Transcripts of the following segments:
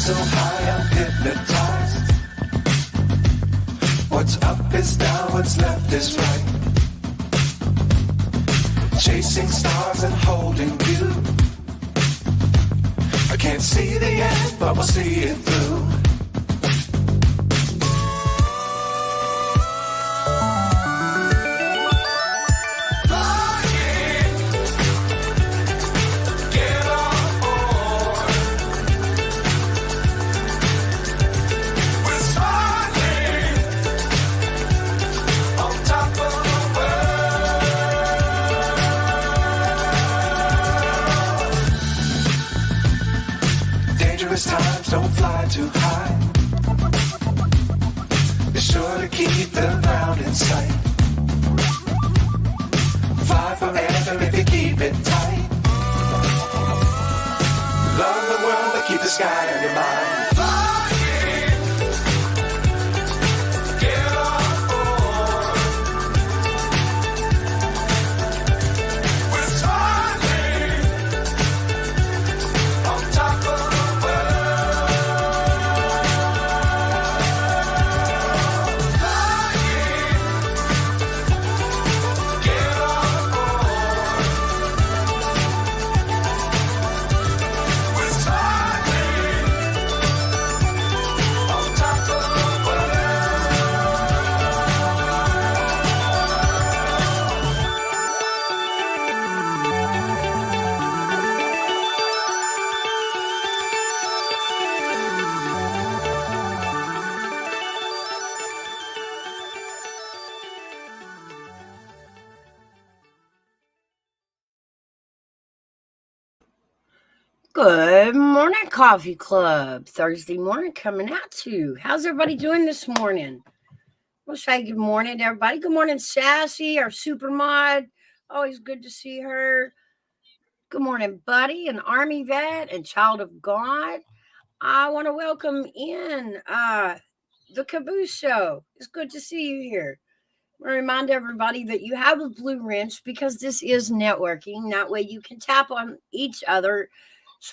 so high I'm hypnotized. What's up is down, what's left is right. Chasing stars and holding you. I can't see the end, but we'll see it through. Times don't fly too high. Be sure to keep the ground in sight. Fly forever if you keep it tight. Love the world but keep the sky on your mind. Good morning, Coffee Club. Thursday morning coming out to you. How's everybody doing this morning? We'll say good morning to everybody. Good morning, Sassy, our super mod. Always good to see her. Good morning, Buddy, and Army Vet, and Child of God. I want to welcome in the Caboose Show. It's good to see you here. I want to remind everybody that you have a blue wrench because this is networking. That way you can tap on each other's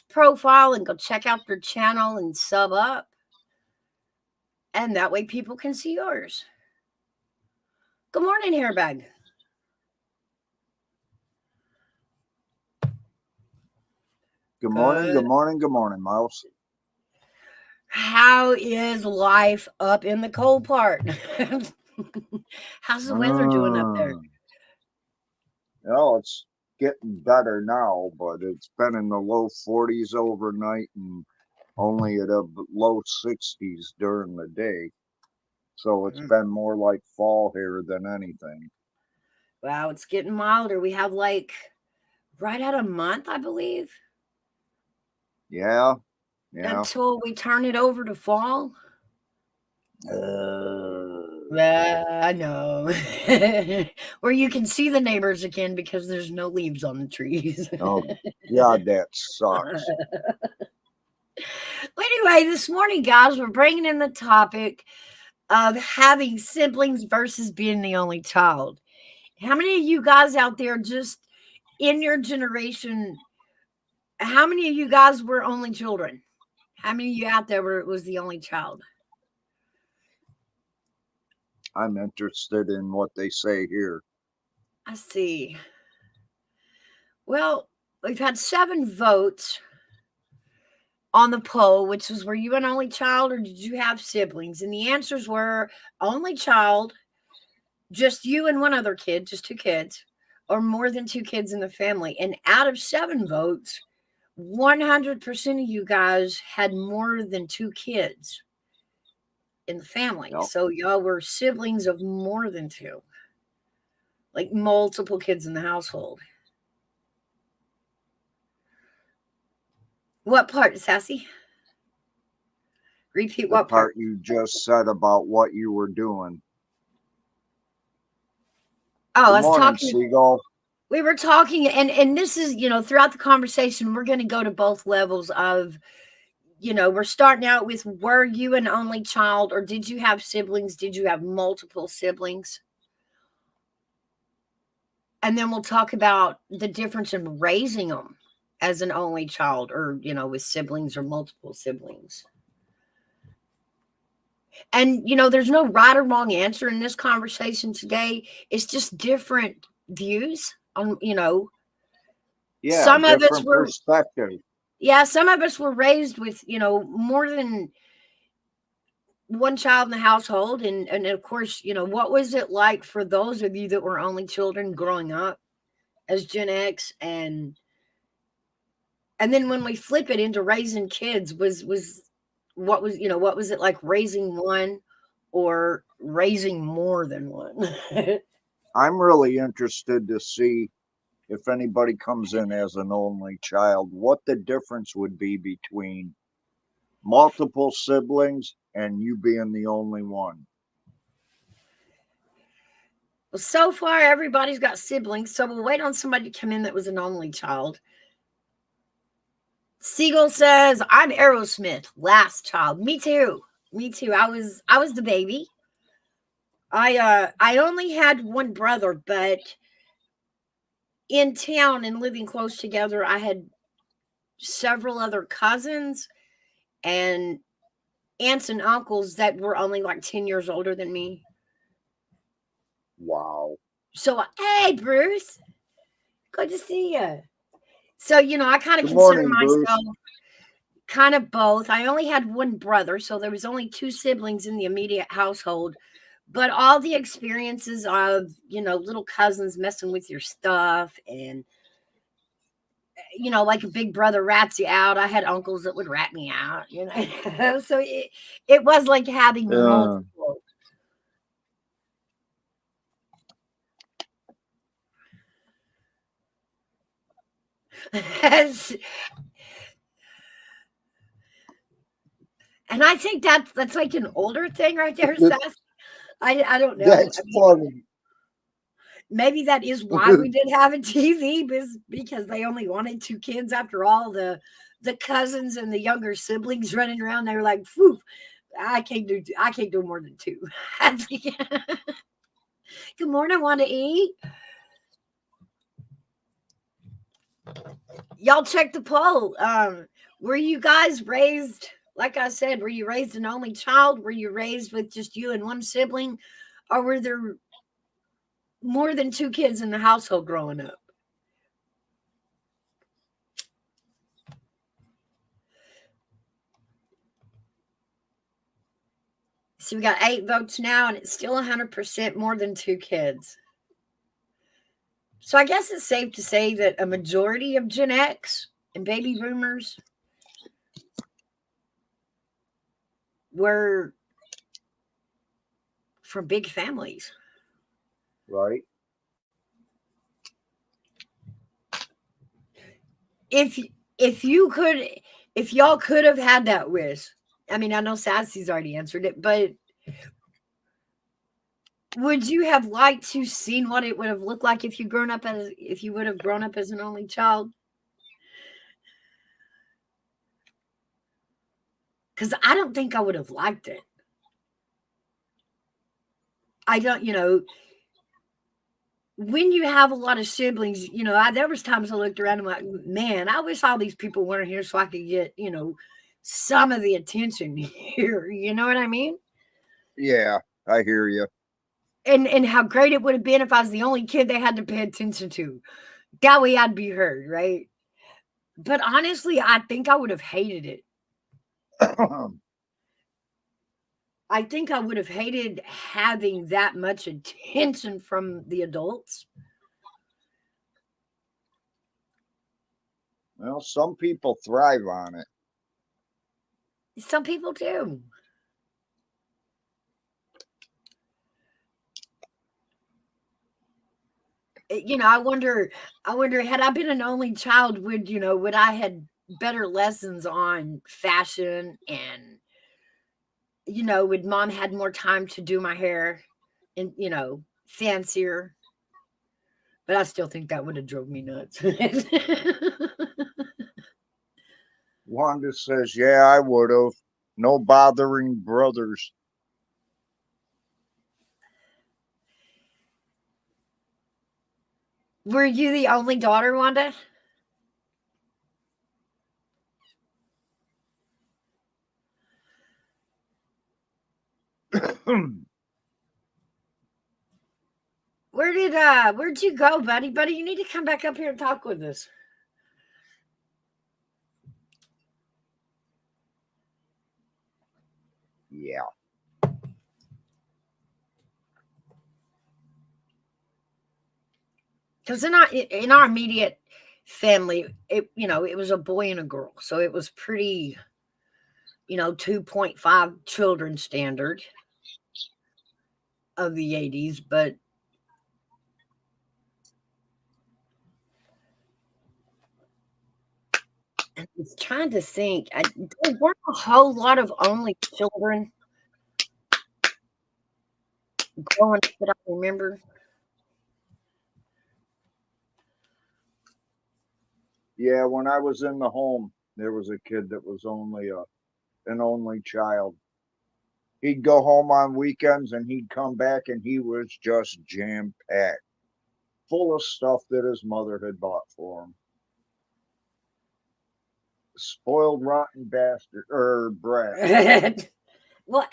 profile and go check out their channel and sub up. And that way people can see yours. Good morning, Hairbag. Good morning, Miles. How is life up in the cold part? How's the weather doing up there? Well, it's getting better now, but it's been in the low 40s overnight and only at a low 60s during the day. So it's been more like fall here than anything. Wow, it's getting milder. We have like right at a month, I believe. Yeah. Until we turn it over to fall. I know. Where you can see the neighbors again because there's no leaves on the trees. Oh, God, that sucks. Well, anyway, this morning, guys, we're bringing in the topic of having siblings versus being the only child. How many of you guys out there, just in your generation, how many of you guys were only children? How many of you out there was the only child? I'm interested in what they say here. I see. Well, we've had 7 votes on the poll, which was, were you an only child or did you have siblings? And the answers were only child, just you and one other kid, just 2 kids, or more than 2 kids in the family. And out of 7 votes, 100% of you guys had more than 2 kids in the family. Yep. So y'all were siblings of more than 2, like multiple kids in the household. What part, Sassy? Repeat what part? You just said about what you were doing. Oh, I was talking. Seagull. We were talking, and this is, throughout the conversation, we're going to go to both levels of, we're starting out with, were you an only child or did you have siblings? Did you have multiple siblings? And then we'll talk about the difference in raising them as an only child or, with siblings or multiple siblings. And, there's no right or wrong answer in this conversation today. It's just different views on, Yeah, some of us different were, perspective. yeah, some of us were raised with, more than one child in the household. And of course, what was it like for those of you that were only children growing up as Gen X? And then when we flip it into raising kids, was what was it like raising one or raising more than one? I'm really interested to see if anybody comes in as an only child, what the difference would be between multiple siblings and you being the only one. Well, so far everybody's got siblings, so we'll wait on somebody to come in that was an only child. Siegel says, I'm Aerosmith, last child. Me too. I was the baby. I only had one brother, but in town and living close together, I had several other cousins and aunts and uncles that were only like 10 years older than me. Wow. So, hey, Bruce, good to see you. So, I kind of Good consider morning, Bruce. myself kind of both. I only had one brother, so there was only two siblings in the immediate household. But all the experiences of, little cousins messing with your stuff and, like a big brother rats you out. I had uncles that would rat me out, So it was like having multiple. And I think that's like an older thing right there, Sass. I don't know. That's funny. Maybe that is why we did have a TV, because they only wanted two kids after all the cousins and the younger siblings running around. They were like, "Phew, I can't do more than two." Good morning, want to eat? Y'all check the poll. Were you guys raised, like I said, were you raised an only child? Were you raised with just you and one sibling? Or were there more than two kids in the household growing up? So we got 8 votes now, and it's still 100% more than two kids. So I guess it's safe to say that a majority of Gen X and baby boomers were from big families. Right. If y'all could have had that wish, I mean, I know Sassy's already answered it, but would you have liked to seen what it would have looked like if you would have grown up as an only child? Because I don't think I would have liked it. I don't, when you have a lot of siblings, there was times I looked around and I'm like, man, I wish all these people weren't here so I could get, some of the attention here. You know what I mean? Yeah, I hear you. And how great it would have been if I was the only kid they had to pay attention to. That way I'd be heard, right? But honestly, I think I would have hated it. I think I would have hated having that much attention from the adults. Well, some people thrive on it. Some people do. I wonder had I been an only child, would I had better lessons on fashion and would mom had more time to do my hair and fancier, but I still think that would have drove me nuts. Wanda says, yeah, I would have. No bothering brothers. Were you the only daughter, Wanda? Where'd you go, buddy? Buddy, you need to come back up here and talk with us. Yeah. Because in our immediate family, it was a boy and a girl, so it was pretty, 2.5 children standard of the 80s, but I was trying to think. There weren't a whole lot of only children growing up that I remember. Yeah, when I was in the home, there was a kid that was an only child. He'd go home on weekends and he'd come back and he was just jam packed, full of stuff that his mother had bought for him. Spoiled, rotten bastard or brat. Well,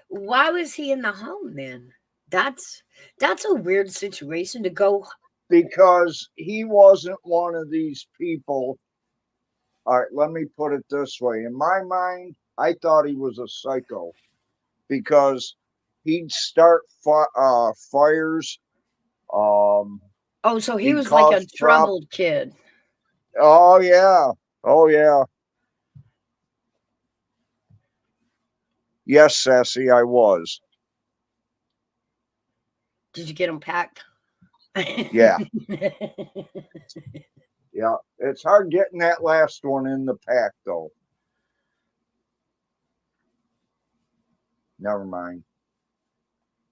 why was he in the home then? That's a weird situation to go. Because he wasn't one of these people. All right, let me put it this way. In my mind, I thought he was a psycho because he'd start fires. Oh, so he He'd was like a cause troubled kid. Oh yeah. Oh yeah. Yes, Sassy, I was. Did you get him packed? Yeah. Yeah. It's hard getting that last one in the pack though. Never mind.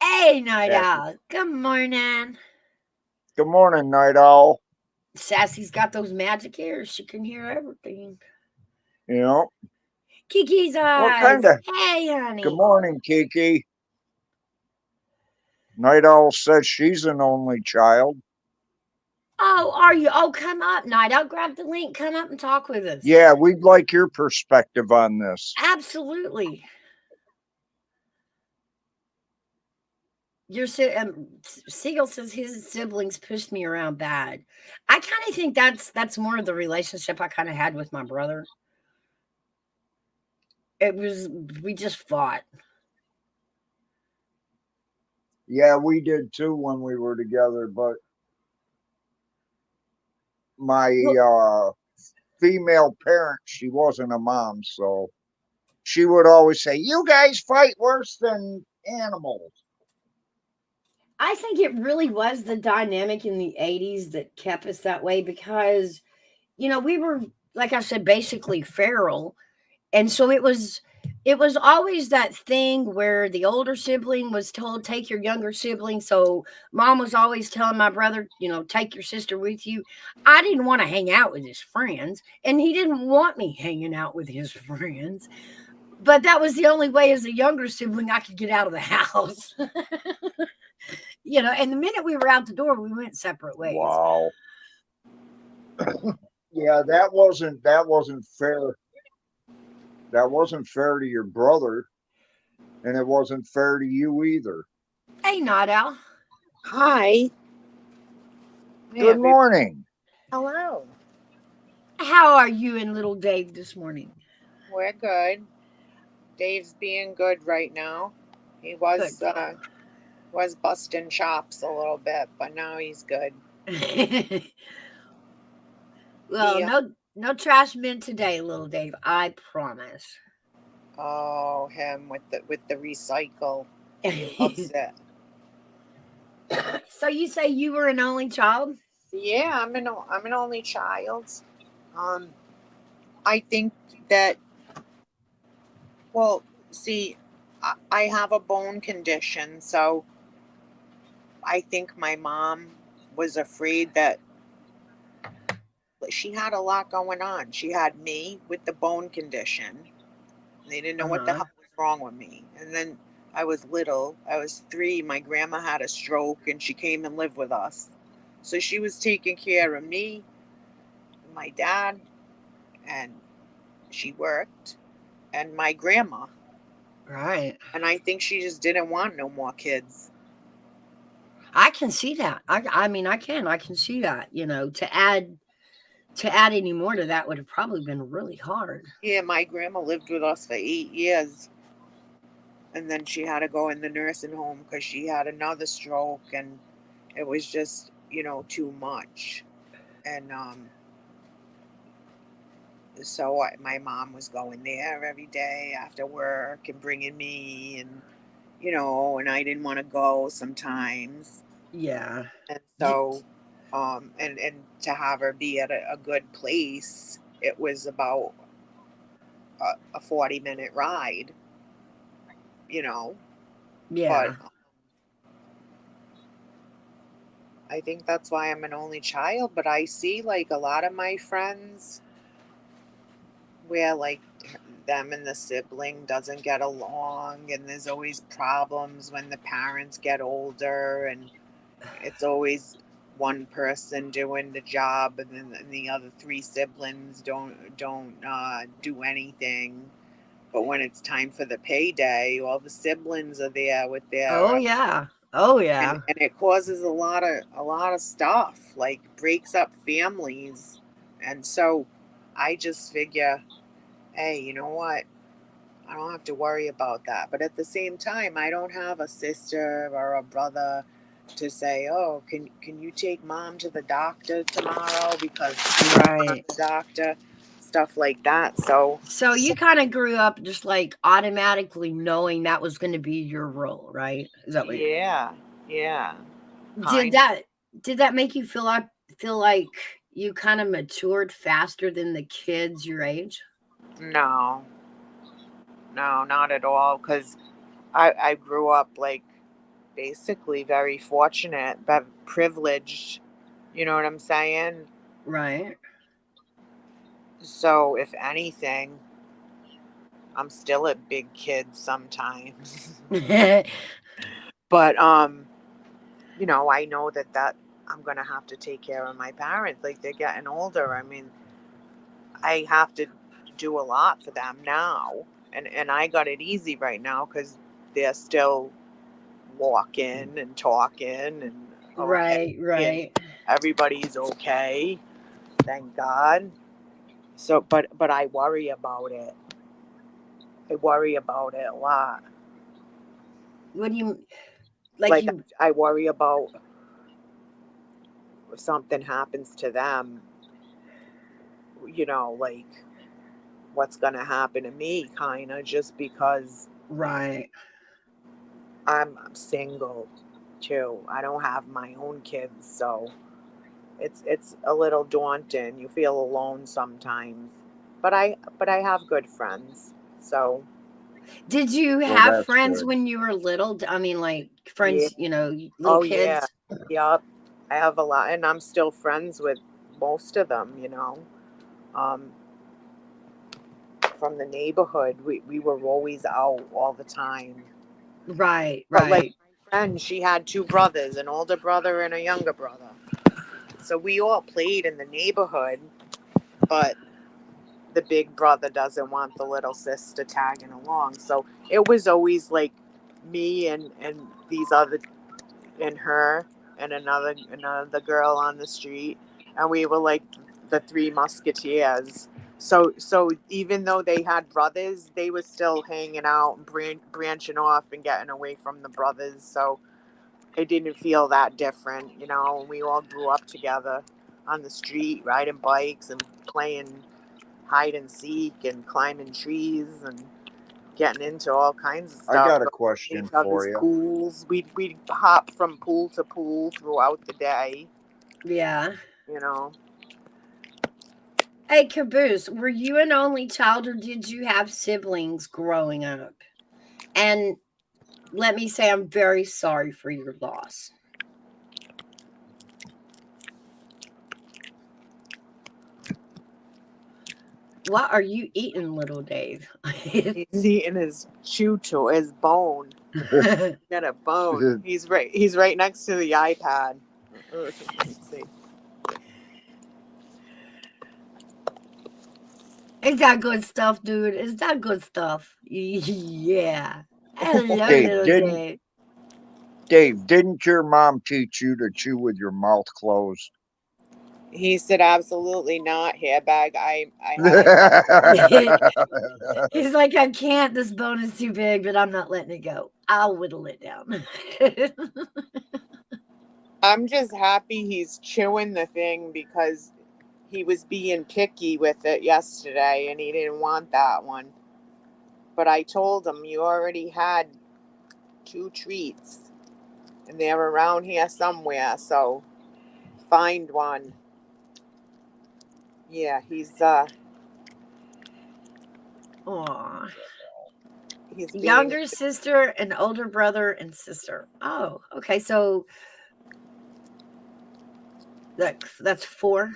Hey, Night Sassy. Owl. Good morning. Good morning, Night Owl. Sassy's got those magic ears. She can hear everything. You know. Kiki's eyes. What kind of? Hey, honey. Good morning, Kiki. Night Owl says she's an only child. Oh, are you? Oh, come up, Night Owl. Grab the link. Come up and talk with us. Yeah, we'd like your perspective on this. Absolutely. Siegel says his siblings pushed me around bad. I kind of think that's more of the relationship I kind of had with my brother. We just fought. Yeah, we did too when we were together, but my female parent, she wasn't a mom, so she would always say, "You guys fight worse than animals." I think it really was the dynamic in the 80s that kept us that way because, we were, like I said, basically feral. And so it was always that thing where the older sibling was told, take your younger sibling. So mom was always telling my brother, take your sister with you. I didn't want to hang out with his friends, and he didn't want me hanging out with his friends. But that was the only way as a younger sibling I could get out of the house. And the minute we were out the door, we went separate ways. Wow. Yeah, that wasn't fair. That wasn't fair to your brother, and it wasn't fair to you either. Hey, Night Owl. Hi. Good morning. Hello. How are you and little Dave this morning? We're good. Dave's being good right now. He was busting chops a little bit, but now he's good. Well, no trash bin today, little Dave. I promise. Oh, him with the recycle. He loves it. So you say you were an only child? Yeah, I'm an only child. I think that. Well, see, I have a bone condition, so I think my mom was afraid that she had a lot going on. She had me with the bone condition. They didn't know what the hell was wrong with me. And then I was little. I was 3. My grandma had a stroke and she came and lived with us. So she was taking care of me, my dad, and she worked, and my grandma. Right. And I think she just didn't want no more kids. I can see that. I mean, I can see that. To add any more to that would have probably been really hard. Yeah, my grandma lived with us for 8 years. And then she had to go in the nursing home because she had another stroke, and it was just, too much. And so my mom was going there every day after work and bringing me, and and I didn't want to go sometimes. Yeah. And so and to have her be at a good place, it was about a 40-minute ride, you know but Yeah. I think that's why I'm an only child. But I see, like, a lot of my friends where, like, them and the sibling doesn't get along, and there's always problems when the parents get older, and it's always one person doing the job, and then the other three siblings don't do anything. But when it's time for the payday, all the siblings are there with Oh their yeah. Oh and yeah. it causes a lot of stuff, like breaks up families. And so I just figure, hey, you know what? I don't have to worry about that. But at the same time, I don't have a sister or a brother to say, oh, can you take mom to the doctor tomorrow because she's not Right. the doctor, stuff like that. So So you kind of grew up just like automatically knowing that was going to be your role, right? Is that what? yeah, yeah, Did kind. that did that make you feel like you kind of matured faster than the kids your age? No, no, not at all. Because I grew up, like, basically very fortunate, but privileged. You know what I'm saying? Right. So if anything, I'm still a big kid sometimes. But I know that I'm gonna have to take care of my parents. Like, they're getting older. I mean, I have to do a lot for them now, and I got it easy right now because they're still walking and talking and okay, Right, and right. everybody's okay, thank God. So, but I worry about it. I worry about it a lot. What do you like Like, you I worry about if something happens to them, like what's gonna happen to me, kind of, just because right. I'm single too. I don't have my own kids, so it's a little daunting. You feel alone sometimes, but I have good friends. So Did you Well, have that's friends good. when you were little? I mean, like yeah, friends, little oh yeah, kids? yep. I have a lot, and I'm still friends with most of them. Um, from the neighborhood, we were always out all the time. Right, But, like, right. my friend, she had two brothers, an older brother and a younger brother. So we all played in the neighborhood, but the big brother doesn't want the little sister tagging along. So it was always like me and these other and her and another girl on the street, and we were like the three musketeers. So even though they had brothers, they were still hanging out and branching off and getting away from the brothers. So it didn't feel that different, We all grew up together on the street, riding bikes and playing hide and seek and climbing trees and getting into all kinds of I stuff. got a Going to question each for other's you. pools. We'd hop from pool to pool throughout the day, Yeah. you know. Hey, Caboose, were you an only child or did you have siblings growing up? And let me say, I'm very sorry for your loss. What are you eating, little Dave? He's eating his his bone. Got a bone. He's right next to the iPad. Let's see. Is that good stuff, dude? Is that good stuff? Yeah. Hello, Dave, little didn't Dave. didn't your mom teach you to chew with your mouth closed? He said, absolutely not, hairbag. I had He's like, I can't. This bone is too big, but I'm not letting it go. I'll whittle it down. I'm just happy he's chewing the thing because he was being picky with it yesterday and he didn't want that one. But I told him, you already had 2 treats and they're around here somewhere, so find one. Yeah, he's Aw. being Younger sister and older brother and sister. Oh, okay. So that's 4.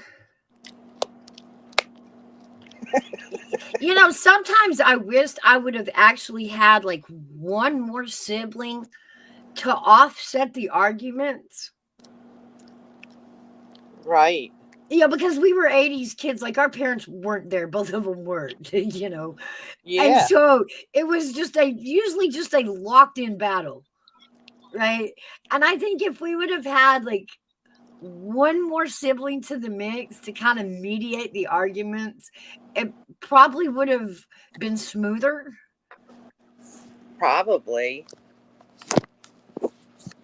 Sometimes I wished I would have actually had like one more sibling to offset the arguments. right. Because we were 80s kids, like our parents weren't there, both of them weren't, And Yeah. so it was usually just a locked in battle, right? And I think if we would have had like one more sibling to the mix to kind of mediate the arguments, it probably would have been smoother. Probably.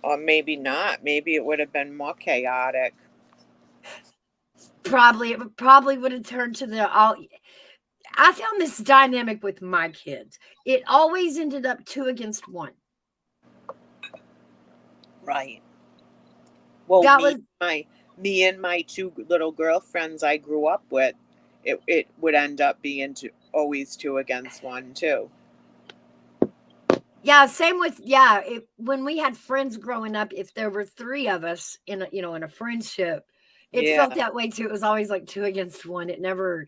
Or maybe not. Maybe it would have been more chaotic. It probably would have turned to I found this dynamic with my kids. It always ended up 2 against 1. Right. Well, That me and my 2 little girlfriends I grew up with, it would end up being always 2 against 1 too. Yeah, same with when we had friends growing up, if there were 3 of us in a friendship, it felt that way too. It was always like 2 against 1. It never.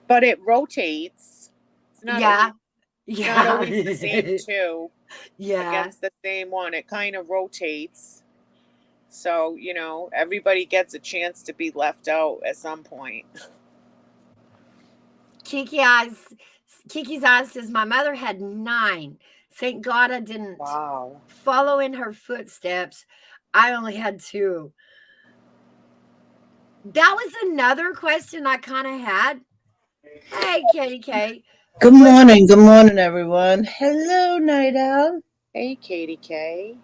But it rotates. It's not Yeah. not always the same 2 Yeah. against the same one. It kind of rotates. So, everybody gets a chance to be left out at some point. Kiki's eyes says my mother had 9. Thank God I didn't follow in her footsteps. I only had 2. That was another question I kind of had. Hey, Katie K. Good morning, everyone. Hello, Night Owl. Hey, Katie K.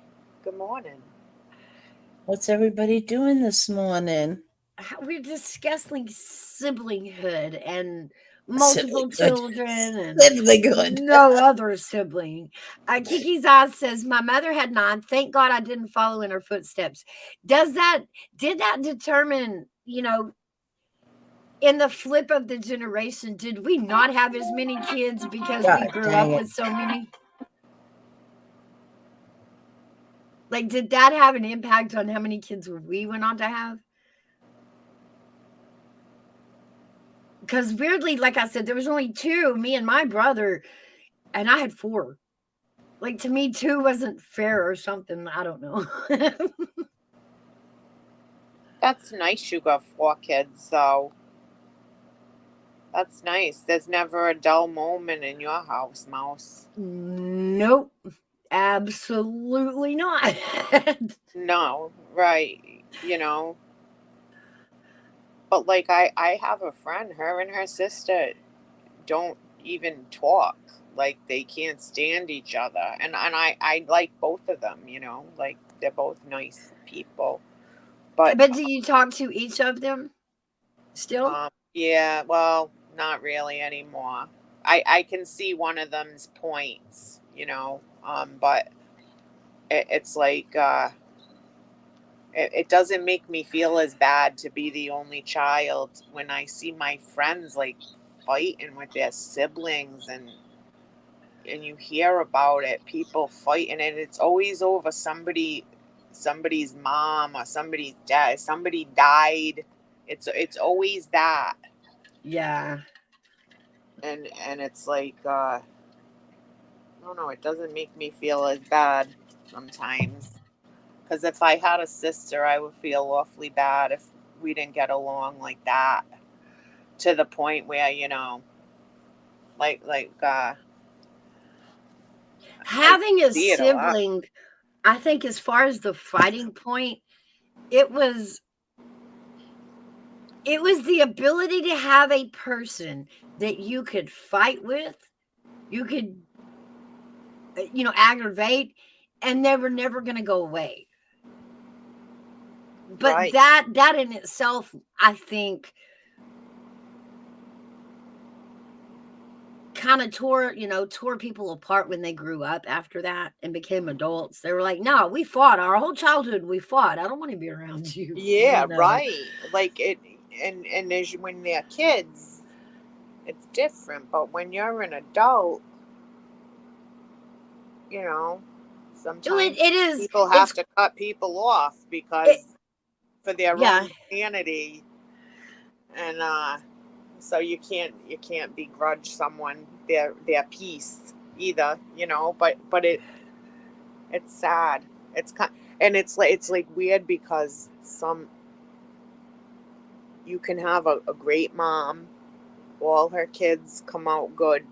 Good morning. What's everybody doing this morning? We're discussing siblinghood and multiple children and Siblinghood. no other sibling. Kiki's eyes says my mother had 9. Thank God I didn't follow in her footsteps. Did that determine, in the flip of the generation, did we not have as many kids because we grew up with so many? Like, did that have an impact on how many kids we went on to have? Because weirdly, like I said, there was only 2, me and my brother, and I had 4. Like, to me, 2 wasn't fair or something. I don't know. That's nice you got 4 kids, though. That's nice. There's never a dull moment in your house, Mouse. Nope. Absolutely not. No, right. But like I have a friend, her and her sister don't even talk. Like they can't stand each other. And I like both of them, like they're both nice people. But do you talk to each of them still? Yeah, well, not really anymore. I can see one of them's points, but it's like it doesn't make me feel as bad to be the only child when I see my friends like fighting with their siblings and you hear about it, people fighting, and it's always over somebody's mom or somebody's dad. Somebody died. It's always that. Yeah. And it's like I don't know, it doesn't make me feel as bad sometimes. Because if I had a sister, I would feel awfully bad if we didn't get along like that. to the point where, like Having a see it a lot. sibling, I think as far as the fighting point, it was the ability to have a person that you could fight with, you could aggravate, and they were never going to go away. But Right. that in itself, I think, kind of tore people apart when they grew up after that and became adults. They were like, no, we fought our whole childhood. We fought. I don't want to be around you. Yeah, right. Like it, and when they're kids, it's different. But when you're an adult, sometimes it is. People have to cut people off because for their own sanity, and so you can't begrudge someone their peace either, But it's sad. And it's like weird because you can have a great mom, all her kids come out good,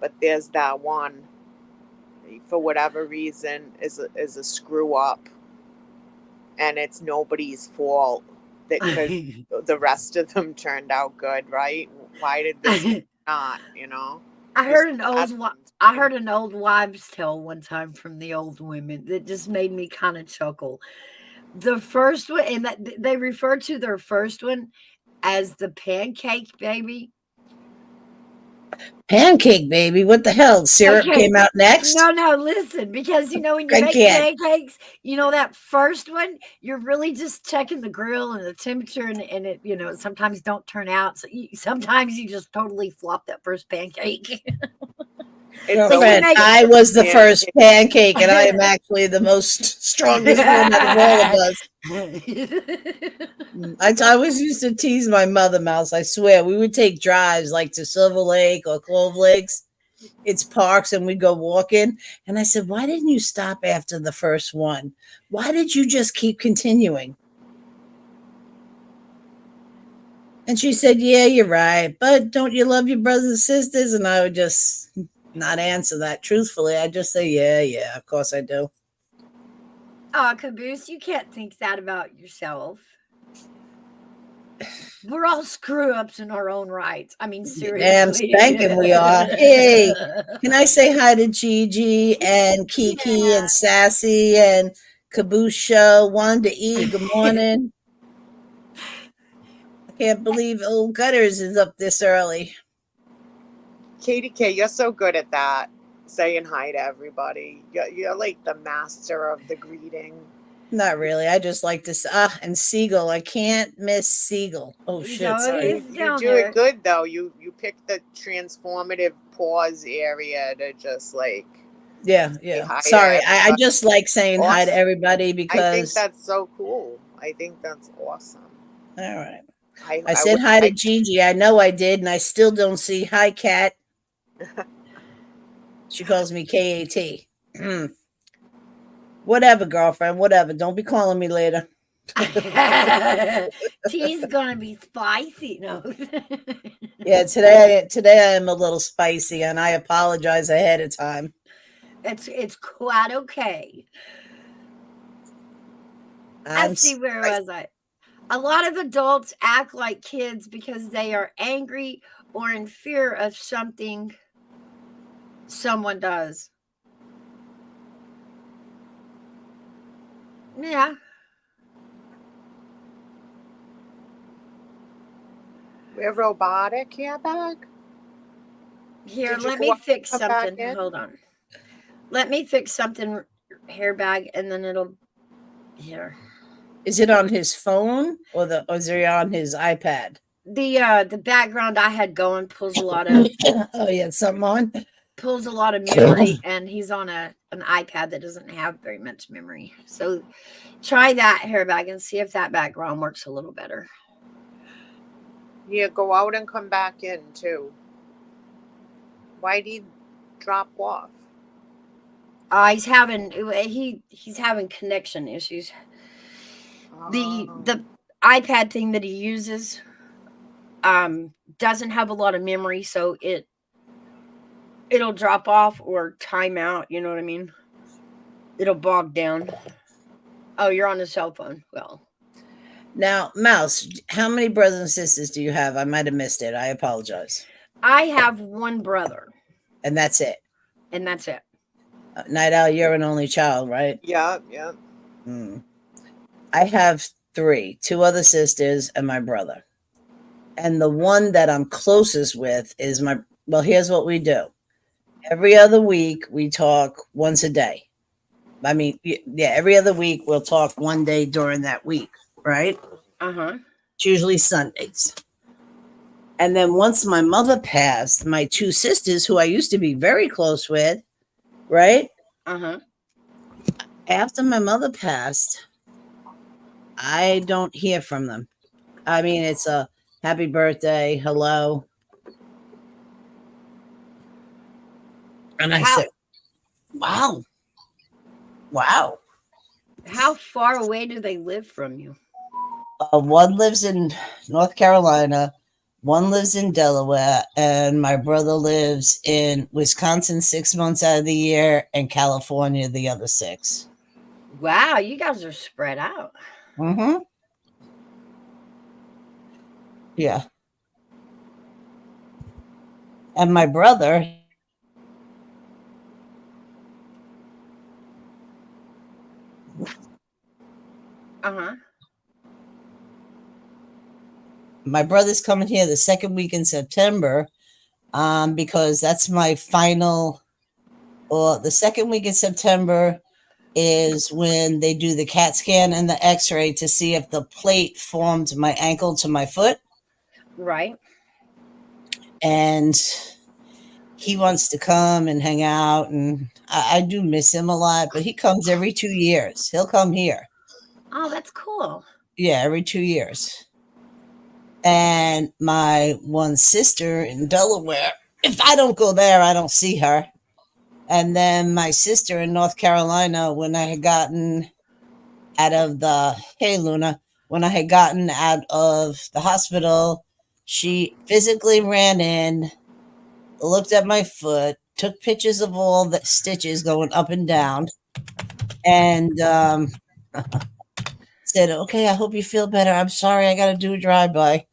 but there's that one, for whatever reason, is a screw up, and it's nobody's fault because the rest of them turned out good, right? Why did this not? I heard an old wives' tale one time from the old women that just made me kind of chuckle. The first one, and they refer to their first one as the pancake baby. Pancake baby, what the hell? Syrup came out next? No, listen, because when you make pancakes, that first one, you're really just checking the grill and the temperature, and it, sometimes don't turn out. So sometimes you just totally flop that first pancake. Girlfriend, I was the first pancake, and I am actually the most strongest one out of all of us. I always used to tease my mother, Mouse. I swear, we would take drives like to Silver Lake or Clove Lakes. It's parks, and we'd go walking. And I said, "Why didn't you stop after the first one? Why did you just keep continuing?" And she said, "Yeah, you're right. But don't you love your brothers and sisters?" And I would just not answer that truthfully. I just say, yeah, of course I do. Oh, Caboose, you can't think that about yourself. We're all screw ups in our own rights. I mean, seriously. Damn spanking we are. Hey, can I say hi to Gigi and Kiki and Sassy and Caboose Show? Wanda E, good morning. I can't believe old Gutters is up this early. Katie K, you're so good at that, saying hi to everybody. You're like the master of the greeting. Not really. I just like to and Siegel. I can't miss Siegel. Oh shit! Sorry. You do it good though. You pick the transformative pause area to just like. Yeah. Sorry, I just like saying hi to everybody because I think that's so cool. I think that's awesome. All right. I said hi to Gigi. I know I did, and I still don't see hi, Kat. She calls me KAT. Whatever, girlfriend. Whatever. Don't be calling me later. Tea's gonna be spicy. No. Yeah, today I am a little spicy, and I apologize ahead of time. It's quite okay. Let's see, where was I? A lot of adults act like kids because they are angry or in fear of something someone does. Yeah. We're robotic, Hairbag? Here, let me fix something. Hold on. Let me fix something, Hairbag, and then it'll here. Is it on his phone or is it on his iPad? The background I had going pulls a lot of oh yeah, something on. Pulls a lot of memory, and he's on an iPad that doesn't have very much memory. So try that, Hairbag, and see if that background works a little better. Yeah, go out and come back in too. Why did he drop off? He's having connection issues. The iPad thing that he uses, doesn't have a lot of memory, so it'll drop off or time out, you know what I mean? It'll bog down. Oh, you're on the cell phone. Well, Now, Mouse, how many brothers and sisters do you have? I might have missed it. I apologize. I have one brother, And that's it. and that's it. Night Owl, you're an only child, right? Yeah, yeah. I have two other sisters and my brother. And the one that I'm closest with is well, here's what we do. Every other week, we talk once a day. I mean, yeah, every other week, we'll talk one day during that week, right? Uh-huh. It's usually Sundays. And then once my mother passed, my two sisters, who I used to be very close with, right? Uh-huh. After my mother passed, I don't hear from them. I mean, it's a happy birthday, hello. And I said, wow. How far away do they live from you? One lives in North Carolina, one lives in Delaware, and my brother lives in Wisconsin 6 months out of the year and California the other 6. Wow, you guys are spread out. Mm-hmm. Yeah. And my brother, Uh-huh. my brother's coming here the second week in September, because that's my final, or the second week in September is when they do the CAT scan and the x-ray to see if the plate formed my ankle to my foot. Right. And he wants to come and hang out, and I do miss him a lot, but he comes every 2 years. He'll come here. Oh, that's cool. Yeah, every 2 years. And my one sister in Delaware, if I don't go there, I don't see her. And then my sister in North Carolina, when I had gotten out of the, hey Luna, when I had gotten out of the hospital, she physically ran in, looked at my foot, took pictures of all the stitches going up and down, and said, okay, I hope you feel better. I'm sorry, I got to do a drive-by.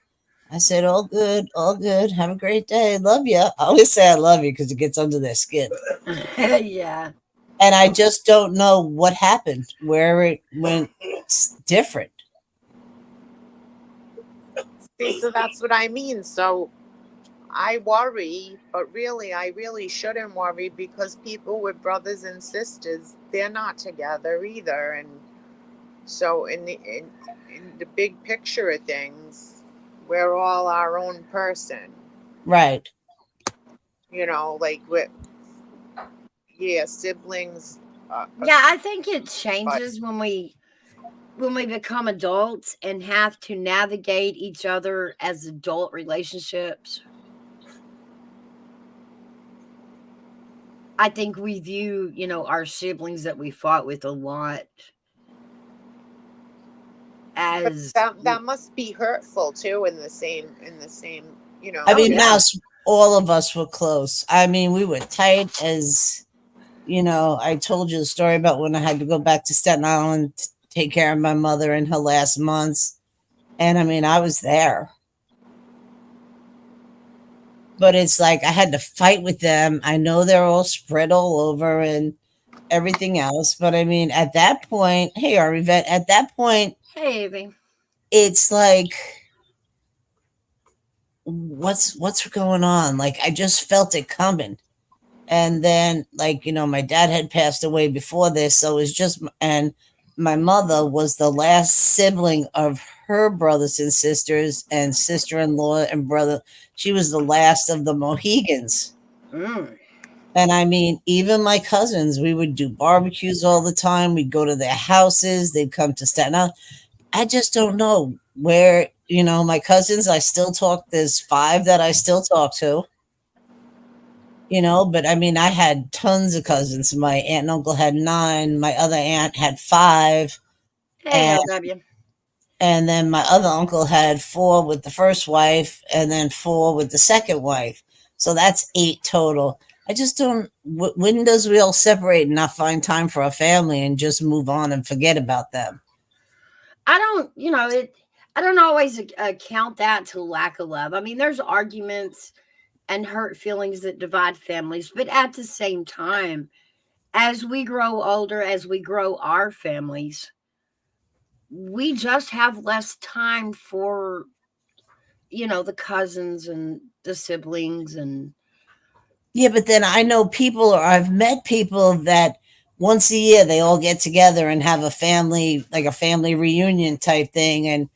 I said, all good, all good. Have a great day. Love you. I always say I love you because it gets under their skin. Yeah. And I just don't know what happened, where it went different. See, so that's what I mean. So I worry, but really, I really shouldn't worry because people with brothers and sisters, they're not together either. And so in the big picture of things, we're all our own person. Right. You know, like with siblings. Yeah, I think it changes when we become adults and have to navigate each other as adult relationships. I think we view, our siblings that we fought with a lot as that must be hurtful too in the same, I mean, yeah. Mouse, all of us were close. I mean, we were tight as, I told you the story about when I had to go back to Staten Island to take care of my mother in her last months. And I mean, I was there. But it's like I had to fight with them. I know they're all spread all over and everything else. But I mean, at that point, hey, Arivette, at that point, hey, Evie. it's like, what's going on? Like, I just felt it coming. And then, like, my dad had passed away before this. So it was just, and my mother was the last sibling of her brothers and sisters and sister-in-law and brother. She was the last of the Mohegans. Mm. And I mean, even my cousins, we would do barbecues all the time. We'd go to their houses. They'd come to Staten Island. I just don't know where, my cousins, I still talk. There's 5 that I still talk to, but I mean, I had tons of cousins. My aunt and uncle had 9. My other aunt had 5. Hey, LW. And then my other uncle had 4 with the first wife and then 4 with the second wife. So that's 8 total. I just don't, when does we all separate and not find time for our family and just move on and forget about them? I don't, I don't always account that to lack of love. I mean, there's arguments and hurt feelings that divide families, but at the same time, as we grow older, as we grow our families, we just have less time for, the cousins and the siblings and Yeah, but then I know people, or I've met people that once a year they all get together and have a family, like a family reunion type thing. And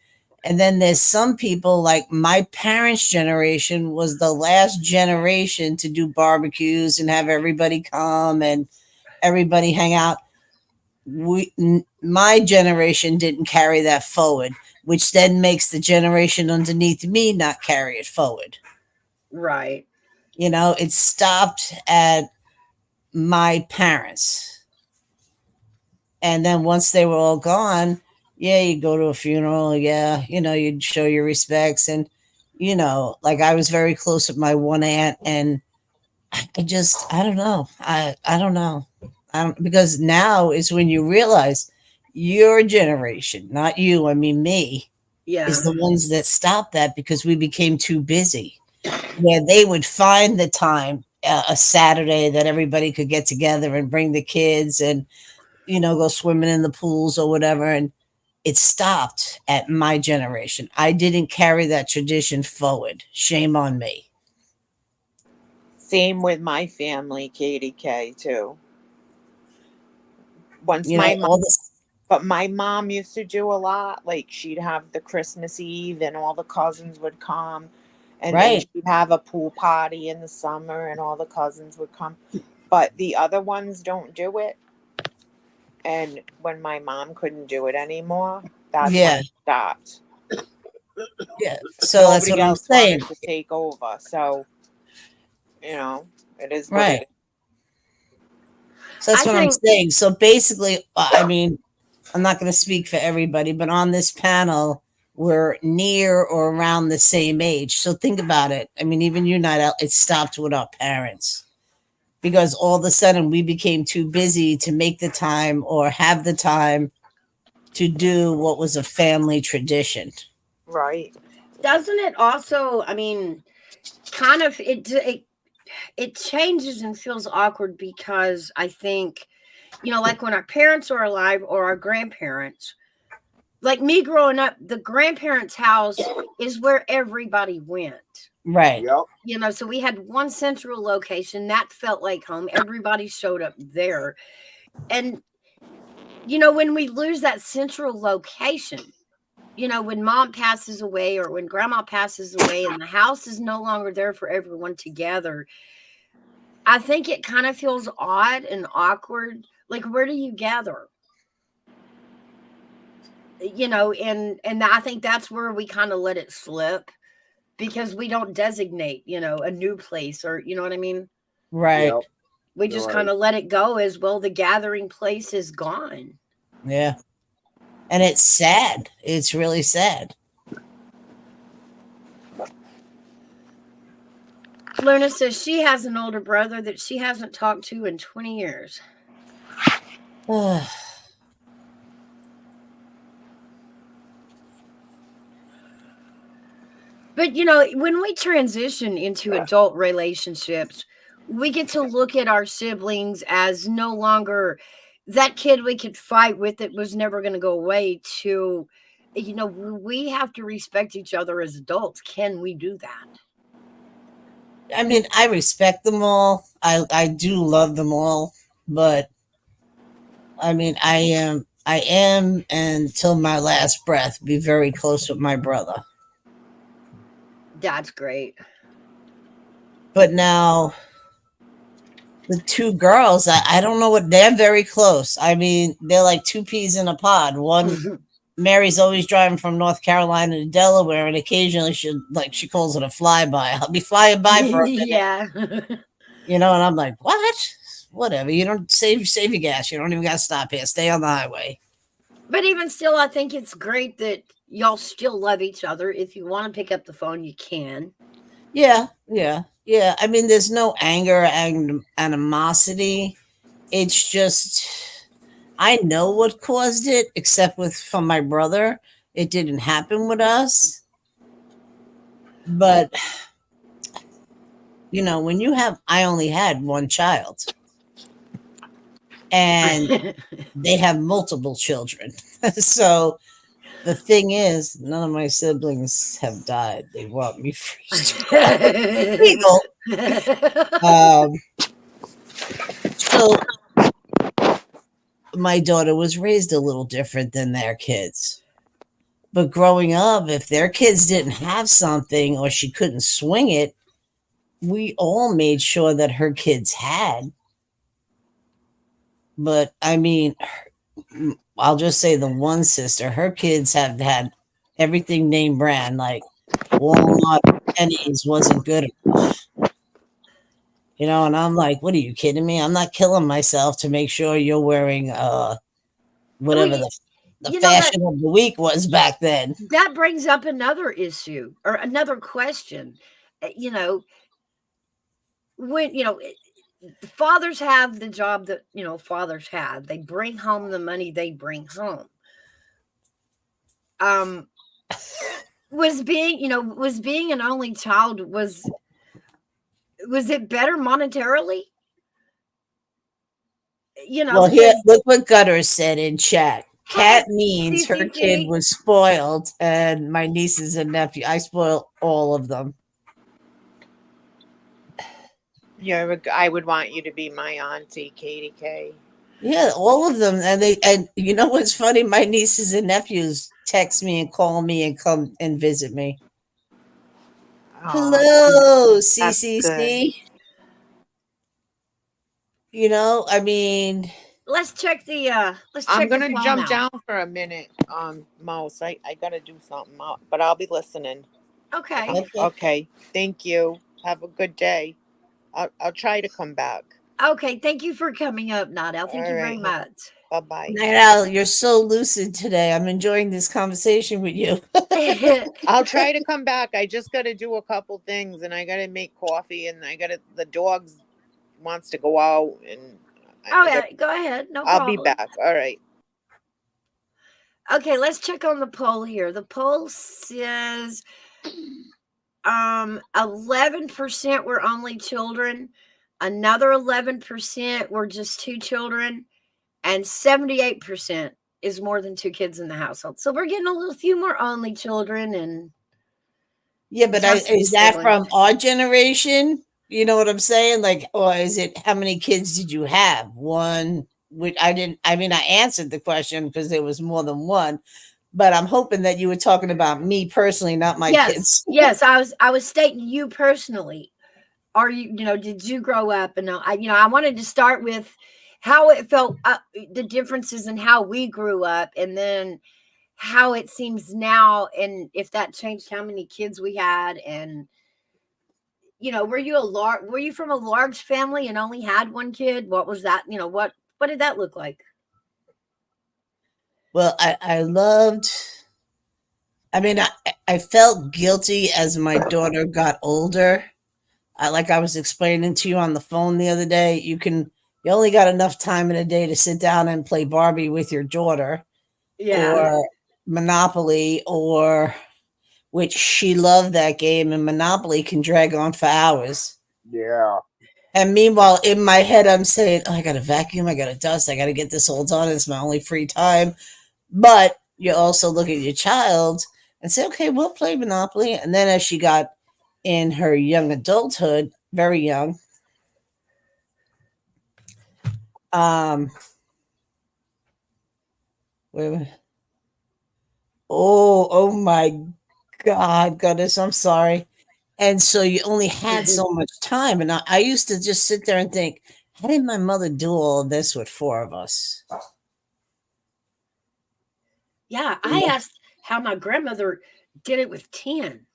then there's some people, like my parents' generation was the last generation to do barbecues and have everybody come and everybody hang out. My generation didn't carry that forward, which then makes the generation underneath me not carry it forward. right. It stopped at my parents. And then once they were all gone, yeah, you go to a funeral, yeah, you'd show your respects. And, like I was very close with my one aunt, and I don't know. I don't know. Because now is when you realize your generation, not you, I mean me, Yeah. is the ones that stopped that because we became too busy. Where they would find the time, a Saturday, that everybody could get together and bring the kids and, go swimming in the pools or whatever. And it stopped at my generation. I didn't carry that tradition forward. Shame on me. Same with my family, Katie K, too. Once You know, my mom, all this, but my mom used to do a lot. Like she'd have the Christmas Eve and all the cousins would come. And then right. she'd have a pool party in the summer and all the cousins would come. But the other ones don't do it. And when my mom couldn't do it anymore, that's when Yeah. it stopped. Yeah. So that's Nobody what I'm else saying. wanted to take over. So, it is what Right. it is. So that's I what I'm think, saying. So basically, I mean, I'm not going to speak for everybody, but on this panel, we're near or around the same age. So think about it. I mean, even you, Night, it stopped with our parents because all of a sudden we became too busy to make the time or have the time to do what was a family tradition. Right. doesn't it also, I mean, kind of, it changes and feels awkward because I think, like when our parents are alive or our grandparents, like me growing up, the grandparents' house is where everybody went. Right. Yep. So we had one central location that felt like home. Everybody showed up there. And, when we lose that central location, when mom passes away or when grandma passes away and the house is no longer there for everyone together, I think it kind of feels odd and awkward. Like, where do you gather? And I think that's where we kind of let it slip because we don't designate, a new place or, you know what I mean? Right. Yep. We just Right. kind of let it go as well. The gathering place is gone. Yeah. And it's sad. It's really sad. Luna says she has an older brother that she hasn't talked to in 20 years. But, when we transition into adult relationships, we get to look at our siblings as no longer that kid we could fight with that was never going to go away to, we have to respect each other as adults. Can we do that? I mean, I respect them all. I do love them all, but I mean, I am until my last breath be very close with my brother. That's great. But now the 2 girls, I don't know what they're very close. I mean, they're like 2 peas in a pod. One, Mary's always driving from North Carolina to Delaware, and occasionally she calls it a flyby. I'll be flying by for a minute, Yeah. and I'm like, what? Whatever. You don't save your gas. You don't even got to stop here. Stay on the highway. But even still, I think it's great that, y'all still love each other. If you want to pick up the phone, you can. Yeah, yeah, yeah. I mean, there's no anger and animosity. It's just I know what caused it, except with from my brother. It didn't happen with us. But when you have I only had one child and they have multiple children. So the thing is, none of my siblings have died. They want me first. Legal. So my daughter was raised a little different than their kids. But growing up, if their kids didn't have something or she couldn't swing it, we all made sure that her kids had. But I mean, I'll just say the one sister, her kids have had everything name brand, like Walmart, Pennies wasn't good enough. And I'm like, what are you kidding me? I'm not killing myself to make sure you're wearing whatever the fashion of the week was back then. That brings up another issue or another question. When fathers have the job that fathers have, they bring home the money they bring home. Was being an only child, was it better monetarily? Well, here, look what Gutter said in chat. Cat means her kid was spoiled, and my nieces and nephew, I spoil all of them. Yeah, I would want you to be my auntie, Katie K. Yeah, all of them. And you know what's funny? My nieces and nephews text me and call me and come and visit me. Hello, CCC. I mean, let's check the I'm gonna jump down for a minute, Mouse. I gotta do something, but I'll be listening. Okay. Thank you. Have a good day. I'll try to come back. Okay, thank you for coming up, Nadal. Thank you very much. Bye-bye. Nadal, you're so lucid today. I'm enjoying this conversation with you. I'll try to come back. I just got to do a couple things, and I got to make coffee, and the dogs wants to go out, and go ahead. No problem. I'll be back. All right. Okay, let's check on the poll here. The poll says 11% were only children, another 11% were just two children, and 78% is more than two kids in the household. So we're getting a few more only children. And yeah, but is that from our generation? You know what I'm saying? Like, or is it how many kids did you have? One, which I answered the question because there was more than one. But I'm hoping that you were talking about me personally, not my kids. Yes, I was stating you personally. Are you, did you grow up? And I wanted to start with how it felt, the differences in how we grew up, and then how it seems now, and if that changed how many kids we had. And were you from a large family and only had one kid? What was that? What did that look like? Well, I felt guilty as my daughter got older. Like I was explaining to you on the phone the other day, you only got enough time in a day to sit down and play Barbie with your daughter. Yeah. Or Monopoly, which she loved that game, and Monopoly can drag on for hours. Yeah. And meanwhile, in my head, I'm saying, I got to vacuum, I got to dust, I got to get this all done. It's my only free time. But you also look at your child and say, okay, we'll play Monopoly. And then as she got in her young adulthood, very young, oh my God, goodness, I'm sorry. And so you only had so much time. And I used to just sit there and think, how did my mother do all of this with four of us? Yeah, I asked how my grandmother did it with 10.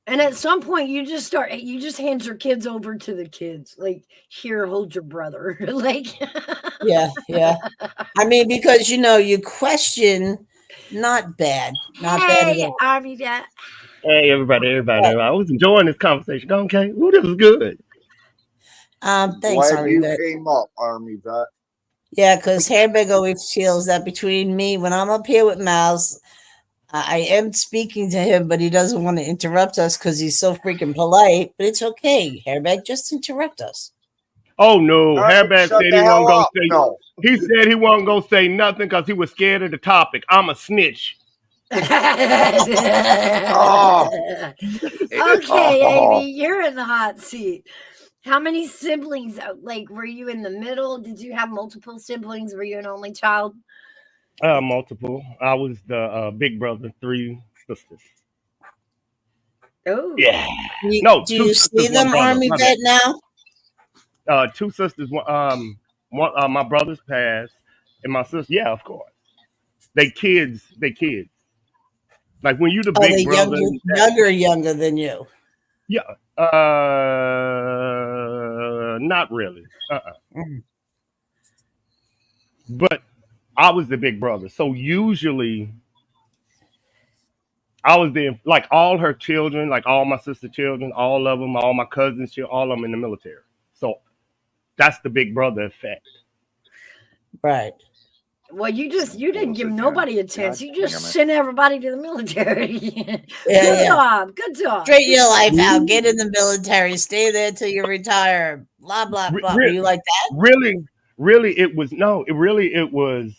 And at some point you just hand your kids over to the kids. Like, here, hold your brother. Like, yeah. I mean, because, you question, Not bad. Not bad at Hey, all. Army Dad. Hey, everybody. I was enjoying this conversation. Okay. Ooh, this is good. Thanks, Glad Army you Vet. came up, Army Vet. Yeah, because Hairbag always feels that between me, when I'm up here with Mouse, I am speaking to him, but he doesn't want to interrupt us because he's so freaking polite. But it's okay, Hairbag, just interrupt us. Oh, no. All right, Hairbat shut said the he wasn't hell going to up. say. No. He said he wasn't going to say nothing because he was scared of the topic. I'm a snitch. Oh. Okay, Oh. Amy, you're in the hot seat. How many siblings? Like, were you in the middle? Did you have multiple siblings? Were you an only child? Multiple. I was the big brother, 3 sisters. Oh, Yeah. Do No, you 2 see sisters, 1 them, brother. Army My Vet, now? bad. 2 sisters. One. My brothers passed, and my sister. Yeah, of course. They kids. Like when you the Oh, they're big brother. younger than you. Yeah. Not really. Mm. But I was the big brother, so usually I was there. Like all her children, like all my sister children, all of them, all my cousins, all of them in the military. So that's the big brother effect. Right. well, you didn't Was give it, nobody a God chance. You damn just it. sent everybody to the military. Yeah, Good yeah. job. Good job. Straighten your life out. Get in the military. Stay there till you retire. Blah, blah, Re- blah. Were re- you like that? really, it was no. It was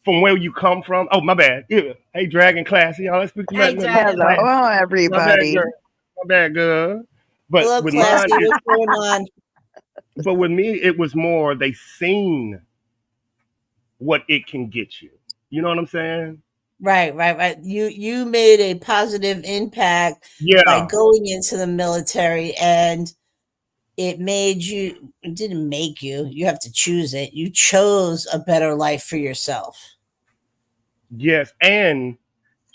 from where you come from. Oh, my bad. Yeah. Hey, Dragon Classy. Y'all, let's speak to Hey, Mr. Dragon. Classy. Hello, My bad, everybody. girl. My bad, girl. But Hello, with mine, Classy. What's going on? but with me, it was more they seen what it can get you. You know what I'm saying? Right. You made a positive impact by Yeah. going into the military, and it didn't make you. You have to choose it. You chose a better life for yourself. Yes. And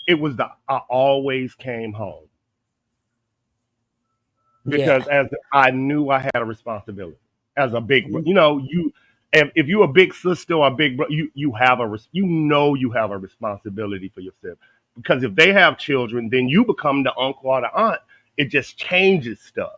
it was I always came home Yeah. because as I knew I had a responsibility as a big, Mm. you know, if you're a big sister or a big brother, you have you have a responsibility for yourself because if they have children, then you become the uncle or the aunt. It just changes stuff.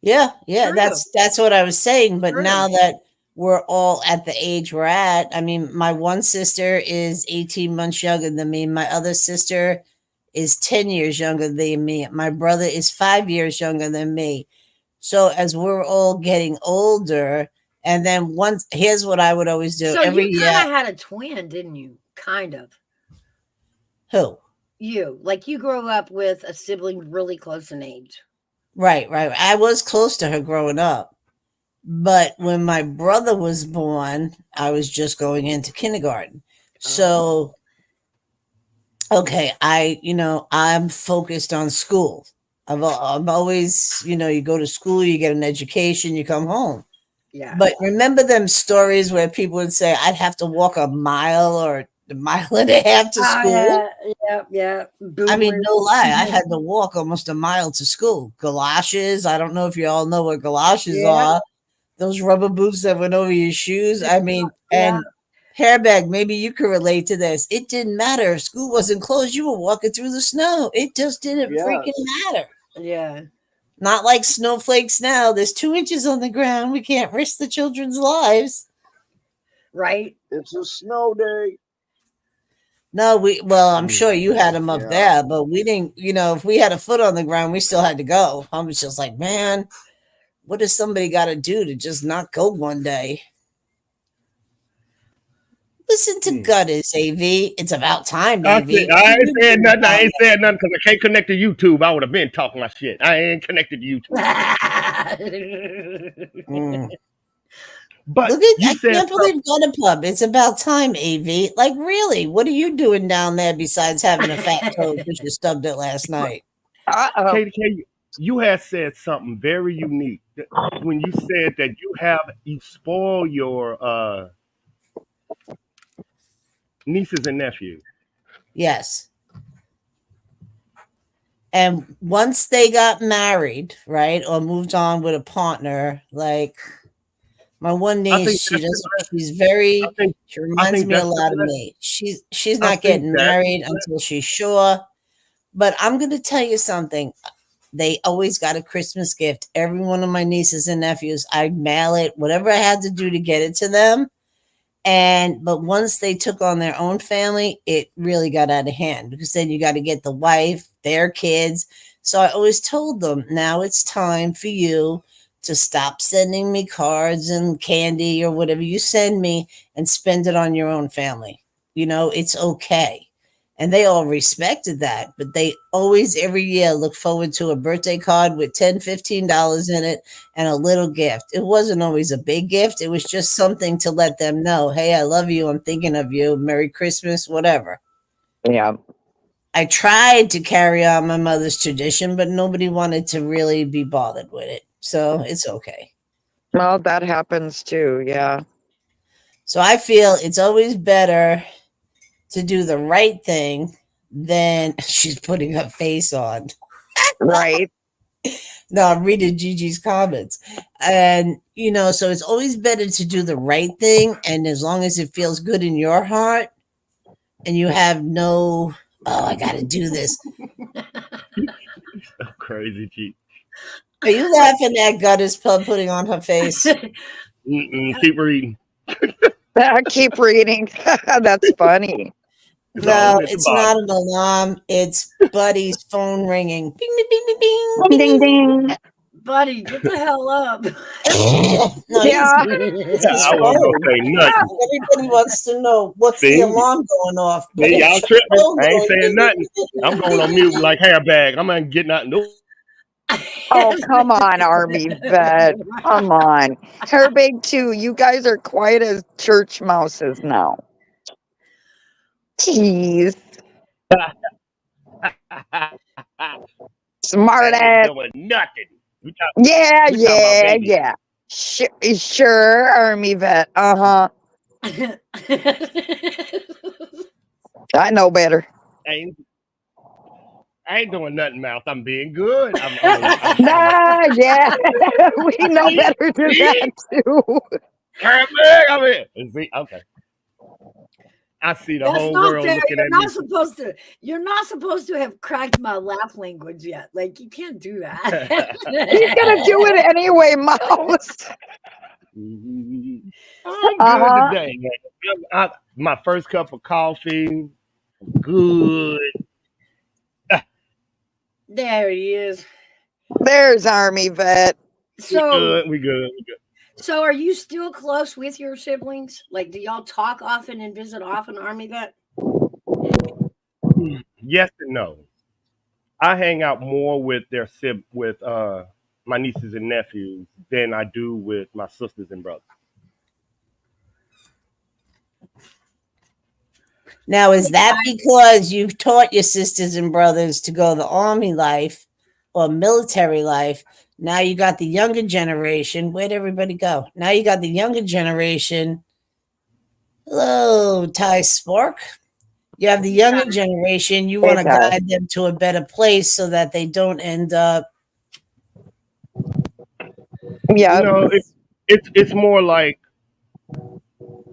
Yeah, True. that's what I was saying. But True. now that we're all at the age we're at, I mean, my one sister is 18 months younger than me. My other sister is 10 years younger than me. My brother is 5 years younger than me. So as we're all getting older, and then here's what I would always do So every you year. kind of had a twin, didn't you? Kind of. Who? You. Like you grew up with a sibling really close in age. Right. I was close to her growing up. But when my brother was born, I was just going into kindergarten. So, okay, I'm focused on school. I'm always, you go to school, you get an education, you come home. Yeah. But remember them stories where people would say, I'd have to walk a mile or a mile and a half to school? Yeah. I mean, no lie. I had to walk almost a mile to school. Galoshes. I don't know if you all know what galoshes are. Those rubber boots that went over your shoes. I mean, and Hairbag, maybe you could relate to this. It didn't matter if school wasn't closed. You were walking through the snow. It just didn't freaking matter. Yeah. Not like snowflakes now. There's 2 inches on the ground. We can't risk the children's lives. Right. It's a snow day. No, I'm sure you had them up Yeah. there, but we didn't, if we had a foot on the ground, we still had to go. I was just like, man, what does somebody got to do to just not go one day? Listen to Gutters, AV. It's about time, AV. I ain't said nothing because I can't connect to YouTube. I would have been talking my shit. I ain't connected to YouTube. But Look at, you I said can't believe Gutter Pub. It's about time, AV. Like, really? What are you doing down there besides having a fat toe because you stubbed it last night? Uh-oh. Katie, you had said something very unique when you said that you spoil your nieces and nephews. Yes. And once they got married, right, or moved on with a partner, like My one I think niece, she that's does. the She's very. I think She I reminds think me a that's the lot of best. me. She's I not think getting that's married until she's sure. But I'm going to tell you something. They always got a Christmas gift. Every one of my nieces and nephews, I mail it, whatever I had to do to get it to them. But once they took on their own family, it really got out of hand because then you got to get the wife, their kids. So I always told them, now it's time for you to stop sending me cards and candy or whatever you send me and spend it on your own family. It's okay. And they all respected that, but they always every year look forward to a birthday card with $10, $15 in it and a little gift. It wasn't always a big gift. It was just something to let them know, hey, I love you. I'm thinking of you. Merry Christmas, whatever. Yeah. I tried to carry on my mother's tradition, but nobody wanted to really be bothered with it. So it's okay. Well, that happens too. Yeah. So I feel it's always better to do the right thing than she's putting her face on. Right. No, I'm reading Gigi's comments. And, so it's always better to do the right thing. And as long as it feels good in your heart and you have no, I got to do this. So crazy, G. Are you laughing at Gutters Pub putting on her face? Keep reading. Keep reading. That's funny. No, it's not an alarm. It's Buddy's phone ringing. Bing, bing, bing, bing, bing. Ding, ding, ding. Buddy, get the hell up. No, Yeah. it's his I wasn't phone. gonna say nothing. Everybody wants to know what's See? the alarm going off. But See, y'all it's tripping. your phone I ain't going, saying ding, nothing. ding, ding, I'm going on mute like hairbag. I'm not getting out. Nope. Oh, come on, Army Vet. Come on. Her big too. You guys are quiet as church mouses now. Jeez. Smart I ass. ain't doing nothing. We talk- Yeah, we talking about yeah, babies. yeah. Sure, Army Vet. Uh-huh. I know better. I ain't doing nothing, mouth. I'm being good. Nah, yeah. We know better than that too. Hairbag, I'm in. See, okay. I see the That's whole not world fair. looking You're at not me. supposed to. You're not supposed to have cracked my laugh language yet. Like you can't do that. He's gonna do it anyway, Mouse. I'm good today, man. My first cup of coffee. Good. There he is. There's Army Vet. So, We good. so are you still close with your siblings? Like, do y'all talk often and visit often, Army Vet? Yes and no. I hang out more with my nieces and nephews than I do with my sisters and brothers. Now, is that because you've taught your sisters and brothers to go the army life or military life? Now you got the younger generation. Where'd everybody go? Now you got the younger generation. Hello, Ty Spark. You have the younger generation. You want to Ty. guide them to a better place so that they don't end up. Yeah. It's more like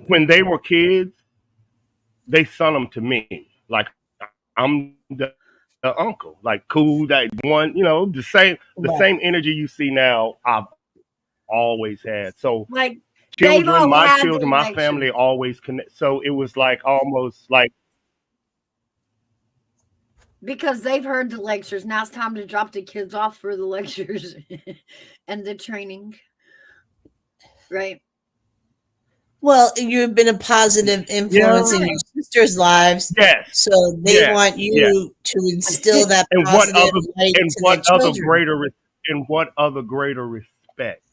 when they were kids, they sent them to me. Like I'm the uncle, like cool, that one, the same energy you see now. I've always had. So Like they've all my had children, their my family lectures. always connect. So it was like almost like Because they've heard the lectures. Now it's time to drop the kids off for the lectures and the training. Right. Well, you've been a positive influence in your sisters' lives. yes. So they want you to instill that And positive light and to what their other children. greater respect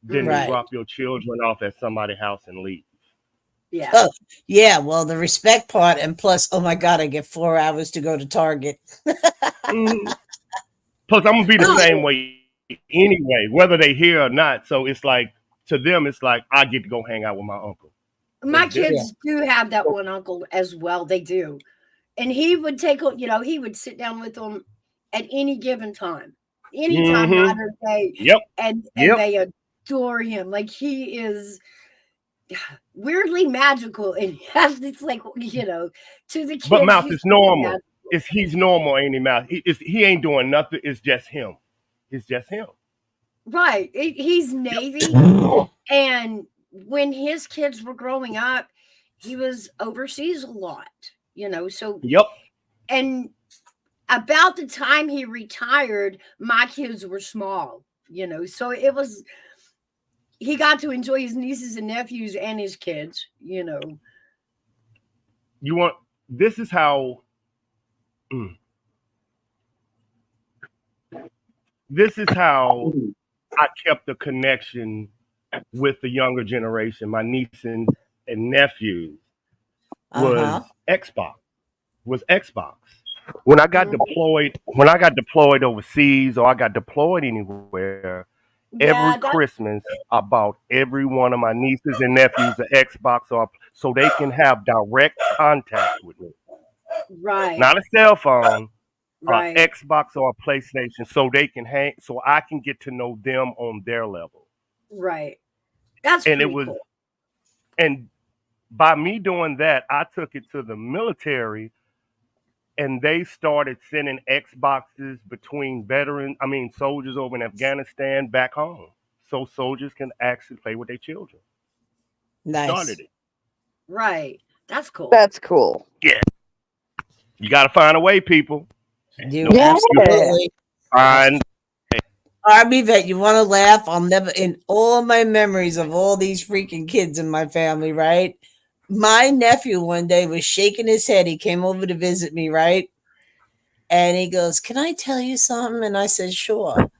than Right. to drop your children off at somebody's house and leave? Yeah. Oh, yeah. Well, the respect part, and plus, oh my God, I get 4 hours to go to Target. Mhm. Plus, I'm gonna be the same way anyway, whether they hear or not. So it's like to them, it's like I get to go hang out with my uncle. My That's it. kids do have that one uncle as well. They do. And he would he would sit down with them at any given time, anytime, Mhm. night or day. Yep. And Yep. they adore him. Like he is weirdly magical, and yes, it's like to the kids. But Mouse he's is normal. magical. He's normal, ain't he, Mouse? He ain't doing nothing. It's just him. It's just him. Right. He's Navy, and when his kids were growing up, he was overseas a lot. So Yep. and about the time he retired, my kids were small. So it was. He got to enjoy his nieces and nephews and his kids. This is how. This is how I kept the connection with the younger generation. My nieces and nephews was Xbox. When I got deployed overseas, or I got deployed anywhere, every Christmas I bought every one of my nieces and nephews an Xbox, so they can have direct contact with me. Right. Not a cell phone. Right. Xbox or a PlayStation, so they can so I can get to know them on their level. Right. That's and pretty it was cool. And by me doing that, I took it to the military, and they started sending Xboxes between soldiers over in Afghanistan back home, so soldiers can actually play with their children. Nice. Started it. Right. That's cool. That's cool. Yeah. You got to find a way, people. You Yeah. absolutely. Find. Army vet, you want to laugh? I'll never, in all my memories of all these freaking kids in my family, right? My nephew one day was shaking his head. He came over to visit me, right? And he goes, "Can I tell you something?" And I said, "Sure."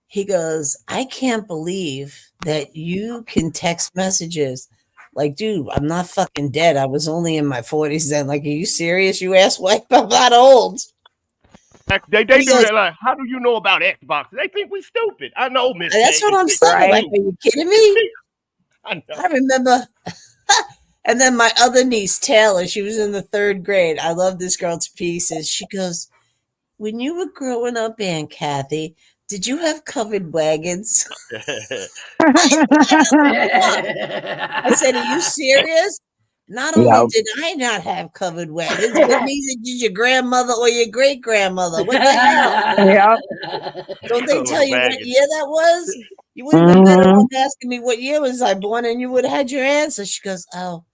He goes, "I can't believe that you can text messages." Like, dude, I'm not fucking dead. I was only in my 40s then. Like, are you serious? You asswipe? I'm not old. They do that. Like, how do you know about Xbox? They think we stupid. I know, Miss. That's what I'm saying. Right. Like, are you kidding me? I know. I remember. And then my other niece, Taylor, she was in the 3rd grade. I love this girl to pieces. She goes, "When you were growing up, Aunt Kathy, did you have covered wagons?" I said, "Are you serious?" Not only did I not have covered wagons, but neither did your grandmother or your great grandmother. What the hell? Yeah. Don't they tell you what Wagons. year that was? You would have been better off asking me what year was I born, and you would have had your answer. She goes, "Oh,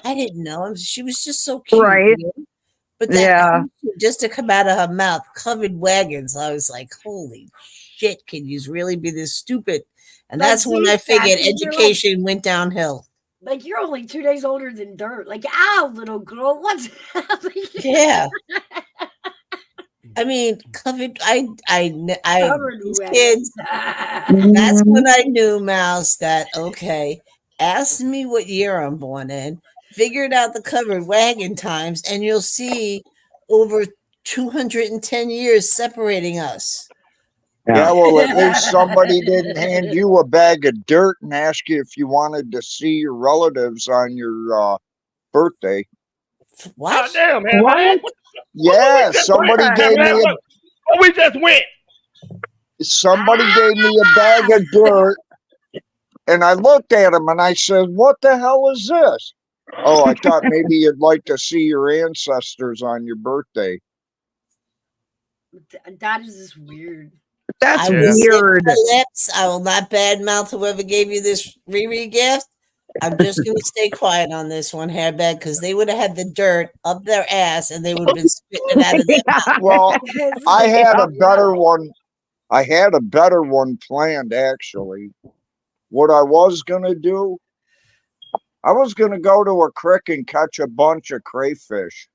I didn't know." She was just so cute. Right. But that Yeah. just to come out of her mouth, covered wagons. I was like, holy shit, can you really be this stupid? And But that's when see, I figured Kathy, you're education went downhill. Like you're only 2 days older than Dirt. Like, ow, little girl, what's happening? Yeah. I mean, covered. Covered These wagons. kids. That's when I knew, Mouse, that okay. Ask me what year I'm born in. Figured out the covered wagon times, and you'll see over 210 years separating us. Yeah, well, at least somebody didn't hand you a bag of dirt and ask you if you wanted to see your relatives on your birthday. What? God damn, man. What? Yeah, somebody gave me We just went. somebody gave me a bag of dirt, and I looked at him and I said, "What the hell is this?" "Oh, I thought maybe you'd like to see your ancestors on your birthday." That is just weird. That's I will say weird. my lips. I will not badmouth whoever gave you this Riri gift. I'm just going to stay quiet on this one, hairbag, because they would have had the dirt up their ass and they would have been spitting it out of their mouth. Well, I had a better one. I had a better one planned, actually. What I was going to do, I was going to go to a creek and catch a bunch of crayfish.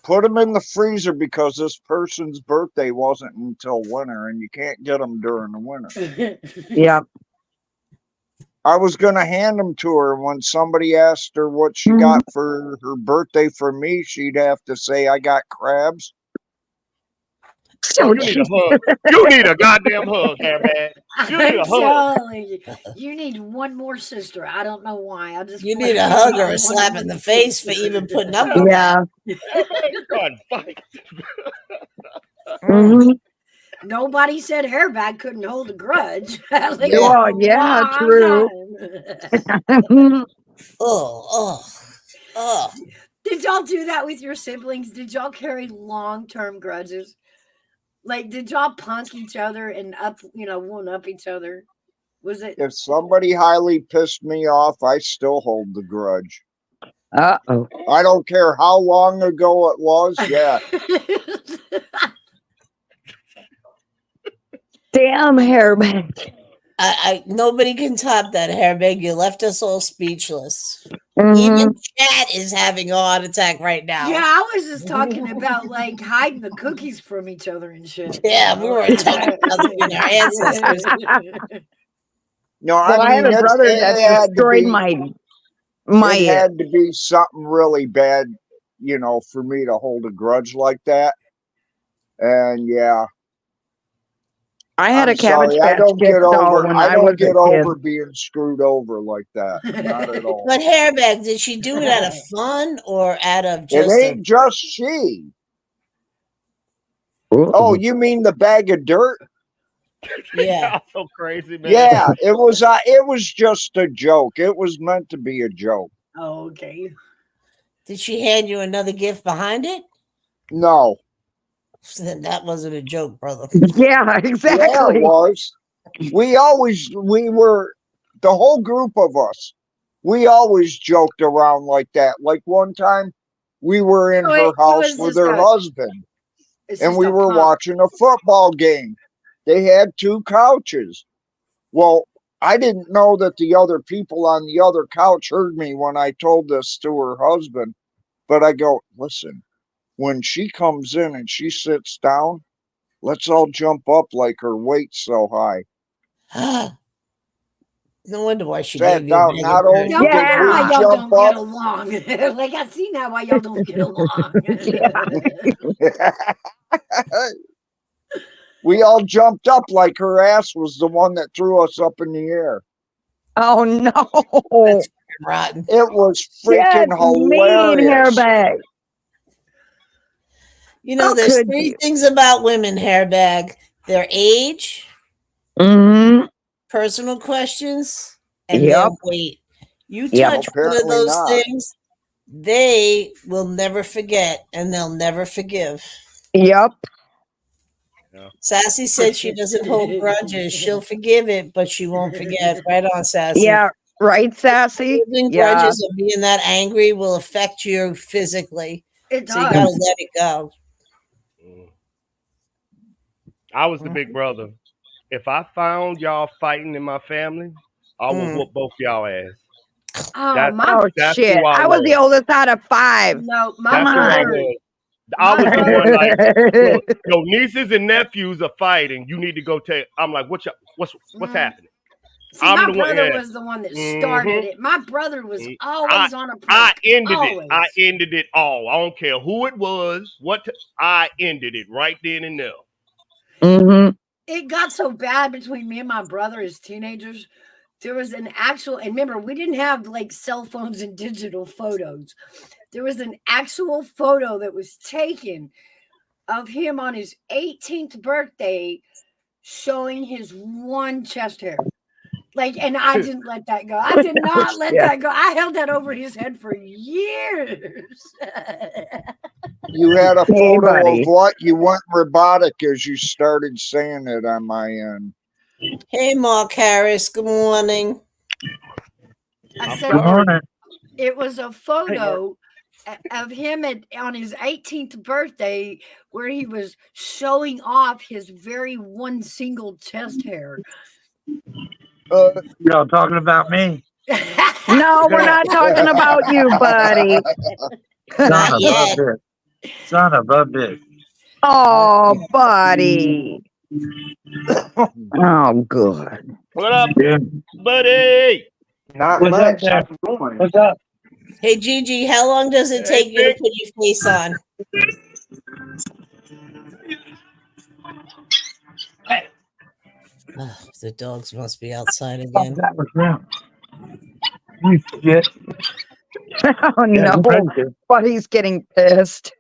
Put them in the freezer because this person's birthday wasn't until winter and you can't get them during the winter. Yeah. I was going to hand them to her. When somebody asked her what she got for her birthday from me, she'd have to say, "I got crabs." You need a hug. You need a goddamn hug, hairbag. You need a hug. You need one more sister. I don't know why. I just You need a hug or a slap in the face for even putting up with Yeah. God, fight. Mhm. Nobody said Hairbag couldn't hold a grudge. Like, Oh, a yeah, long true. time. Oh. Did y'all do that with your siblings? Did y'all carry long-term grudges? Like, did y'all punk each other and one up each other? Was it? If somebody highly pissed me off, I still hold the grudge. Uh-oh. I don't care how long ago it was. Yeah. Damn, Hairbag. Nobody can top that, Hairbag. You left us all speechless. Mhm. Even chat is having a heart attack right now. Yeah, I was just talking about like hiding the cookies from each other and shit. Yeah, we were talking about being our ancestors. No, Well, I I had mean, a brother that destroyed my it had to be something really bad, for me to hold a grudge like that. And yeah, I had I'm a Cabbage sorry, I Patch don't Kid get doll over. when I I was don't get a kid. over being screwed over like that. Not at all. But Hairbag, did she do it out of fun or out of It just ain't just she. Oh, you mean the bag of dirt? yeah? Y'all so crazy, man. Yeah, it was just a joke. It was meant to be a joke. Oh, okay. Did she hand you another gift behind it? No. So then that wasn't a joke, brother. Yeah, Yeah, exactly. it was. We were the whole group of us. We always joked around like that. Like one time we were in So her it house was with just her a- husband It's and just we a were punk. watching a football game. They had 2 couches. Well, I didn't know that the other people on the other couch heard me when I told this to her husband. But I go, listen, when she comes in and she sits down, let's all jump up like her weight's so high. No wonder why she Sat gave you a down, bag not of only No dirt. did wonder why we y'all jump don't get up, along. Like I see now why y'all don't get along. we all jumped up like her ass was the one that threw us up in the air. Oh no. That's rotten. It was That's freaking mean, hilarious. Hairbag. You know, How there's could 3 you? things about women, Hairbag: their age, Mm-hmm. personal questions, and Yep. their weight. You Yep. touch one of Apparently those not. things, they will never forget and they'll never forgive. Yep. Sassy said she doesn't hold grudges. She'll forgive it, but she won't forget. Right on, Sassy. Yeah. Right, Sassy? Holding Yeah. grudges or being that angry will affect you physically. It So you does. gotta let it go. I was the big brother. If I found y'all fighting in my family, I would whoop both y'all ass. Oh, That's Oh that's shit. who I I was the was. oldest out of 5. no, my Come That's who I brother. was. I My was the brother. one like your nieces and nephews are fighting. You need to go take. I'm like, what's Mm. happening? See, I'm my the one. brother Yeah. was the one that started it. My brother was I always on a I perk. ended it. Always. I ended it all. I don't care who it was. I ended it right then and there. Mm-hmm. It got so bad between me and my brother as teenagers. There was an actual, and remember, we didn't have like cell phones and digital photos. There was an actual photo that was taken of him on his 18th birthday showing his one chest hair. Like, and I didn't let that go. I did not let Yeah. that go. I held that over his head for years. You had a Hey, photo buddy. of what? You went robotic as you started saying it on my end. Hey, Mark Harris. Good morning. I I'm said sorry. it was a photo of him on his 18th birthday where he was showing off his very one single chest hair. Y'all talking about me? No, we're not talking about you, buddy. Not yet. Son of a bitch. Oh, buddy. Oh, good. What up, Yeah. buddy? Not What's much. up, How's it going? What's up? Hey, Gigi, how long does it Hey, take you to Vic. put your face on? The dogs must be outside again. That was him. You shit. Oh, Yeah, no. you registered. Buddy's getting pissed.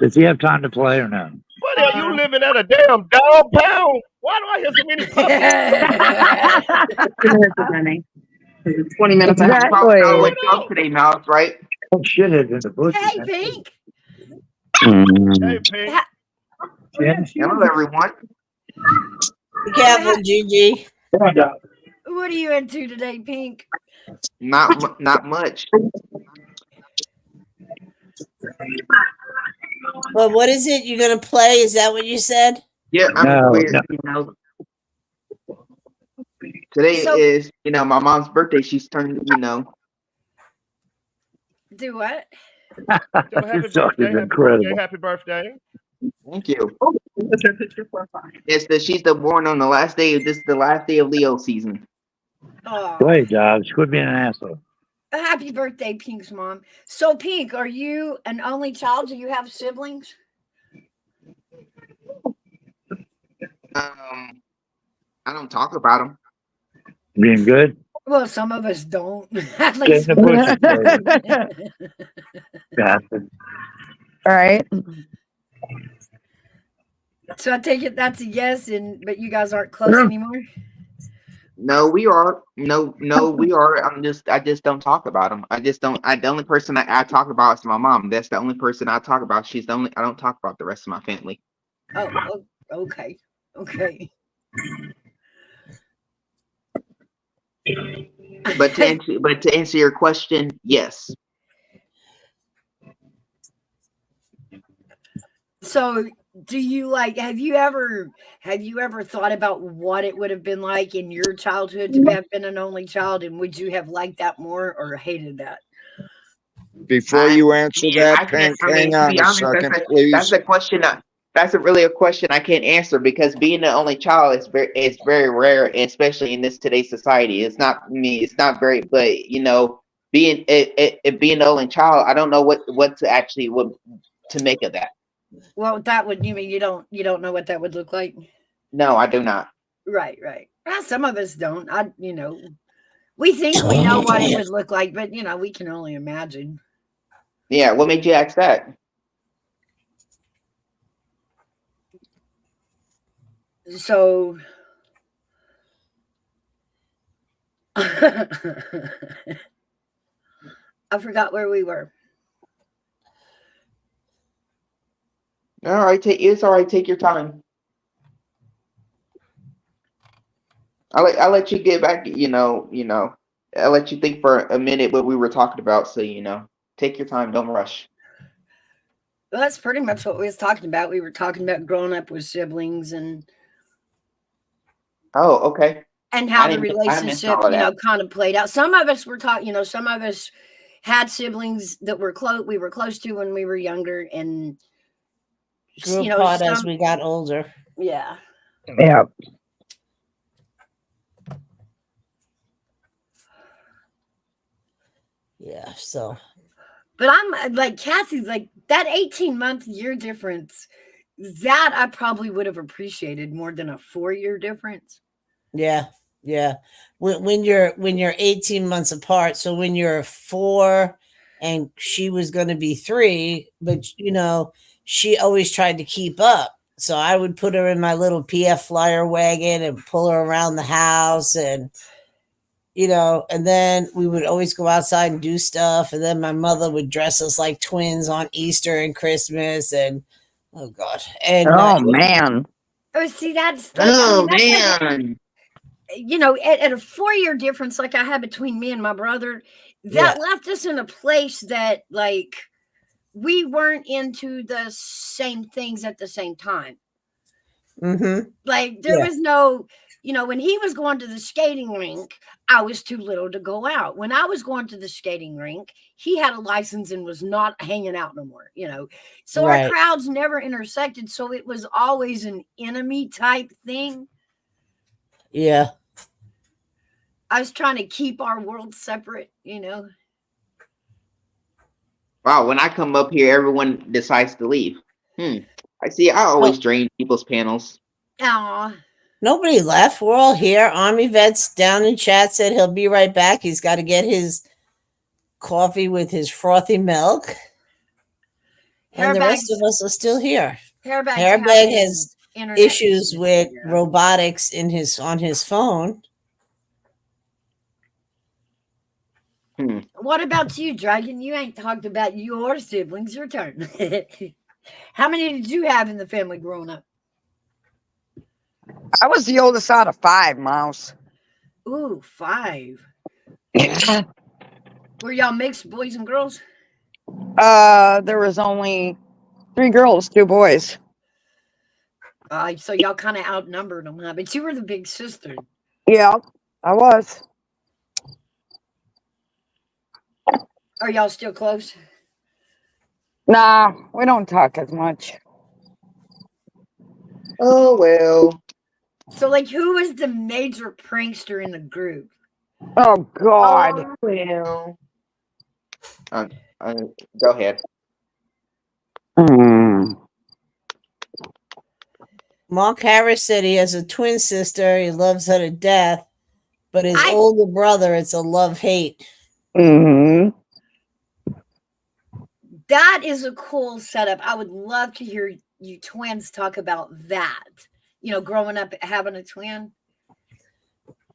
Does he have time to play or no? What are you living at a damn dog pound? Why do I hear so many puppies? 2 minutes of running. 20 minutes. I have to Exactly. talk with Trump today, Mouse, right? Oh, shit is in the bushes. Hey, That's Pink. Hey, Pink. Ha- it. Hello, everyone. Be careful, Gigi. Come on, dog. What are you into today, Pink? Not much. Well, what is it you're gonna play? Is that what you said? Yeah, No, weird. no. You know, today So- is my mom's birthday. She's turning. Do what? So happy This dog birthday, is happy incredible. birthday, happy birthday. Thank you. She's the born on the last day of the last day of Leo season. Oh, Play, dogs. Quit being an asshole. happy birthday, Pink's mom. So, Pink, are you an only child? Do you have siblings? I don't talk about them. Being good. Well, some of us don't. At Get in least the bushes, baby. Bastard. All right. So I take it that's a yes, but you guys aren't close anymore. No, we are. No, we are. I just don't talk about them. I just don't. The only person I talk about is my mom. That's the only person I talk about. She's the only. I don't talk about the rest of my family. Oh, okay. But to answer your question, yes. So, do you have you ever thought about what it would have been like in your childhood to have been an only child, and would you have liked that more or hated that? Before you answer that, I can't. Pink, hang on a second, please. That's a question. That's really a question I can't answer because being the only child is very rare, especially in today's society. It's not me. It's not very, but being being the only child, I don't know what to make of that. Well, that would you mean you don't know what that would look like? No, I do not. Right. Well, some of us don't. We think we know what it would look like, but we can only imagine. Yeah, what made you ask that? So I forgot where we were. All right, it's all right. Take your time. I'll let you get back. I'll let you think for a minute what we were talking about. So take your time. Don't rush. Well, that's pretty much what we was talking about. We were talking about growing up with siblings and Oh, okay. how the I missed relationship, all of that. kind of played out. Some of us were talking, some of us had siblings that we were close to when we were younger, and Grew apart as we got older. Yeah. Yeah. Yeah. So. But I'm like Cassie's like that 18-month year difference. That I probably would have appreciated more than a 4-year difference. Yeah. When you're 18 months apart, so when you're 4 and she was going to be 3, but she always tried to keep up. So I would put her in my little PF Flyer wagon and pull her around the house, and and then we would always go outside and do stuff. And then my mother would dress us like twins on Easter and Christmas, and oh God. And man. Oh, see, that's man. At a 4-year difference like I had between me and my brother, that left us in a place that we weren't into the same things at the same time. Mm-hmm. There was no, when he was going to the skating rink, I was too little to go out. When I was going to the skating rink, he had a license and was not hanging out no more, So our crowds never intersected. So it was always an enemy type thing. Yeah. I was trying to keep our world separate, Wow, when I come up here, everyone decides to leave. I see. I always drain people's panels. Aw. Nobody left. We're all here. Army Vets down in chat said he'll be right back. He's got to get his coffee with his frothy milk. And the rest Hairbag's of us are still here. Hairbag's Hairbag having has internet issues issues. with Yeah. robotics on his phone. What about you, Dragon? You ain't talked about your siblings. Your turn. How many did you have in the family growing up? I was the oldest out of 5, Mouse. Ooh, 5. Yeah. Were y'all mixed boys and girls? There was only 3 girls, 2 boys. So y'all kind of outnumbered them, huh? But you were the big sister. Yeah, I was. Are y'all still close? Nah, we don't talk as much. Oh well. So, like, who was the major prankster in the group? Oh God. Oh well. Go ahead. Mark Harris said he has a twin sister. He loves her to death. But his I- older brother, it's a love-hate. Mm-hmm. That is a cool setup. I would love to hear you twins talk about that. You know, growing up having a twin.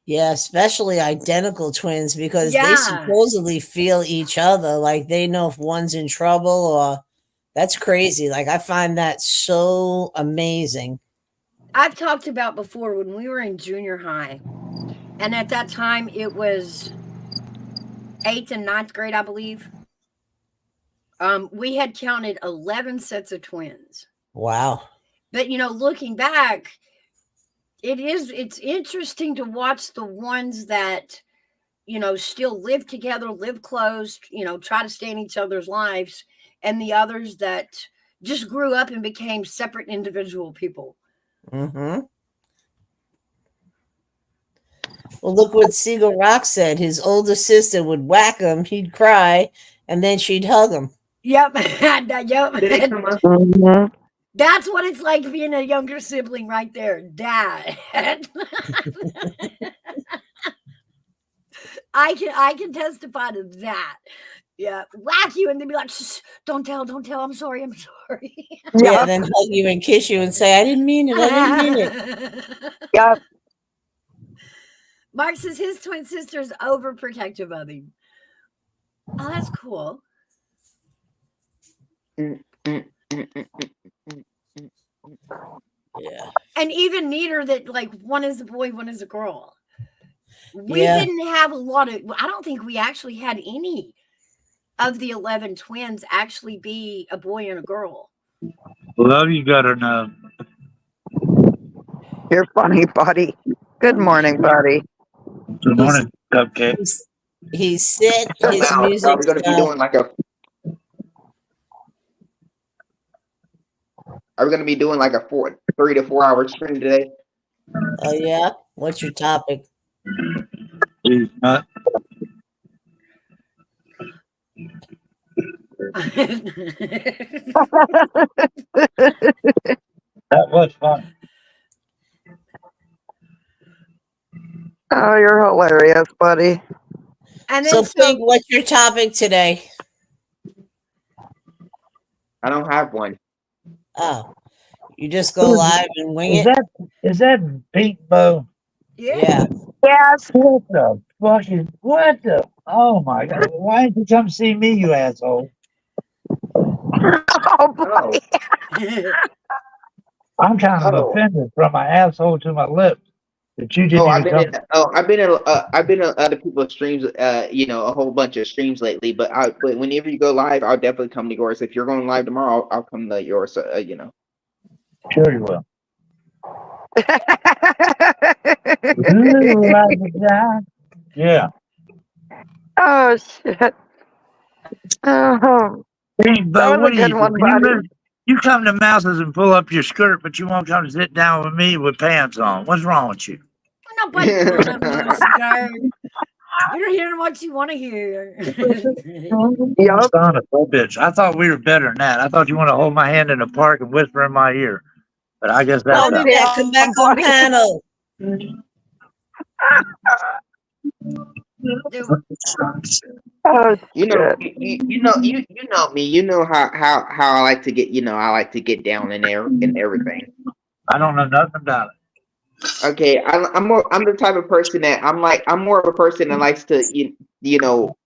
Yeah, especially identical twins because Yeah. they supposedly feel each other. Like they know if one's in trouble or that's crazy. Like I find that so amazing. I've talked about before when we were in junior high, and at that time it was 8th and 9th grade, I believe. We had counted 11 sets of twins. Wow. But you know, looking back, it's interesting to watch the ones that, you know, still live together, live close, you know, try to stay in each other's lives, and the others that just grew up and became separate individual people. Mm-hmm. Well, look what Siegel Rock said. His older sister would whack him, he'd cry, and then she'd hug him. Yep. Yep. Did it come up? Mm-hmm. That's what it's like being a younger sibling right there. Dad. I can testify to that. Yeah. Whack you and then be like, shh, don't tell, I'm sorry. Yeah, then hug you and kiss you and say, I didn't mean it. I didn't mean it. Yep. Mark says his twin sister's overprotective of him. Oh, that's cool. Yeah. And even neater that like one is a boy, one is a girl. We Yeah. didn't have a lot of, I don't think we actually had any of the 11 twins actually be a boy and a girl. Love you, got to know. You're funny, buddy. Good morning, buddy. Good morning, Cupcake. He said So his now, music are we gonna be stuff. doing like a? Are we gonna be doing like a 3 to 4 hour stream today? Oh, yeah? What's your topic? He's not. That was fun. Oh, you're hilarious, buddy. And So, then Pink, what's your topic today? I don't have one. Oh, you just go live and wing Is it? is that Pink Bow? Yeah. Yes. What the what the? Oh my God! Why didn't you come see me, you asshole? Oh, boy. I'm kind of Oh. offended from my asshole to my lips that you didn't Oh, I've even been come. in. I've been in other people's streams. You know, a whole bunch of streams lately. But whenever you go live, I'll definitely come to yours. If you're going live tomorrow, I'll come to yours. You know. Sure you will. Ooh, like that. Yeah. Oh, shit. Oh, Pink that Bow, was what a do good one, buddy. You come to Mouses and pull up your skirt, but you won't come to sit down with me with pants on. What's wrong with you? nobody pulling up no skirt. You're hearing what you want to hear. Yup. Son of a bitch. I thought we were better than that. I thought you want to hold my hand in the park and whisper in my ear. But I guess that's I'll out. do that. Come back on panel. Oh You know, shit. you know me. You know how I like to get. You know, I like to get down in there and everything. I don't know nothing about it. Okay, I'm the type of person that I'm more of a person that likes to you know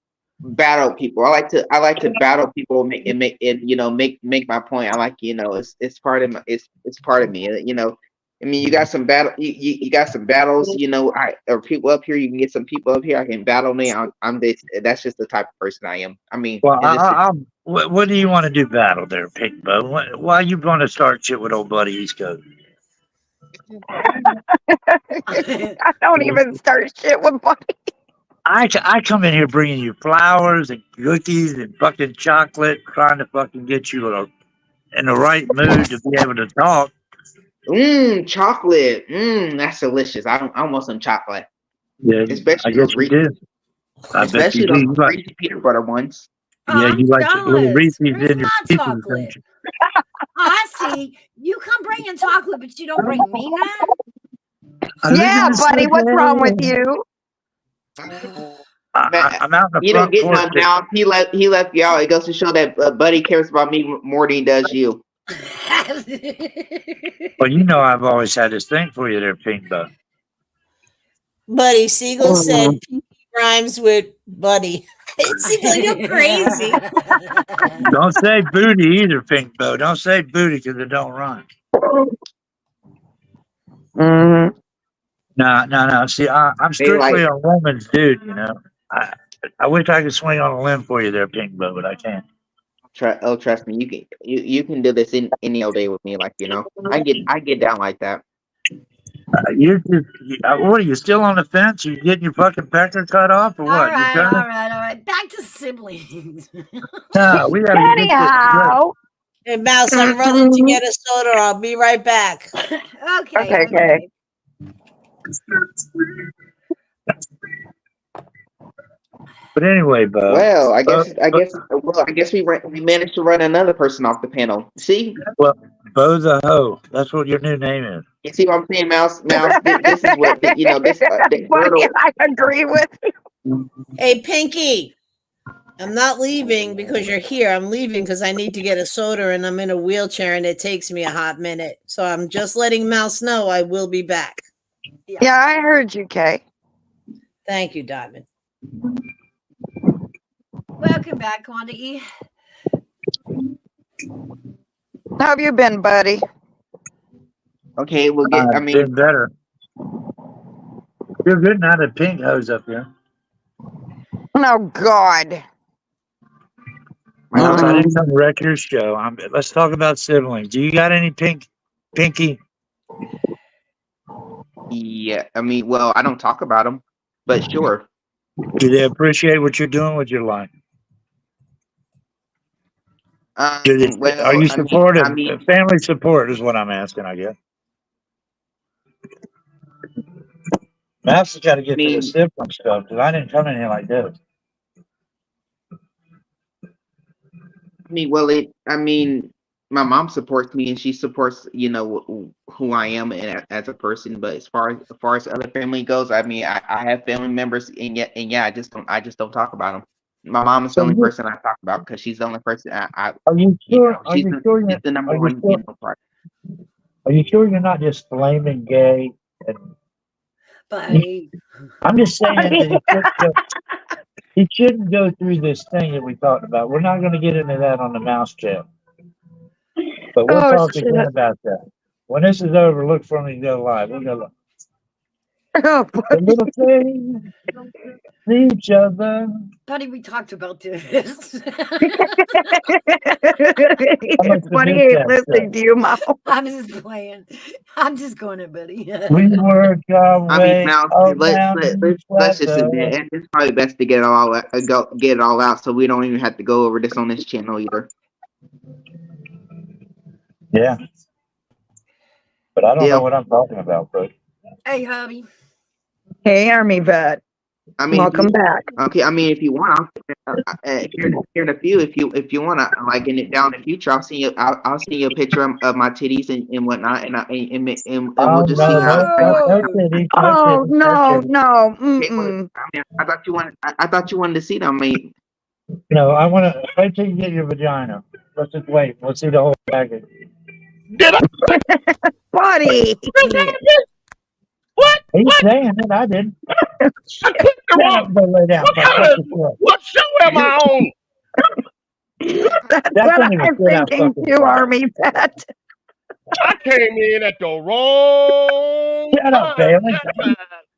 battle people. I like to battle people and make it make my point. I like it's part of it's part of me. You know, I mean you got some you got some battles. You know, or people up here. You can get some people up here. I can battle me. I'm this. That's just the type of person I am. I mean, Well, in this what do you want to do battle there, Pink Bo? Why you want to start shit with old buddy East Coast? I don't even start shit with Buddy. I come in here bringing you flowers and cookies and fucking chocolate, trying to fucking get you in the right mood to be able to talk. Chocolate. That's delicious. I want some chocolate, Yeah, I especially guess those you do. I bet you especially do. those You like, Reese's peanut butter ones. yeah, I'm you like the little jealous. Reese's Where's in your my pieces, don't chocolate? you? I see. You come bringing chocolate, but you don't bring me none. I live in Yeah, the Buddy, what's wrong with city. you? I'm out in the You don't front get porch. none now. He left y'all. It goes to show that Buddy cares about me more than he does you. Well, you know I've always had this thing for you there, Pink Bo. Buddy Siegel said Pinky rhymes with Buddy. Siegel, you're crazy. Don't say booty either, Pink Bo. Don't say booty because it don't rhyme. Mm-hmm. No. See, I'm strictly a woman's dude, you know. I wish I could swing on a limb for you there, Pink Bo, but I can't. Trust me, you can do this any old day with me. Like I get down like that. What are you still on the fence? You getting your fucking pecker cut off or All what? right. Back to siblings. No, we gotta get this shit straight. Anyhow. Hey, Mouse, I'm running to get a soda. I'll be right back. Okay. But anyway, Bo. Well, I guess we managed to run another person off the panel. See? Well, Bo the hoe. That's what your new name is. You see what I'm saying, Mouse? This is what this Buddy, I agree with you. Hey, Pinky, I'm not leaving because you're here. I'm leaving because I need to get a soda and I'm in a wheelchair and it takes me a hot minute. So I'm just letting Mouse know I will be back. Yeah, I heard you, Kay. Thank you, Diamond. Welcome back, Quantity. How have you been, Buddy? Okay, we'll I've been better. You're good now, the pink hose up here. Oh, God. Mouse, I didn't come to wreck your show. Let's talk about siblings. Do you got any Pinky? Yeah, I mean, well, I don't talk about them, but sure. Do they appreciate what you're doing with your life? Are you supportive? Family support is what I'm asking, I guess. Maps has got to get to the sibling stuff because I didn't come in here like this. My mom supports me and she supports, who I am as a person. But as far as other family goes, I have family members, and I just don't talk about them. My mom is the only person I talk about because she's the only person Are you sure? she's the number one part. Are you sure you're not just flaming gay? Buddy. I'm just saying that he shouldn't go through this thing that we talked about. We're not going to get into that on the mouse chat. But we'll talk again about that. When this is over, look for me to go live. We'll go live. The little thing, each other. Buddy, we talked about this. It's funny ain't listening to you, Mom. I'm just playing. I'm just going to Buddy. We work our way. Let's just admit it. It's probably best to get it all out, so we don't even have to go over this on this channel either. Yeah, but I don't know what I'm talking about, bro. Hey, hubby. Hey, Army vet. Welcome back. Okay, if you want, here in a few, if you want to, like in the future, I'll send you a picture of my titties and whatnot, and we'll just see how. Oh no. I thought you wanted to see them. No, I want to wait till you get your vagina. Let's just wait. We'll see the whole package. Did I? Buddy. What? He's What? saying it. I didn't. I clicked the Shut wrong. up, go lay down. What, kind of, what show am I on? That's That's what only I'm the shit out thinking fucking too, stuff. Army Vet. I came in at the wrong Shut up, time. Bailey.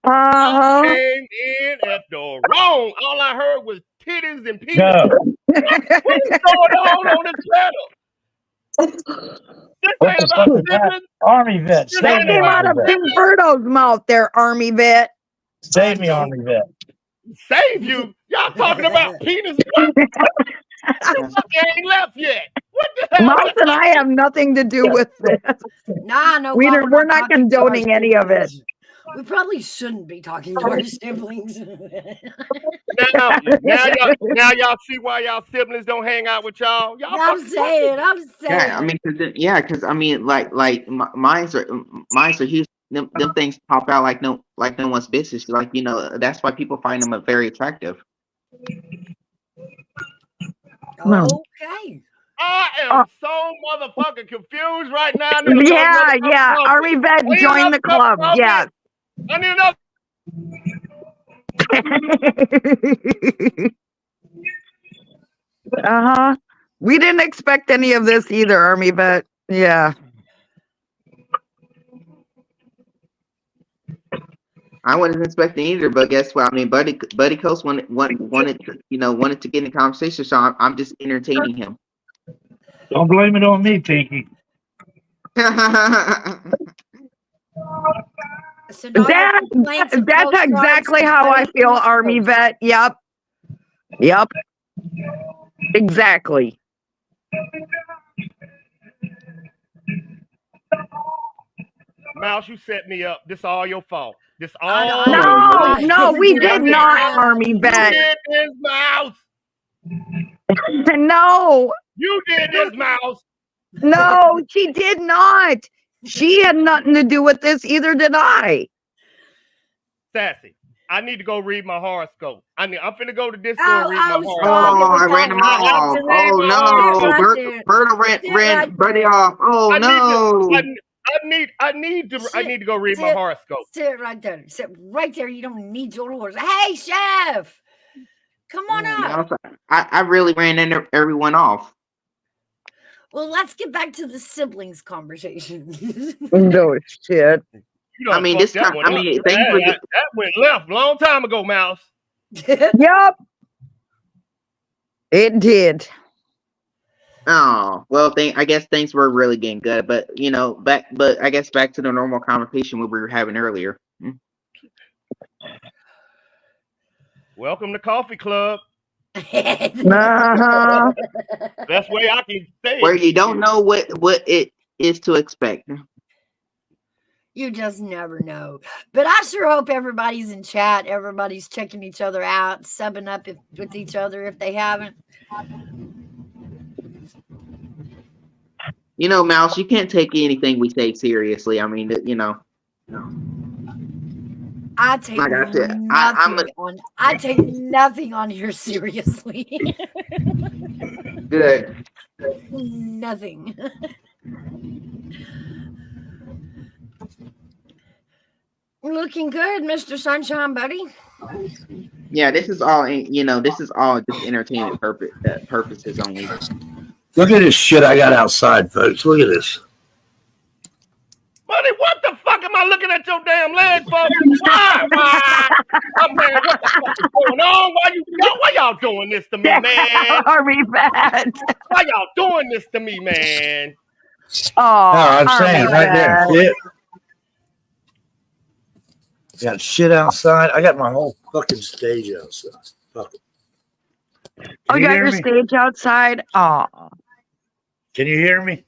I Uh-huh. came in at the wrong. All I heard was titties and penis. No. What is going on the channel? This What ain't the about fuck is that? siblings. Army Vet. This That Save ain't me, came about out Army of Vet. Humberto's mouth there, Army Vet. Save me, Army Vet. save you. Y'all talking about penis? What? You ain't left yet. What the hell? Mouse and I have nothing to do with this. Nah, no, We're we're not talking to our condoning any of it. siblings. We probably shouldn't be talking to our siblings. Now y'all see why y'all siblings don't hang out with y'all. Y'all I'm saying. Yeah, I mean, because I mean, like mine's are huge. Them things pop out like no one's business. Like, you know, that's why people find them very attractive. Okay. I am so motherfucking confused right now. I need Yeah, another yeah. cup of Army Vet, coffee. join the club. Coffee. Yes. I need another. Uh-huh. We didn't expect any of this either, Army Vet. Yeah. I wasn't expecting either, but guess what? I mean, Buddy Coast wanted to get in the conversation, so I'm just entertaining him. Don't blame it on me, Pinky. So now That's exactly how I feel, Army Vet. Yep. Exactly. Mouse, you set me up. This all your fault. This all. No, we did not, Army You Vet. did this, Mouse. No, You did this, Mouse. no, she did not. She had nothing to do with this, either did I. Sassy, I need to go read my horoscope. I'm finna go to Discord and read my horoscope. Oh, I ran him off. Oh no, Berta ran Buddy off. Oh no. I need to go read my horoscope. Sit right there. Sit right there. You don't need your horse. Hey, Chef. Come on up. I really ran everyone off. Well, let's get back to the siblings conversation. No shit. I mean, this time, that went left a long time ago, Mouse. Yep. It did. Oh, well, I guess things were really getting good, but I guess back to the normal conversation we were having earlier. Welcome to Coffee Club. Uh-huh. Best way I can say it. Where you don't know what it is to expect. You just never know. But I sure hope everybody's in chat. Everybody's checking each other out, subbing up with each other if they haven't. You know, Mouse, you can't take anything we say seriously. I mean, I take Like I said, I take nothing on here seriously. Good. Nothing. Looking good, Mr. Sunshine Buddy. Yeah, this is all just entertainment purposes only. Look at this shit I got outside, folks. Look at this. Buddy, what the fuck am I looking at your damn leg for? Why? Oh, man, what the fuck is going on? Why y'all doing this to me, man? Army Vet. Why y'all doing this to me, man? Oh, I'm saying right there. Shit. Got shit outside. I got my whole fucking stage outside. Fuck it. Oh, you got your stage outside? Oh. Can you hear me?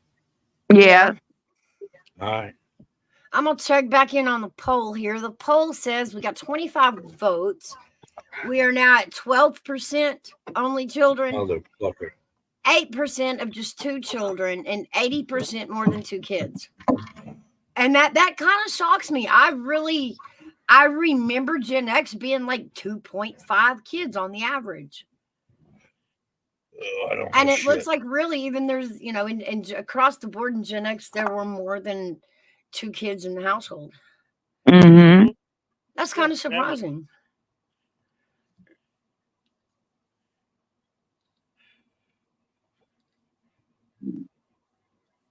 Yeah. All right. I'm going to check back in on the poll here. The poll says we got 25 votes. We are now at 12% only children, Motherfucker. 8% of just 2 children, and 80% more than 2 kids. And that kind of shocks me. I remember Gen X being like 2.5 kids on the average. I don't And know it looks shit. like really even there's, you know, in across the board in Gen X, there were more than 2 kids in the household. Mm-hmm. That's kind of surprising.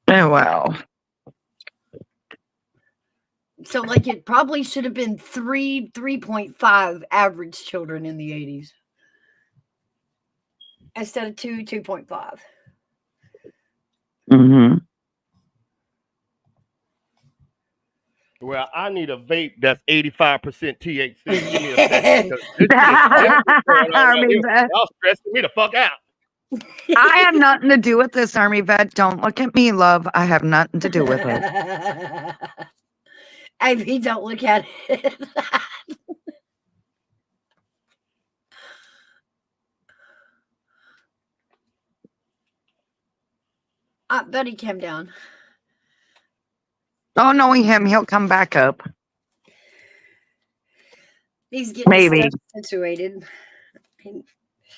Oh, wow. So like it probably should have been 3.5 average children in the 80s. Instead of 2.5. Mm-hmm. Well, I need a vape that's 85% THC. Give me a second. 'Cause this shit is going on Army here. vet. Y'all stressing me the fuck out. I have nothing to do with this, Army vet. Don't look at me, love. I have nothing to do with it. Ivy, don't look at it. Buddy came down. Oh, knowing him, he'll come back up. He's getting Maybe. stuff situated.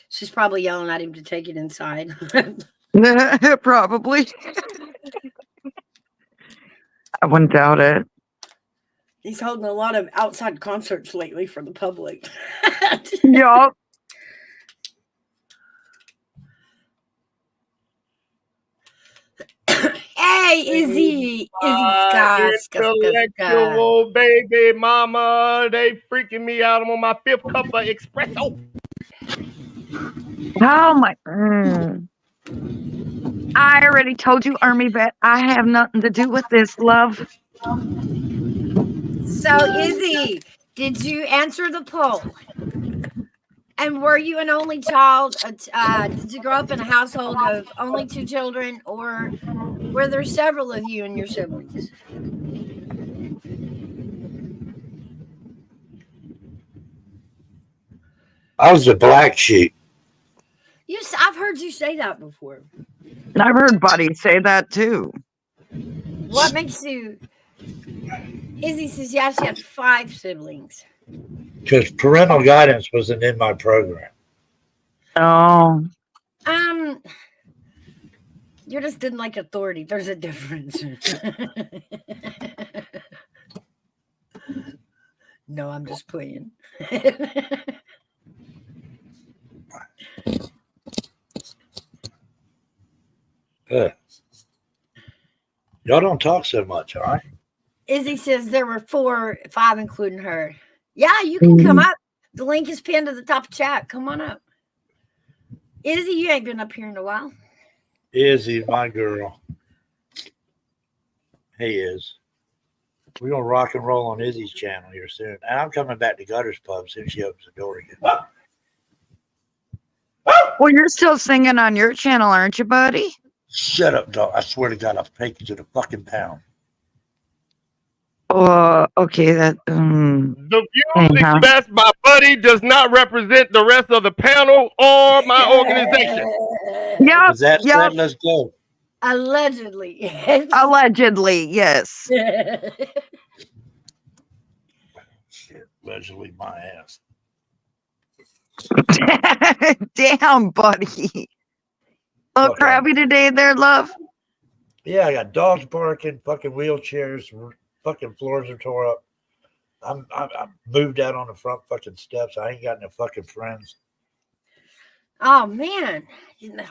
She's probably yelling at him to take it inside. Probably. I wouldn't doubt it. He's holding a lot of outside concerts lately for the public. Yup. Hey, Izzy Scott. Intellectual baby mama. They freaking me out. I'm on my 5th cup of espresso. Oh my. I already told you, Army vet, I have nothing to do with this, love. So, Izzy, did you answer the poll? And were you an only child? Did you grow up in a household of only 2 children, or were there several of you and your siblings? I was the black sheep. I've heard you say that before. I've heard Buddy say that too. What makes you? Izzy says, yeah, she had 5 siblings. Because parental guidance wasn't in my program. Oh. You just didn't like authority. There's a difference. No, I'm just playing. Y'all don't talk so much, all right? Izzy says there were 5, including her. Yeah, you can come up. The link is pinned to the top of chat. Come on up. Izzy, you ain't been up here in a while. Izzy, my girl. Hey, Iz. We're going to rock and roll on Izzy's channel here soon. And I'm coming back to Gutters Pub as soon as she opens the door again. Well, you're still singing on your channel, aren't you, Buddy? Shut up, dog. I swear to God, I'll take you to the fucking pound. Okay, that. The views expressed by Buddy does not represent the rest of the panel or my organization. Yep. Is that said? Let's go. Allegedly. Allegedly, yes. Shit, allegedly my ass. Damn, Buddy. Oh, crabby today there, love? Yeah, I got dogs barking, fucking wheelchairs, fucking floors are tore up. I'm moved out on the front fucking steps. I ain't got no fucking friends. Oh man,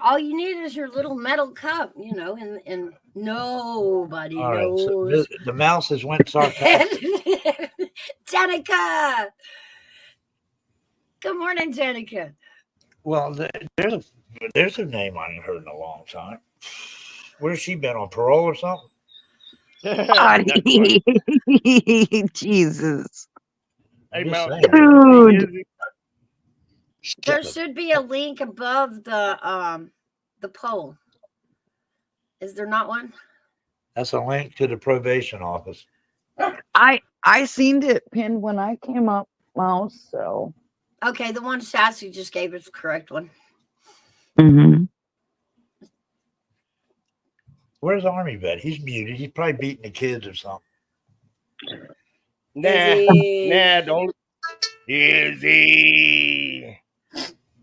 all you need is your little metal cup, you know, and nobody knows. So the mouse has went sarcastic. Jenica, good morning, Jenica. Well, there's a name I ain't heard in a long time. Where's she been, on parole or something? Buddy. Jesus. Hey, Dude. There should be a link above the poll. Is there not one? That's a link to the probation office. I seen it pinned when I came up, Mouse. So okay, the one Sassy just gave us the correct one. Mm-hmm. Where's Army Vet? He's muted. He's probably beating the kids or something. Nah, don't. Izzy.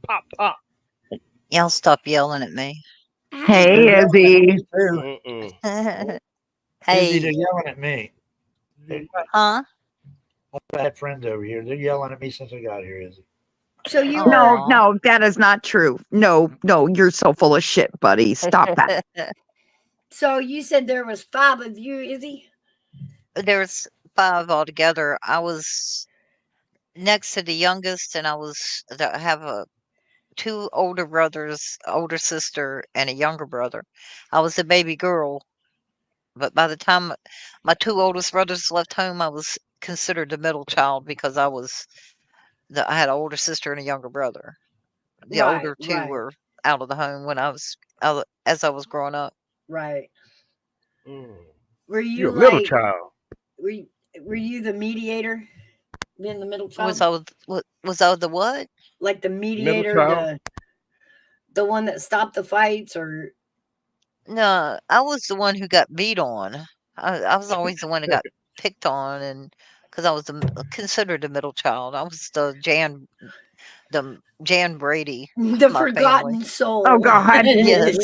Pop. Y'all stop yelling at me. Hey, They're yelling at Izzy. me too. Mm-mm. Izzy, Hey, they're yelling at me. huh? I've had friends over here. They're yelling at me since I got here, Izzy. So you Aw. were No, no, that is not true. No, no, you're so full of shit, buddy. Stop that. so you said there was 5 of you, Izzy? There's 5 altogether. I was next to the youngest, and I have 2 older brothers, older sister, and a younger brother. I was the baby girl, but by the time my 2 oldest brothers left home, I was considered the middle child because I had an older sister and a younger brother. The Right, older 2 right, were out of the home when as I was growing up. right. Mm. Were You're you a middle like child. were you the mediator? Being the middle Was child? I the what? Like the Middle mediator, child. the one that stopped the fights, or No, I was the one who got beat on. I was always the one that got picked on, and because I was considered the middle child, I was the Jan Brady the of my family. forgotten Oh, soul. God. Yes.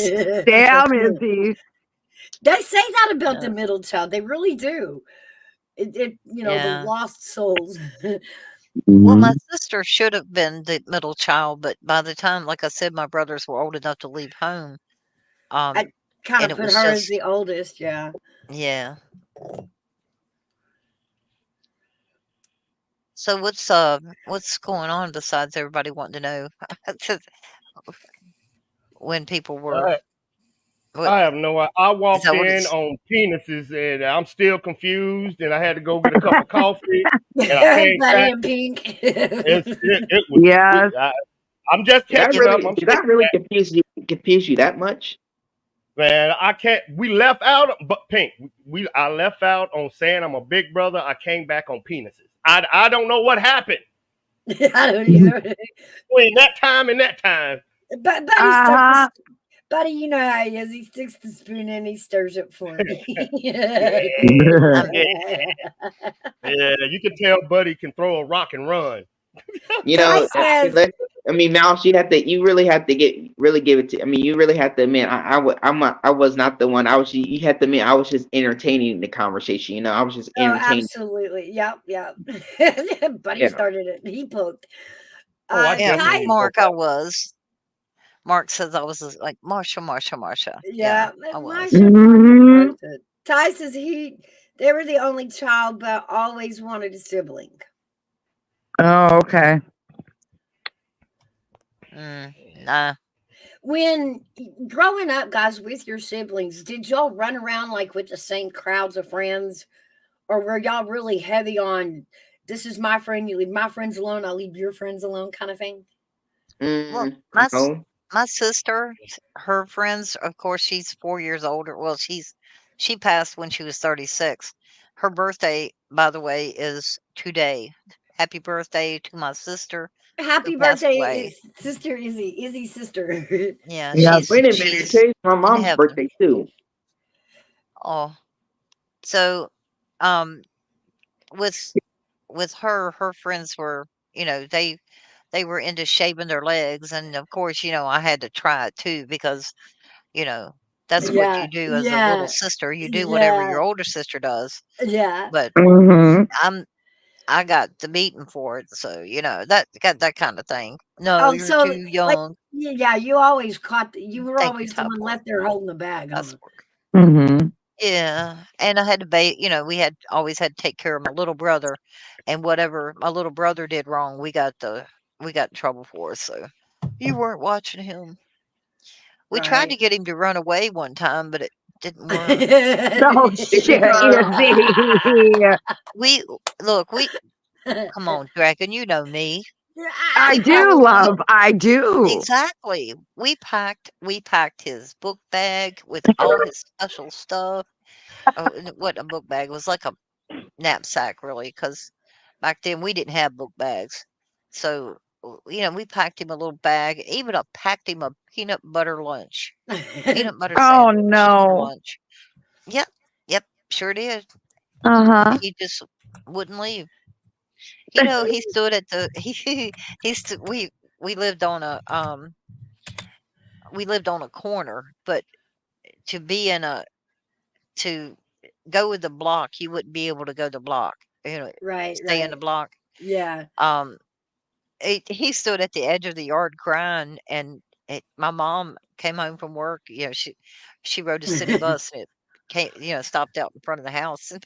Damn, Izzy. They say that about Yeah. the middle child. They really do. The Yeah. lost souls. Well, my sister should have been the middle child, but by the time, like I said, my brothers were old enough to leave home. I kind And of it put was her as just, the oldest, yeah. yeah. So what's going on besides everybody wanting to know when people were what I have no idea. I is walked that what in it's on penises and I'm still confused and I had to go get a cup of coffee and I came Buddy back. in pink. It was, Yes. I'm just Did that catching up. really I'm did still, that really confuse you that much? man, I can't, we left out, but Pink, I left out on saying I'm a big brother. I came back on penises. I don't know what happened I don't either. between that time and that time. But Uh-huh. Buddy, you know how he is. He sticks the spoon in, he stirs it for me. Yeah, I'm yeah, you can tell Buddy can throw a rock and run. You Ty know, says, I mean, Mouse, you really have to give it to. I mean, you really have to admit, I was not the one. You had to admit, I was just entertaining the conversation. You know, I was just oh, entertaining. absolutely. Yep. Buddy Yeah. started it. He poked. Oh, I yeah, definitely Mark, spoke I up. was. Mark says I was like Marsha. Yeah, I was. Mhm. Ty says they were the only child, but always wanted a sibling. Oh, okay. Nah. When growing up, guys, with your siblings, did y'all run around like with the same crowds of friends, or were y'all really heavy on this is my friend, you leave my friends alone, I'll leave your friends alone kind of thing? Well, No. my sister, her friends, of course, she's 4 years older. Well, she passed when she was 36. Her birthday, by the way, is today. Happy birthday to my sister Happy who passed birthday, away. sister Izzy's sister. Yeah, Yes. Wait a minute. she's Today's my in mom's heaven. birthday too. Oh, so with her friends were, they were into shaving their legs, and of course, I had to try it too because, that's what Yeah, you do as a little yeah, sister. You do whatever yeah, your older sister does. yeah. But Mhm. I got the beating for it, so that got that kind of thing. No, Oh, you're so too like, young. yeah, you always you were Thank you, always the Top one Boy. left there holding the bag, huh? That's Mhm. Yeah, and I had to we had always had to take care of my little brother, and whatever my little brother did wrong, we got in trouble for it. So you weren't watching him. We tried to Right. get him to run away one time, but it didn't work. Oh, shit, Izzy. We come on, Dragon, you know me. I do, love. I do. Exactly. We packed his book bag with all his special stuff. Oh, and it wasn't a book bag. It was like a knapsack, really, because back then we didn't have book bags. So, we packed him a little bag. Even packed him a peanut butter lunch, peanut butter Oh, sandwich for no. lunch. Yep, sure did. Uh-huh. He just wouldn't leave. He stood at the we lived on a we lived on a corner, but to be in a to go with the block, you wouldn't be able to go the block. Right, Stay in the right. block. Yeah. He stood at the edge of the yard crying, and my mom came home from work. She rode a city bus, and it came, stopped out in front of the house. And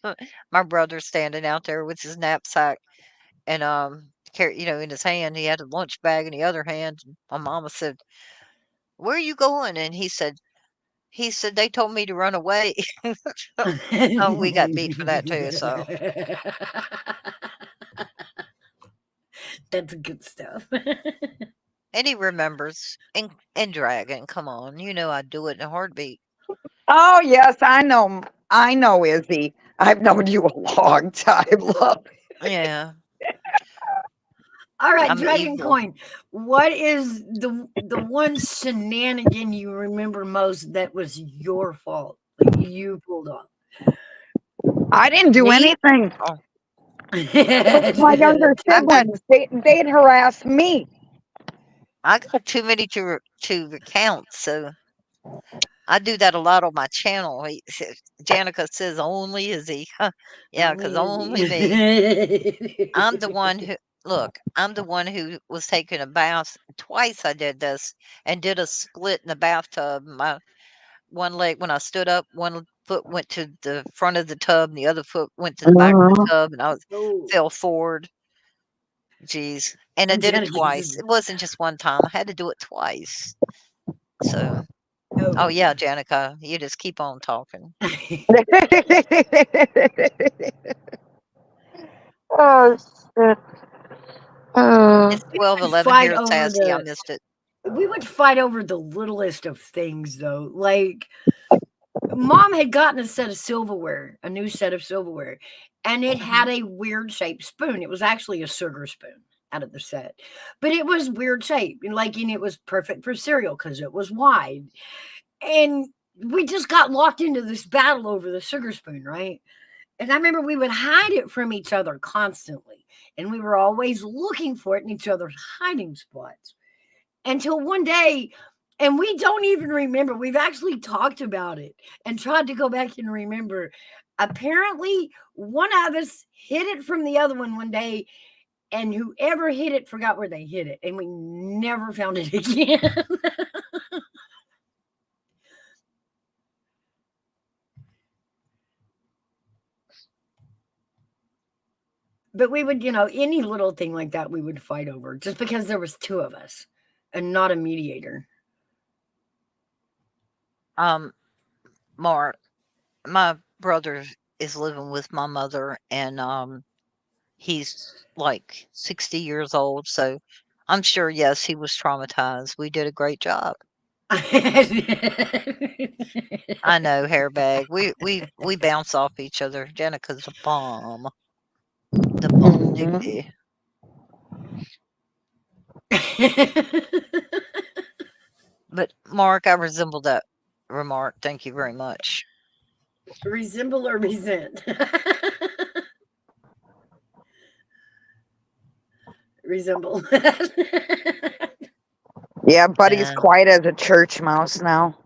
my brother standing out there with his knapsack and in his hand, he had a lunch bag in the other hand. And my mama said, "Where are you going?" And he said, "They told me to run away." Oh, we got beat for that too. So That's good stuff. and he remembers. And Dragon, come on, I'd do it in a heartbeat. Oh, yes, I know. I know, Izzy. I've known you a long time, love. Yeah, All right, I'm Dragon evil. Coin. What is the one shenanigan you remember most that was your fault? Like you pulled off. I didn't do Me? anything. Oh, It was my younger I got siblings. They'd harass me. too many to recount, so I do that a lot on my channel. Janica says only Izzy. Yeah, because only me. I'm the one who was taking a bath. Twice I did this and did a split in the bathtub. My one leg, when I stood up, one foot went to the front of the tub and the other foot went to the back of the tub, and I Oh, fell forward. Jeez. And I did it twice. It wasn't just one time. I had to do it twice. So, oh yeah, Janica, you just keep on talking. Oh, shit. Oh. It's 12:11 Fight here, over Sassy. I the- missed it. We would fight over the littlest of things, though. Like, Mom had gotten a set of silverware, a new set of silverware, and it had a weird shaped spoon. It was actually a sugar spoon out of the set, but it was weird shape, and it was perfect for cereal because it was wide. And we just got locked into this battle over the sugar spoon, right? And I remember we would hide it from each other constantly, and we were always looking for it in each other's hiding spots. Until one day, and we don't even remember, we've actually talked about it and tried to go back and remember. Apparently, one of us hid it from the other one day, and whoever hid it forgot where they hid it, and we never found it again. But we would, any little thing like that, we would fight over just because there was two of us and not a mediator. Mark, my brother is living with my mother, and he's like 60 years old, so I'm sure, yes, he was traumatized. We did a great job. I know, hairbag. We bounce off each other. Jenica's a bomb. The bomb diggity. But Mark, I resemble that remark. Thank you very much. Resemble or resent? Resemble. Yeah, Buddy's Yeah. quiet as a church mouse now.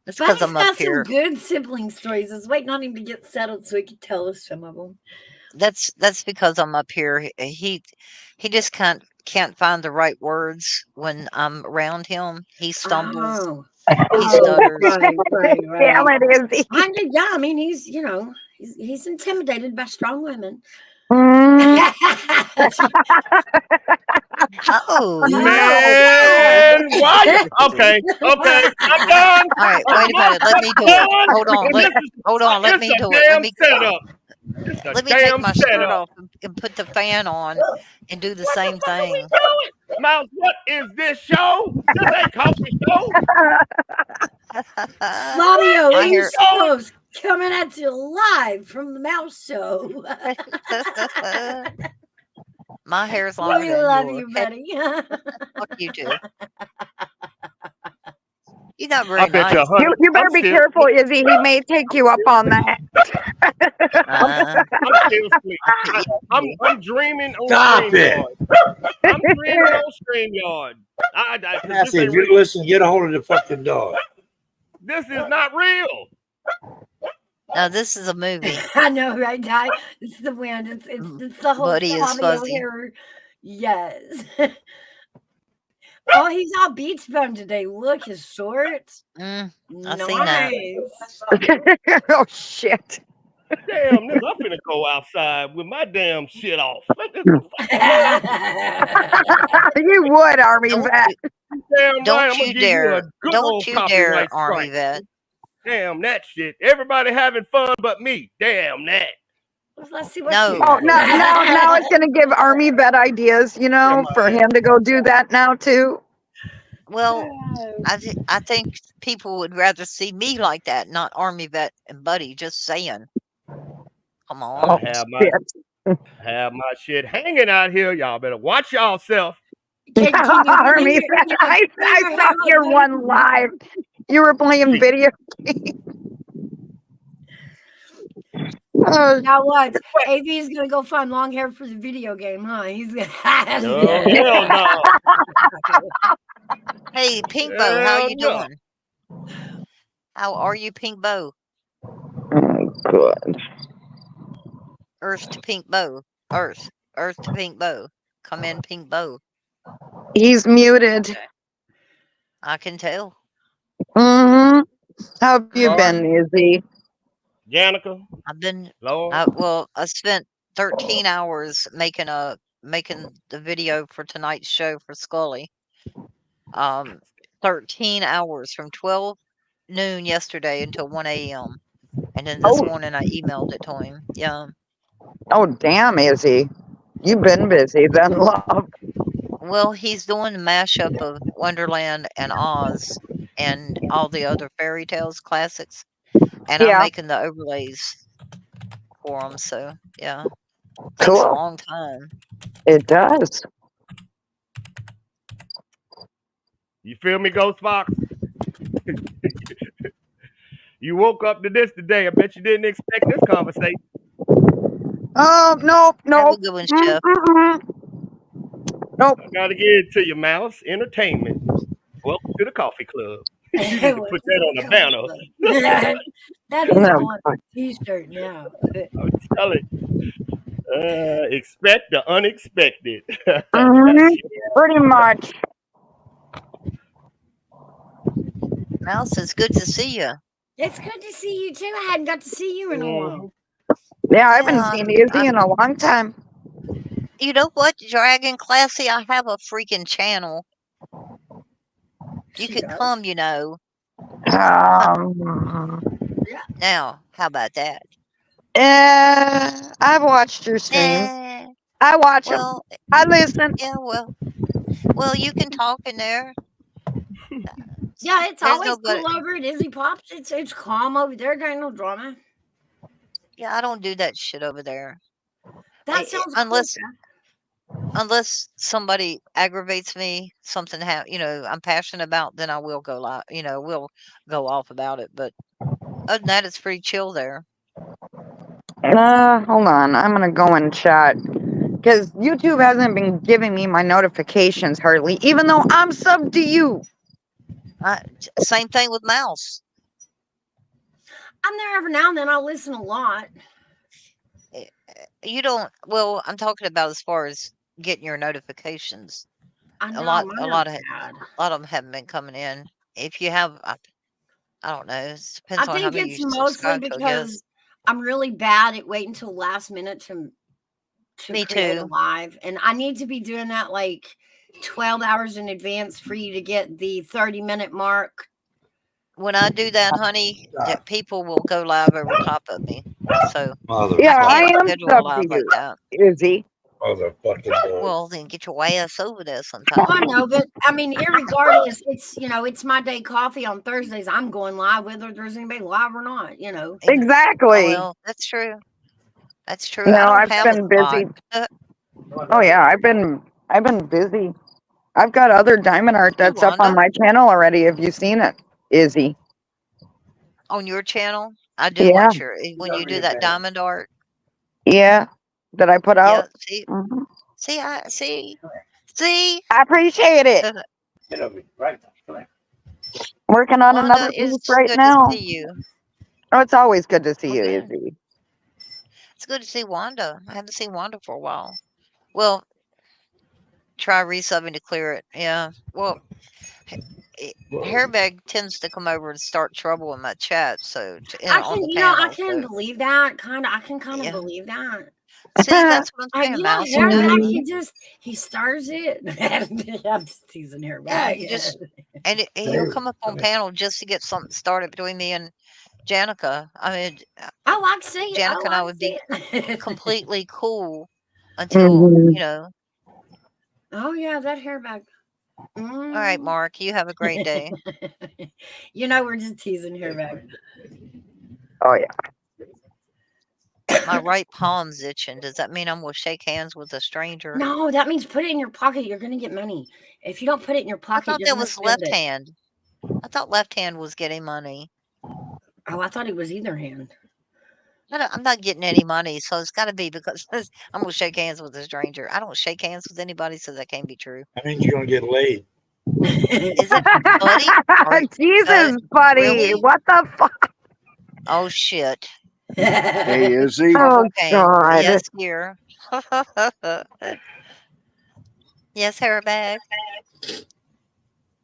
It's because Buddy's I'm up got here. some good sibling stories. I was waiting on him to get settled so he could tell us some of them. That's because I'm up here. He just can't find the right words when I'm around him. He stumbles. Oh, He stutters. right. Damn it, Izzy. Yeah, I mean, he's intimidated by strong women. Mm. Oh, Man, why? Okay, I'm done. all right. Wait a minute. Let me do it. Hold on. Let me do it. Let me take my shirt off and put the fan on and do the same thing. Mouse, what is this show? This ain't coffee show. Flavio My hair- East Coast coming at you live from the Mouse Show. My hair's longer We than love yours. you, buddy. Fuck you too. You're not very I bet nice. you, honey. You better be careful, Izzy. He may take you up on that. Uh, I'm still asleep. I put you. I'm dreaming on Stop it. StreamYard. I'm dreaming on StreamYard. 'Cause this Cassie, ain't if you're real. listening, get a hold of the fucking dog. This is not real. No, this is a movie. I know, right, Ty? It's the wind. It's the whole Buddy is Fabio fuzzy. here. Yes. Oh, he's all beach bum today. Look, his shorts. I seen that. Nice. Oh shit. Damn, nigga, I'm finna go outside with my damn shit off. Let this You would, Army Don't vet. damn right. I'm Don't gonna you give you a dare. good Don't old you copyright dare, Army strike. vet. Damn that shit. Everybody having fun but me. Damn that. Let's see what No. you Oh, now it's gonna give Army vet ideas, you know, for him to go do that now too. Well, I think people would rather see me like that, not Army vet and Buddy. Just saying. Come on. Oh, Have my shit hanging out here. Y'all better watch yourself. Can you Army believe vet. it? I saw your one live. You were playing video games. Now what? AV is gonna go find long hair for the video game, huh? He's gonna. No, hell no. Hey, Pink Bow, how Hell you no. doing? How are you, Pink Bow? Oh, good. Earth to Pink Bow. Earth to Pink Bow. Come in, Pink Bow. He's muted. I can tell. Mm-hmm. How have you been, Izzy? Janica, I've been. Lord. I spent 13 hours making the video for tonight's show for Scully. 13 hours from 12 noon yesterday until 1 a.m. And then this morning I emailed it to him. Yeah. Oh, damn, Izzy. You've been busy then, love. Well, he's doing a mashup of Wonderland and Oz and all the other fairy tales classics. And I'm making the overlays for them. So, yeah. Takes a long time. It does. You feel me, Ghost Fox? You woke up to this today. I bet you didn't expect this conversation. Oh, no. Have a good one, Chef. Nope. I gotta get it to your mouse. Entertainment. Welcome to the coffee club. You need to put that on the banner. That is on a t-shirt now. I'm telling you. Expect the unexpected. Pretty much. Mouse, it's good to see you. It's good to see you too. I hadn't got to see you in a while. Yeah, I haven't seen Izzy in a long time. You know what, Dragon Classy? I have a freaking channel. You could come, you know. Now, how about that? I've watched your streams. I watch them. I listen. Yeah, well, you can talk in there. Yeah, it's There's always nobody- cool over at Izzy Pops. It's calm over there. There ain't no drama. Yeah, I don't do that shit over there. That sounds Unless somebody aggravates me, something I'm passionate about, then I will go live. We'll go off about it. But other than that, it's pretty chill there. Hold on. I'm gonna go and chat because YouTube hasn't been giving me my notifications hardly, even though I'm subbed to you. Same thing with Mouse. I'm there every now and then. I'll listen a lot. You don't. Well, I'm talking about as far as getting your notifications. I know, a lot mine of them haven't been coming in. If you have, I don't know. It depends I on how think many it's you mostly subscribe to, I guess. because I'm really bad at waiting until last minute to Me create a too. live, and I need to be doing that like 12 hours in advance for you to get the 30-minute mark. When I do that, honey, that people will go live over top of me. So Yeah, I can't am schedule a subbed live to like you, that. Izzy. Well, then get your ass over there sometime. I know, but I mean, irregardless, it's my day coffee on Thursdays. I'm going live whether there's anybody live or not. Exactly. Oh, well, that's true. That's true. No, I don't I've have been a busy. spot. Oh yeah, I've been busy. I've got other diamond art that's up on Wanda? my channel already. Have you seen it, Izzy? On your channel? I do Yeah. want your when you do that diamond art. Yeah. That I put Yeah, out. see, Mhm. see. I appreciate it. Get over here, right now. Working on Wanda, another piece it's right good to now. see you. Oh, it's always good to see you, Okay, Izzy. it's good to see Wanda. I haven't seen Wanda for a while. Well, try resubbing to clear it. Yeah. Well, Hairbag tends to come over and start trouble in my chat. So on the I panel. can So believe that. I can kind of yeah. believe that. See, that's what I'm saying, Mouse. He does Hairback, it. he stars it. I'm just teasing Yeah, Hairback. he just and he'll come up on panel just to get something started between me and Janica. I mean, I like to see it. I Janica and I like would to be see it. completely cool until Mhm. Oh yeah, that Hairback. All right, Mark. You have a great day. We're just teasing Hairback. Oh yeah. My right palm's itching. Does that mean I'm gonna shake hands with a stranger? No, that means put it in your pocket. You're gonna get money. If you don't put it in your I pocket, thought you're that gonna was spend left it. hand. I thought left hand was getting money. Oh, I thought it was either hand. I'm not getting any money, so it's got to be because I'm gonna shake hands with a stranger. I don't shake hands with anybody, so that can't be true. That means you're gonna get laid. Is it, buddy? Jesus, buddy. Really? What the fuck? Oh shit! Hey, Izzy. Oh Okay. God. Yes, dear. Yes, Hairbag.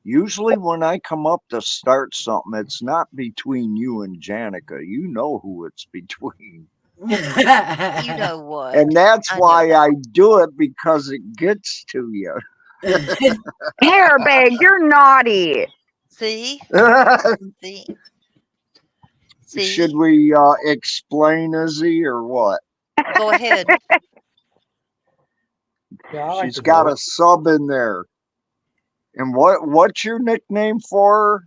Usually when I come up to start something, it's not between you and Janica. You know who it's between. You know what? And that's I know why that. I do it, because it gets to you. Hairbag, you're naughty. See? See? Should See? we explain, Izzy, or what? Go ahead. Yeah, I like She's to got know a it. sub in there. And what's your nickname for her?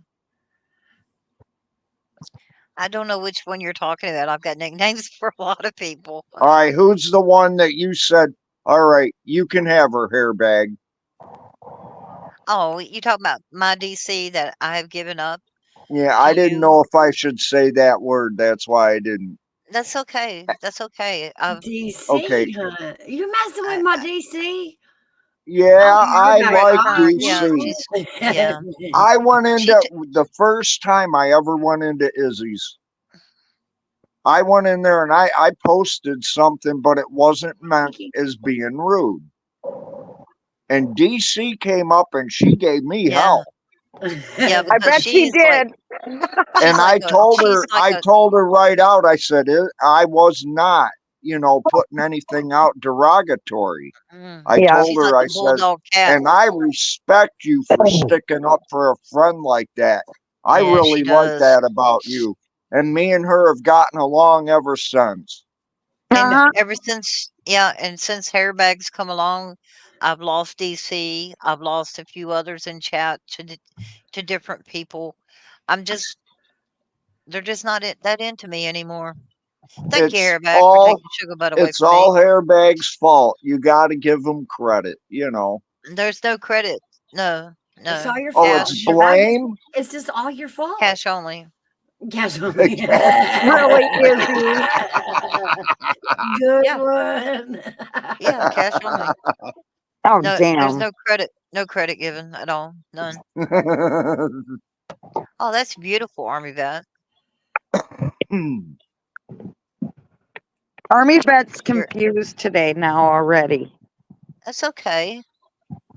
I don't know which one you're talking about. I've got nicknames for a lot of people. All right, who's the one that you said, all right, you can have her Hairbag? Oh, you talking about my DC that I have given up Yeah, I to didn't you? know if I should say that word. That's why I didn't. That's okay. That's okay. DC, Okay. huh? You messing with my DC? Yeah, Oh, I you're back. like Her, yeah, DC. yeah. I went She into the first time I ever went into Izzy's. I went in there and I posted something, but it wasn't meant as being rude. And DC came up and she gave me Yeah. hell. Yeah, I because bet she she's like did. And like I told her, she's like I told her right out, I said, I was not, putting anything out derogatory. I Yeah. told she's her, like I a said, bulldog cat. and I respect you for sticking up for a friend like that. I Yeah, really she like does. that about you. And me and her have gotten along ever since. And Uh-huh. ever since, and since Hairbag's come along, I've lost DC. I've lost a few others in chat to different people. They're just not that into me anymore. Thank you, It's Hairbag, for taking Sugar Butt away it's from me. all Hairbag's fault. You got to give him credit, There's no credit. No, It's no. all your Oh, fault. it's Hairback. blame? It's just all your fault. Cash only. Cash only. Really, Izzy? Good Yeah. one. Yeah, cash only. Oh, No, there's damn. no credit given at all. None. Oh, that's beautiful, Army Vet. Army Vet's confused today now already. That's okay.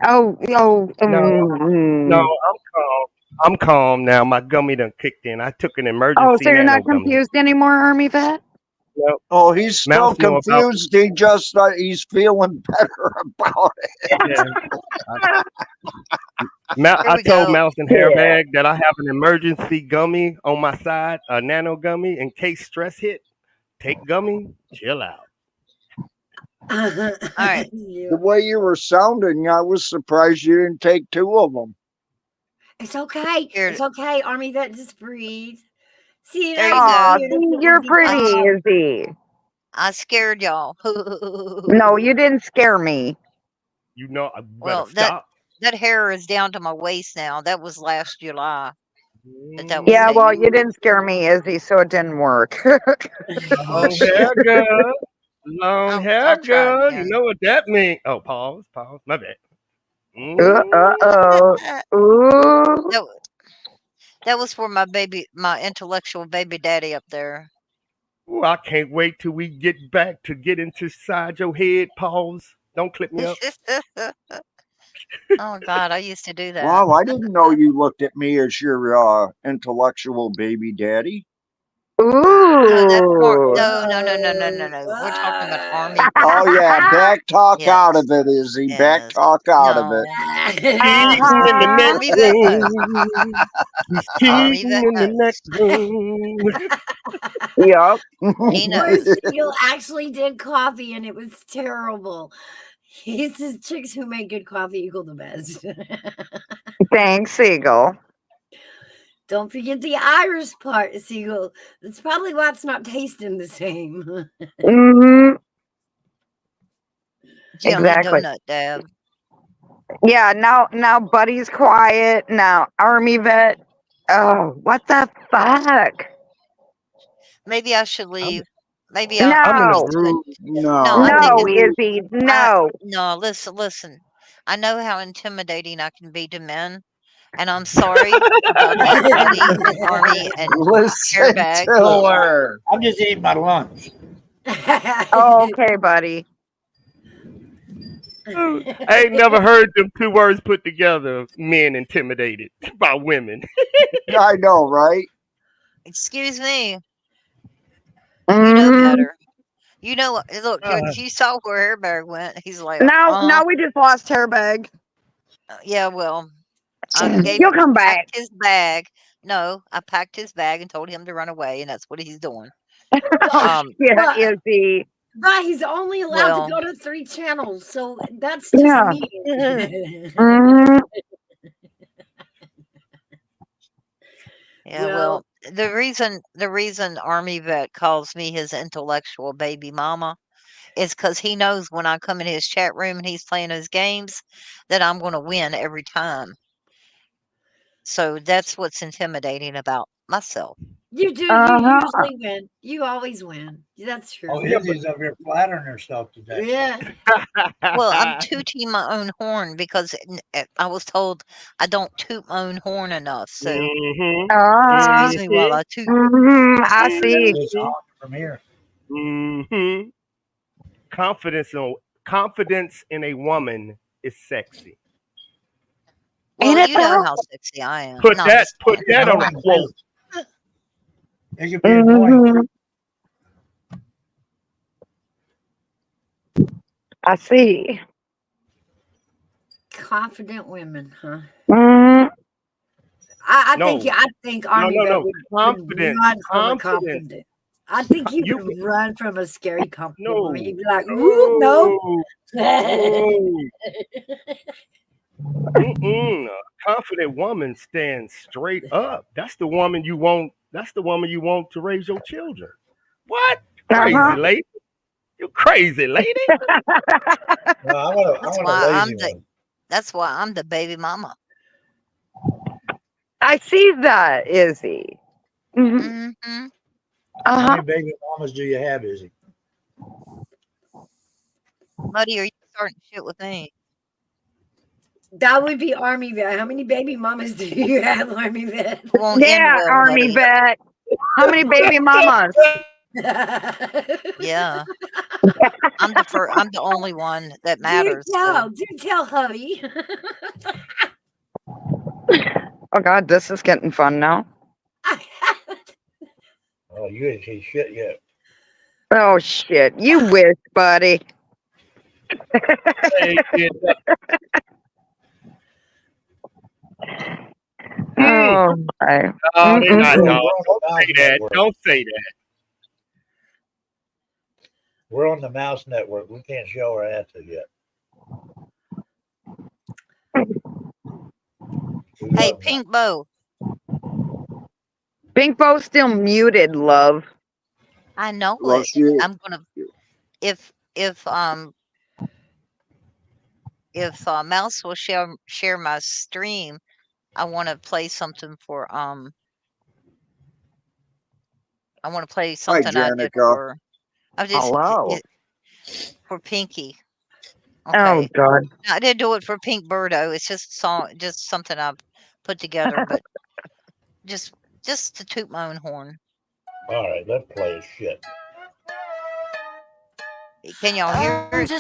Oh, No, I'm calm. I'm calm now. My gummy done kicked in. I took an emergency Oh, so you're nano not gummy. confused anymore, Army Vet? Well, Oh, he's still Mouse know about confused. He's feeling better about it. Yeah. Here I we told go. Mouse and Hairbag that I have an emergency gummy on my side, a nano gummy, in case stress hit. Take gummy, chill out. All right. The way you were sounding, I was surprised you didn't take two of them. It's okay. Here. It's okay, Army Vet. Just breathe. See, There you Aw, go. see, you're pretty, Izzy. I scared y'all. No, you didn't scare me. You know, I better Well, stop. that hair is down to my waist now. That was last July. that was Yeah, fake. well, you didn't scare me, Izzy, so it didn't work. Long hair girl. Long hair I'll try it girl. You again. know what that means. Oh, pause. My bad. Uh-oh. Ooh. That was for my intellectual baby daddy up there. Ooh, I can't wait till we get back to get inside your head. Pause. Don't clip me up. Oh God, I used to do that. Well, I didn't know you looked at me as your intellectual baby daddy. No, that's more. Ooh. No. We're talking about Army. Oh yeah, back talk out Yes, of it, Izzy. Back yes. talk out of No, it. Cheating in the next Army vet knows. room. He's Army cheating vet in the knows. next room. Yep. He Bruce knows. Siegel actually did coffee and it was terrible. He says chicks who make good coffee equal the best. Thanks, Eagle. Don't forget the Irish part, Siegel. That's probably why it's not tasting the same. Hmm. Yummy Exactly. donut, Dab. Yeah, now Buddy's quiet. Now Army vet. Oh, what the fuck? Maybe I should I'm, leave. Maybe I'm in a I No. need to. groove. No, I think No, No. Izzy. No. no. Listen. I know how intimidating I can be to men, and I'm sorry about that, Buddy and Army and Listen Airbag. to Look, her. I'm just eating my lunch. Okay, buddy. I ain't never heard them two words put together. Men intimidated by women. I know, right? excuse me. You know Hmm. better. You know. Look, Uh, you saw where Airbag went. He's like, Now we just lost Hairbag. yeah. Well, I You'll come back. packed his bag. No, I packed his bag and told him to run away, and that's what he's doing. Well, Yeah, but, Izzy. but he's only allowed Well, to go to 3 channels, so that's just Yeah. mean. Hmm. yeah. Well, Well, the reason Army Vet calls me his intellectual baby mama is because he knows when I come in his chat room and he's playing his games that I'm going to win every time. So that's what's intimidating about myself. you do. You Uh-huh. usually win. You always win. That's oh, true. Yeah, but Izzy's over here flattering herself today. Yeah. Well, I'm tooting my own horn because I was told I don't toot my own horn enough. So Mhm. Ah. excuse me while I toot. I see. It's on from here. Mhm. Confidence in a woman is sexy. Ain't Well, it you know though? how sexy I am. Put No, I'm that just put playing. that on a Annoying, quote. too. It could be annoying. Hmm. I see. Confident women, huh? Hmm. I No, think no, Army no, Vet no. would Confidence. run from a Confidence. confident. I think he You would run from a scary confident woman. no. He'd be like, "Ooh, no." No. Mm-mm. A confident woman stands straight up. That's the woman you want. That's the woman you want to raise your children. What? Crazy Uh-huh. lady. You crazy lady. No, I want That's a why lazy one. That's why I'm the baby mama. I see that, Izzy. Hmm. Mm-hmm. How Uh-huh. many baby mamas do you have, Izzy? Buddy, are you starting shit with me? That would be Army Vet. How many baby mamas do you have, Army Vet? It won't end Yeah, well, Army buddy. vet. How many baby mamas? Yeah, I'm the only one that Do matters. So tell, hubby. Oh God, this is getting fun now. Oh, you ain't seen shit yet. Oh shit. You wish, buddy. Hey, kid. Oh my. No, they not, Mm-mm-mm. dog. We're on the Don't Mouse say that. Network. Don't say that. We're on the Mouse Network. We can't show our asses yet. We hey, love Pink Bow, Pink Bow's still muted, love. I know Well, it. she, I'm gonna if Mouse will share my stream, I want to play something for I want to play Hi, something I did Janica. for I just Hello. for Pinky. Oh Okay. God. I didn't do it for Pink Birdo. It's just just something I've put together, but just to toot my own horn. All right, let's play his shit. Can y'all hear it?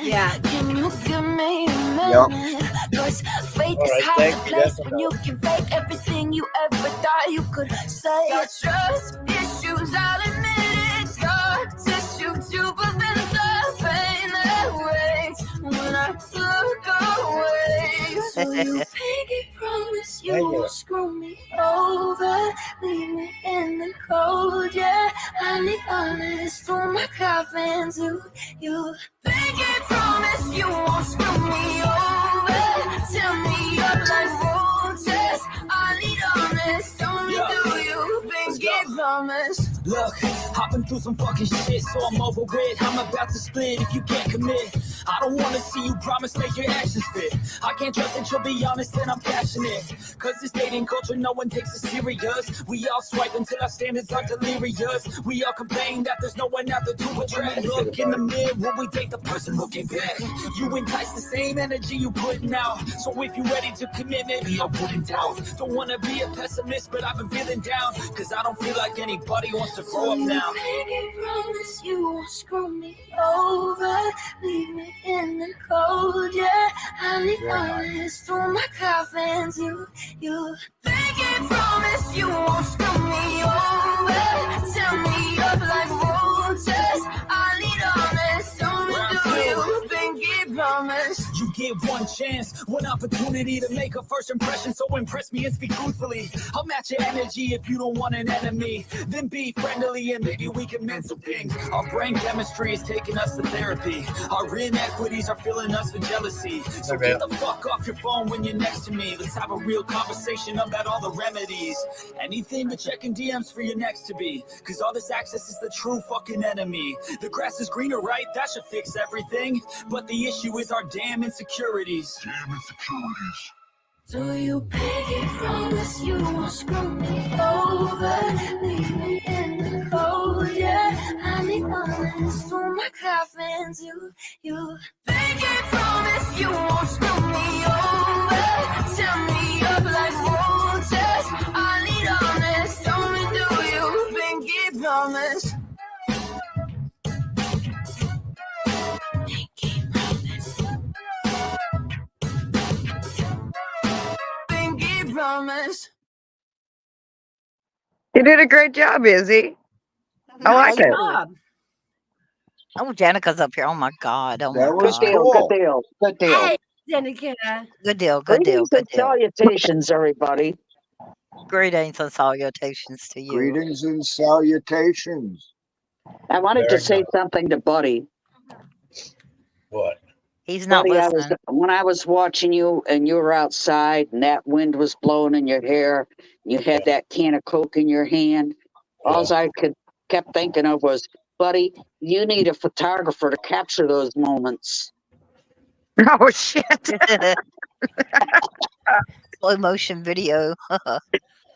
Yeah. Can you give me a Yep. minute? 'Cause fake All is right, hard thank to you. place That's when you enough. can fake everything you ever thought you could say. Got trust issues, I'll admit it. Scar tissue to prevent the pain that waits when I look away. So you pinky promise you Thank you. won't screw me over, leave me in the cold. Yeah, I need honest through my coffin to you. Pinky promise you won't screw me over. Tell me your life won't test. I need honest. Only do you. Pinky promise. Look, I've been through some fucking shit, so I'm over it. I'm about to split if you can't commit. I don't wanna see you promise, make your actions fit. I can't trust that you'll be honest and I'm passionate. Cause this dating culture, no one takes it serious. We all swipe until our standards are delirious. We all complain that there's no one out there to address. Look in the mirror, we take the person looking back. You entice the same energy you putting out. So if you ready to commit, maybe I'll put in doubt. Don't wanna be a pessimist, but I've been feeling down. Cause I don't feel like anybody wants to grow up now. Pinky promise you won't screw me over, leave me in the cold. Yeah, I need honest through my coffin to you. Pinky promise you won't screw me over. Tell me your life won't test. I need honest, only do you. Pinky promise. You get one chance, one opportunity to make a first impression. So impress me and speak truthfully. I'll match your energy if you don't want an enemy. Then be friendly and maybe we can mend some things. Our brain chemistry is taking us to therapy. Our inequities are filling us with jealousy. So get the fuck off your phone when you're next to me. Let's have a real conversation about all the remedies. Anything but checking DMs for your next to be. Cause all this access is the true fucking enemy. The grass is greener, right? That should fix everything. But the issue is our damn insecurities. Do you pinky promise you won't screw me over, leave me in the cold? Yeah, I need honest through my coffin to you. Pinky promise you won't screw me over. Tell me your life won't test. I need honest, only do you. Pinky promise. Pinky promise. Pinky promise. You did a great job, Izzy. I like Nice it. job. Oh, Janica's up here. Oh my God. Oh my That was God. cool. Good deal. Good deal. Hey, Jenica. Good deal. Good deal. Greetings Good and deal. salutations, everybody. Greetings and salutations to you. Greetings and salutations. I wanted Very to say nice. something to Buddy. What? He's not Buddy, listening. when I was watching you and you were outside and that wind was blowing in your hair, you had that can of Coke in your hand. All I kept thinking of was, Buddy, you need a photographer to capture those moments. Oh shit. Slow motion video.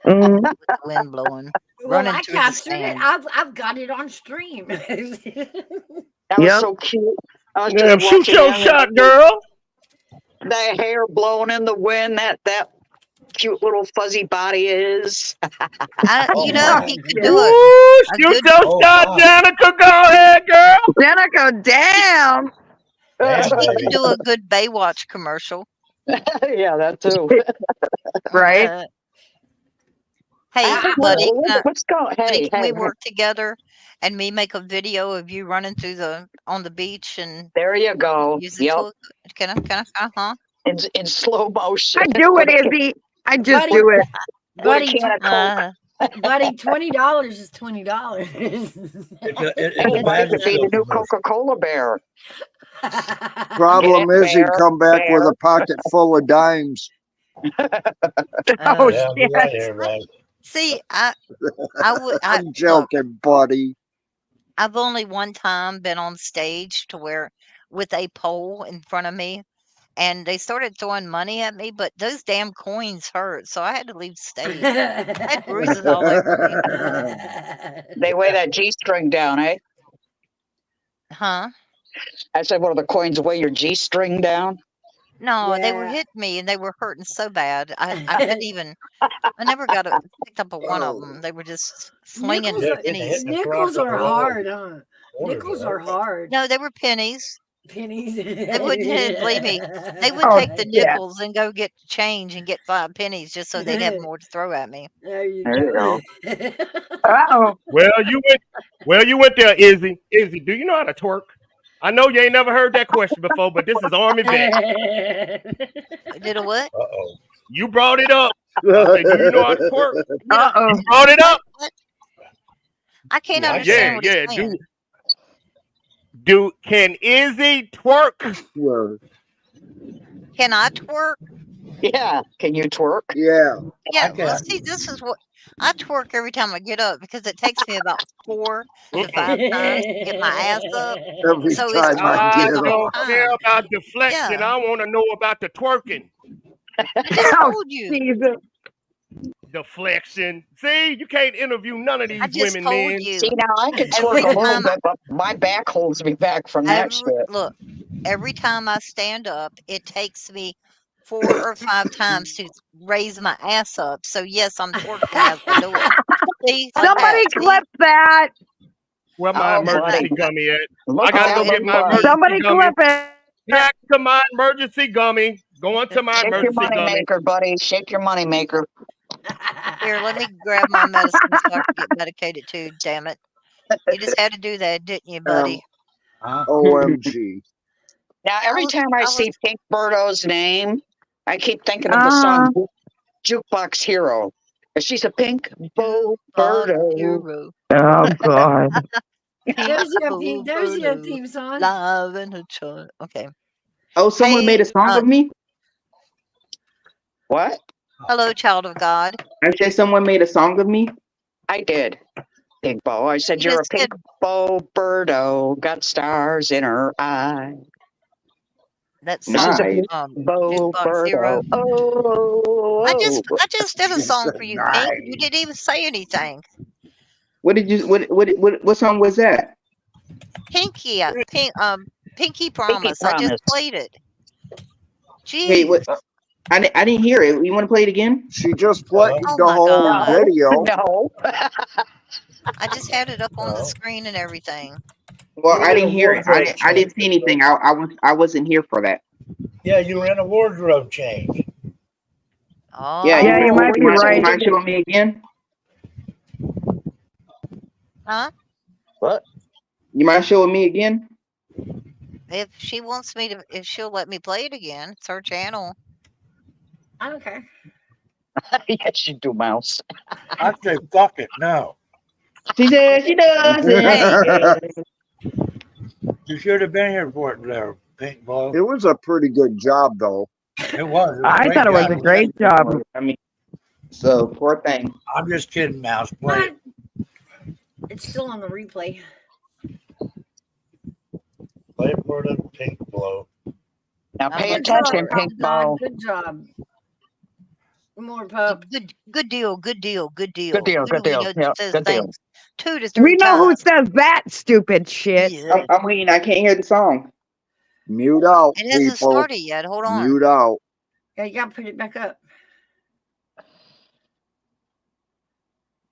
Mhm. With the wind blowing. Well, Running I through the captured it. sand. I've got it on stream. That was so cute. I was Damn, just shoot watching your him, shot, girl. that hair blowing in the wind, that cute little fuzzy body is. You know, he could do Woo, a shoot good. your shot, Janica. Go ahead, girl. Janica, damn. Damn, He could baby. do a good Baywatch commercial. Yeah, that too. Right? Hey, buddy, What's going? buddy, Hey, can we hey, work together and me make a video of you running through on the beach and there you go. use the Yep, tool? Can I? in slow motion. I do it, Izzy. I just do it. With a Buddy, can of Coke. buddy, $20 is $20. It's Hey, a buddy could be the magic new commercial. Coca-Cola bear. Problem Get it, is, he'd bear, come back with bear. a pocket full of dimes. Oh Yeah, shit. be right here, right? See, I would. I'm Look, joking, buddy. I've only one time been on stage to where with a pole in front of me, and they started throwing money at me, but those damn coins hurt, so I had to leave the stage. I had bruises all over me. They weigh that G-string down, eh? Huh? I said, what, are the coins weigh your G-string down? No, they were Yeah. hitting me, and they were hurting so bad. I couldn't even. I never got picked up a one of them. They were just slinging Nickels are, pennies. nickels are hard, huh? Nickels are hard. No, they were pennies. Pennies. They wouldn't believe me. They would Oh, take the yeah. nickels and go get change and get 5 pennies just so they'd have more to throw at me. There you There you go. Uh-oh. Well, you went there, Izzy. Izzy, do you know how to twerk? I know you ain't never heard that question before, but this is Army vet. Did a what? Uh-oh. You brought it up. I said, do you know how to twerk? Uh-oh. You brought it up. I can't Yeah, understand what Yeah, he's saying. can Izzy twerk? Sure. Can I twerk? Yeah. Can you twerk? Yeah. Yeah, Okay. well, see, this is what I twerk every time I get up because it takes me about 4 to 5 times to get my ass up. Every So it's time I I get up. don't care about deflection. Yeah. I want to know about the twerking. I just Oh, told you. Jesus. Deflection. See, you can't interview none of these I just women, told man. you. See, now I can Every twerk a little time bit, but my back holds me back from that shit. Look, every time I stand up, it takes me 4 or 5 times to raise my ass up. So yes, I'm twerking as I do it. See, like Somebody that. See? clip that. Where my Oh, emergency buddy. gummy at? Look I gotta at go that get my one. emergency Somebody gummy. clip it. Back to my emergency gummy. Going to my Shake your emergency money gummy. maker, buddy. Shake your money maker. Here, let me grab my medicine so I can get medicated too. Damn it! You just had to do that, didn't you, buddy? OMG. Now, every time I was- see Pink Birdo's name, I keep thinking of the song Jukebox Hero. She's a pink Bo Birdo. Hero. Oh, God. There's your theme song. Love and a choice. Okay. Oh, someone Hey, made a song of me? What? Hello, child of God. I said someone made a song of me? I did. Pink Bo. I said, You you're a just pink Bo Birdo, got stars in her eye. That She's song, a Bo Jukebox Hero. Birdo. Oh, I just did a song for you, Nice. Pink. You didn't even say anything. What did you what song was that? Pinky Promise. I just Promise. played it. Gee. Hey, what I didn't hear it. You want to play it again? She just played Oh the my whole God. video. No. I just had it up on the Oh. screen and everything. Well, You I were didn't in a hear it. wardrobe I didn't see change. anything. I wasn't here for that. Yeah, you were in a wardrobe change. Oh. Yeah, Yeah, you might be right. You mind showing me again? Huh? What? You mind showing me again? If she wants me to, if she'll let me play it again, it's her channel. I don't care. Yes, you do, Mouse. I say, fuck it. No. She said she doesn't. You should have been here for it there, Pink Bo. It was a pretty good job, though. It was. It was I great thought it was job. a great job. I mean, so poor thing. I'm just kidding, Mouse. Play it. It's still on the replay. Play it for the Pink Blow. Now pay Good job, attention, Pink Bo. Good job. More pup. Good deal. Good deal. Good deal. Good deal, Who good do we deal. know that Yeah, says good deal. things 2 to 3 We know who times? says that stupid shit. Yeah. I'm waiting. I can't hear the song. Mute out, It hasn't people. started yet. Hold on. Mute out. Yeah, you gotta put it back up.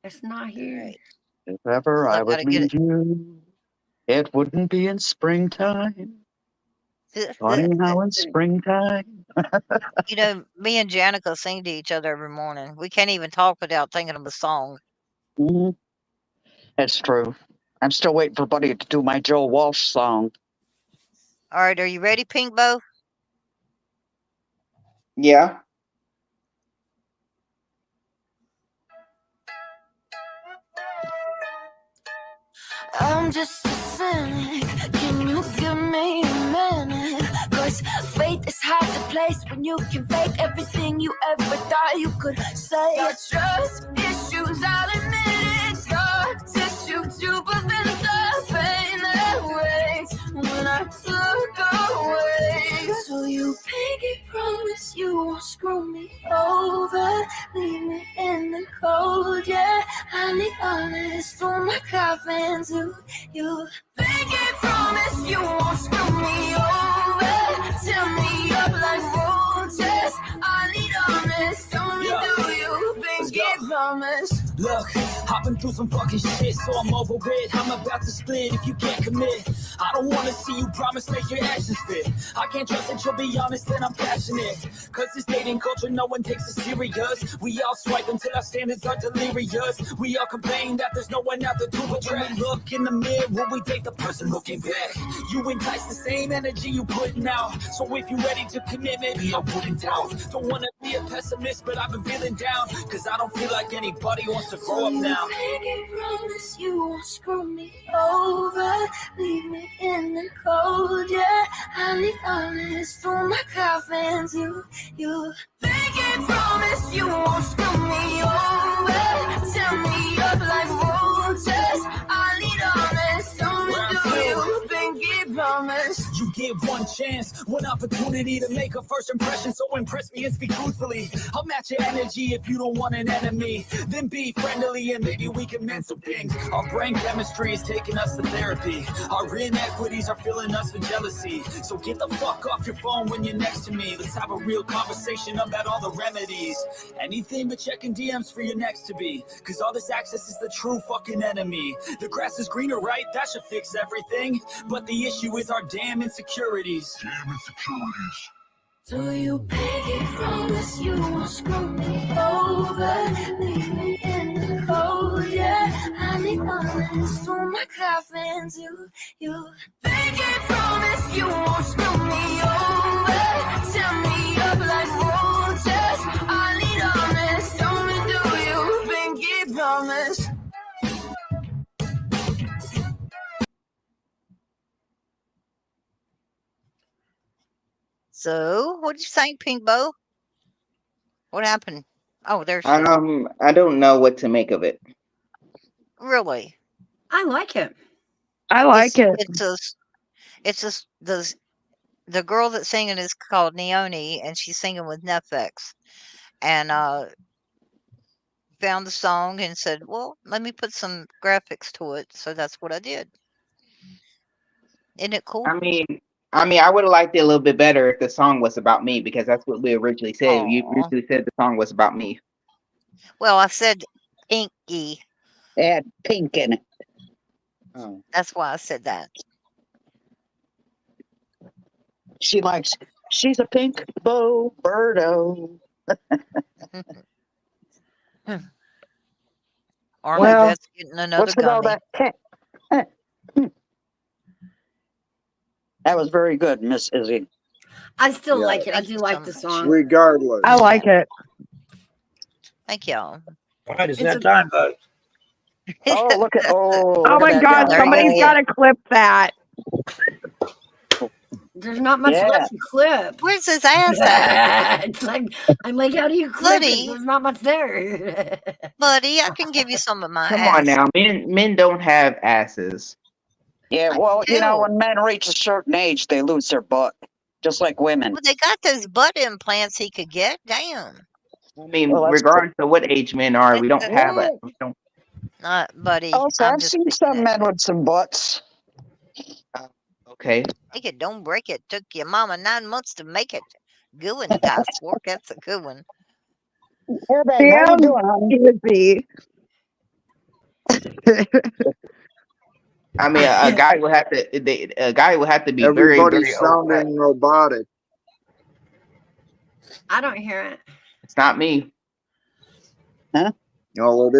It's not here. If ever I I would gotta get leave you, it wouldn't be in springtime. Funny how in springtime. You know, me and Janica sing to each other every morning. We can't even talk without thinking of a song. Mhm. That's true. I'm still waiting for Buddy to do my Joe Walsh song. All right, are you ready, Pink Bo? Yeah. I'm just a cynic. Can you give me a minute? Cause faith is hard to place when you can fake everything you ever thought you could say. Your trust issues, I'll admit it. Scar tissue to prevent the pain that waits when I look away. So you pick coffin too. You pinky promise you won't screw me over. Tell me up like roaches. I need honest. Tell me, do you pinky promise? Look, I've been through some fucking shit, so I'm over it. I'm about to split if you can't commit. I don't wanna see you promise, make your actions fit. I can't trust that you'll be honest and I'm passionate. Cause this dating culture, no one takes it serious. We all swipe until our standards are delirious. We all complain that there's no one out there to betray. Look in the mirror, we take the person looking back. You entice the same energy you putting out. So if you're ready to commit, maybe I'll put it down. Don't wanna be a pessimist, but I've been feeling down. Cause I don't feel like anybody wants to grow up now. I promise you won't screw me over. Leave me in the cold, yeah. I need honest for my coffin too. You pinky promise you won't screw me over. Tell me up like roaches. I need honest. Don't do you pinky promise? You get one chance, one opportunity to make a first impression. So impress me and speak truthfully. I'll match your energy if you don't want an enemy. Then be friendly and maybe we can mend some things. Our brain chemistry is taking us to therapy. Our inequities are filling us with jealousy. So get the fuck off your phone when you're next to me. Let's have a real conversation about all the remedies. Anything but checking DMs for your next to be. Cause all this access is the true fucking enemy. The grass is greener, right? That should fix everything. But the issue is our damn insecurities. Do you pinky promise you won't screw me over? Leave me in the cold, yeah. I need honest for my coffin too. You pinky promise you won't screw me over. Tell me up like roaches. I need honest. Tell me, do you pinky promise? So, what did you think, Pink Bow? What happened? Oh, there's I don't know what to make of it. really. I like it. I like it. It's just the girl that's singing is called Neone, and she's singing with Netflix, and found the song and said, "Well, let me put some graphics to it." So that's what I did. Isn't it cool? I mean, I would have liked it a little bit better if the song was about me, because that's what we originally said. You Aw. originally said the song was about me. Well, I said Pinky. Add pink in it. Oh. That's why I said that. She's a pink bow birdo. Army Well, vet's getting another What's with all gummy. that? That was very good, Miss Izzy. I still Yeah. like it. I Thank do you like so the much. song. Regardless. I like it. Thank y'all. All right, it's It's that a- time, folks. Oh, look at Oh look my at that God! down There you Somebody's go. got to clip that. There's not much Yeah. left to clip. Where's his ass at? It's like, I'm like, how do you clip it? Buddy, There's not much there. buddy, I can give you some of my Come ass. on now, men don't have asses. Yeah, I well, you know, do. when men reach a certain age, they lose their butt, just like women. Well, they got those butt implants he could get. Damn. I mean, Well, that's regardless of what age men are, we don't have yeah. we don't. Buddy, Also, I'm I've just seen saying some that. men with some butts. Okay. Take it, don't break it. Took your mama 9 months to make it. Good one, Dice Fork. That's a good one. Airbag, how you Damn, doing, honey? Izzy. I mean, a guy would have to. A guy would have to be very, Everybody's very old. sounding robotic. I don't hear it. It's not me. Huh? No,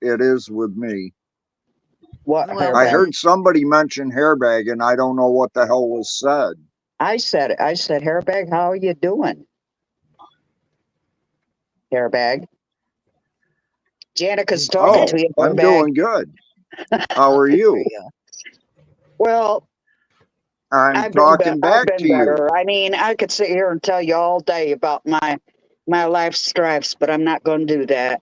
it is with me. What Well, I airbag? heard somebody mention hairbag, and I don't know what the hell was said. I said it. I said, airbag, how are you doing? Airbag. Janica's talking Oh, to you, I'm airbag. doing good. How are there you? you go. Well, I'm I've talking back been to you. better. I mean, I could sit here and tell you all day about my life stripes, but I'm not going to do that.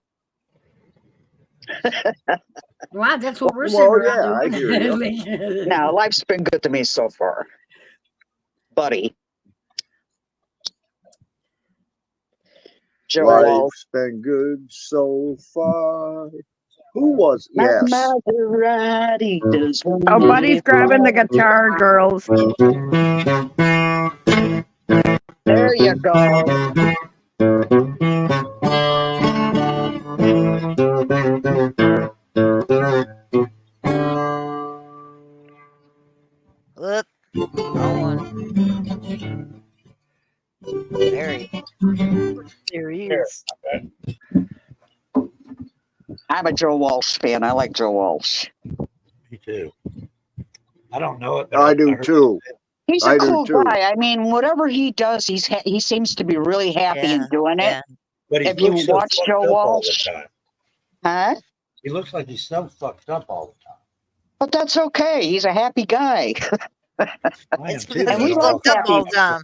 Wow, that's what we're sitting Well, around yeah, I hear you. doing. No, life's been good to me so far, buddy. Joe Wall. Life's been good so far. Who was? My Yes. Maserati does Oh, Buddy's grabbing the guitar, girls. There you go. Whoop. Wrong one. There he is. I'm a Joe Walsh fan. I like Joe Walsh. Me too. I don't know it, but I do heard too. He's I a do cool too. guy. I mean, whatever he does, he seems to be really happy in doing it. Yeah. But he If you looks so watch fucked Joe up all the Walsh, time. huh? He looks like he's so fucked up all the time. But that's okay. He's a happy guy. I am It's too, because And but we he's I'm like fucked up happy. all the time.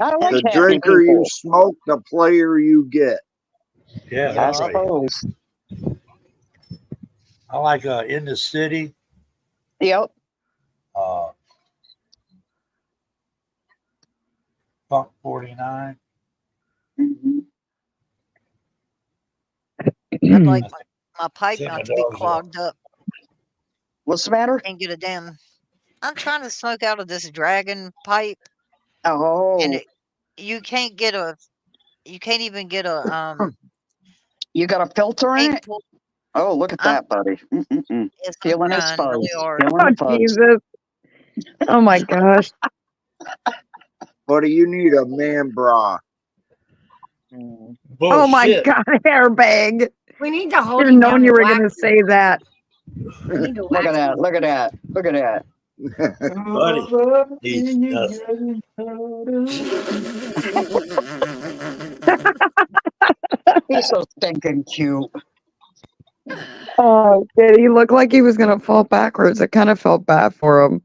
I like The happy drinker you people. smoke, the player you get. Yeah, I that's right. suppose. I like In the City. Yep. Funk 49. Mm-hmm. I'd like my pipe Take my not to be dogs clogged up. What's the matter? Can't get a damn. I'm trying to smoke out of this dragon pipe, Oh, and you can't get a. You can't even get a you got a filter in can't it? pull. Oh, look at I'm that, buddy. Mm-mm-mm. yes, I'm Feeling his trying really fuzz. hard. Feeling Oh, the fuzz. Jesus. Oh, my gosh. Buddy, you need a man bra. Oh, my Bullshit. God, hairbag. We need to hold Should have him known down you and were going to wax. say that. We need to Look at wax that. him. Look at that. Look at that. Buddy, he's nothing. He's so stinking cute. Oh, did he look like he was going to fall backwards? I kind of felt bad for him.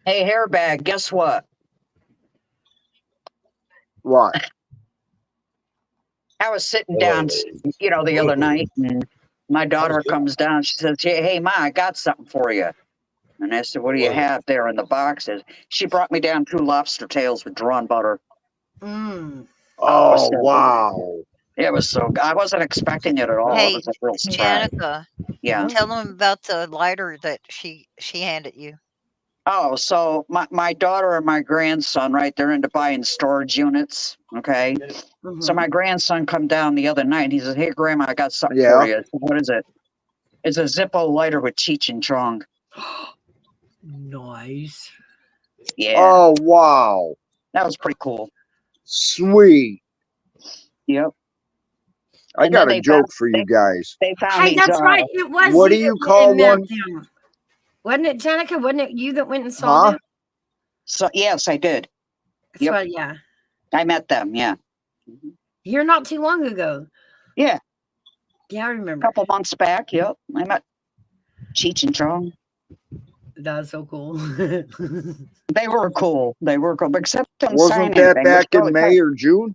Hey, hairbag, guess what? What? I was sitting down, the other night, and my daughter comes down. She says, hey, Ma, I got something for you. And I said, what do you have there in the boxes? She brought me down 2 lobster tails with drawn butter. Mm. Oh, wow. It was so good. I wasn't expecting it at all. It Hey, was a real surprise. Janica, Yeah. tell him about the lighter that she handed you. Oh, so my daughter and my grandson, right, they're into buying storage units. Okay. So my grandson come down the other night and he says, hey, Grandma, I got something for you. I said, what is it? It's a Zippo lighter with Cheech and Chong. Nice. Yeah. Oh, wow. That was pretty cool. Sweet. Yep. I And got then a joke for you guys. They found Hey, these, that's right. It was What do you you that call went and met one? them. Wasn't it, Jenica? Wasn't it you that went and saw them? So yes, I did. That's right, yeah. I met them. Yeah. Here not too long ago. Yeah. Yeah, I A remember. couple months back. Yep. I met Cheech and Chong. That's so cool. They were cool. They were cool. Except don't Wasn't sign that anything. back It's in really May or June?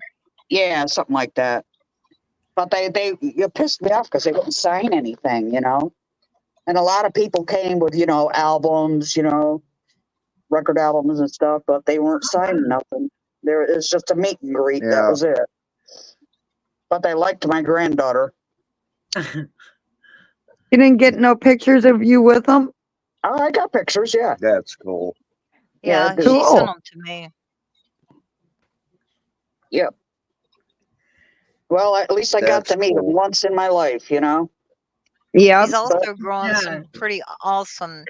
Yeah, something like that. But they it pissed me off because they wouldn't sign anything, And a lot of people came with, albums, record albums and stuff, but they weren't signing nothing. There is just a meet and greet. That Yeah. was it. But they liked my granddaughter. You didn't get no pictures of you with them? Oh, I got pictures. Yeah. That's cool. Yeah, Yeah, she cool. sent them to me. Yep. Well, at least I got That's to meet him cool. once in my life, Yep. He's also growing Yeah. some pretty awesome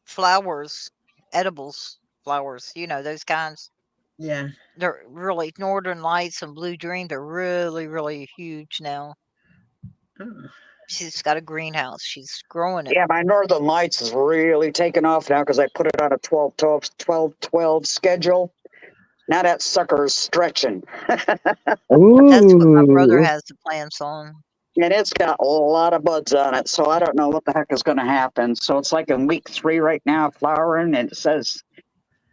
flowers, edibles flowers, those kinds. Yeah. They're really Northern Lights and Blue Dream. They're really, really huge now. Oh. She's got a greenhouse. She's growing it. Yeah, my Northern Lights is really taking off now because I put it on a 12-12 schedule. Now that sucker is stretching. Ooh. That's what my brother has the plants on. And it's got a lot of buds on it, so I don't know what the heck is going to happen. So it's like in week 3 right now, flowering, and it says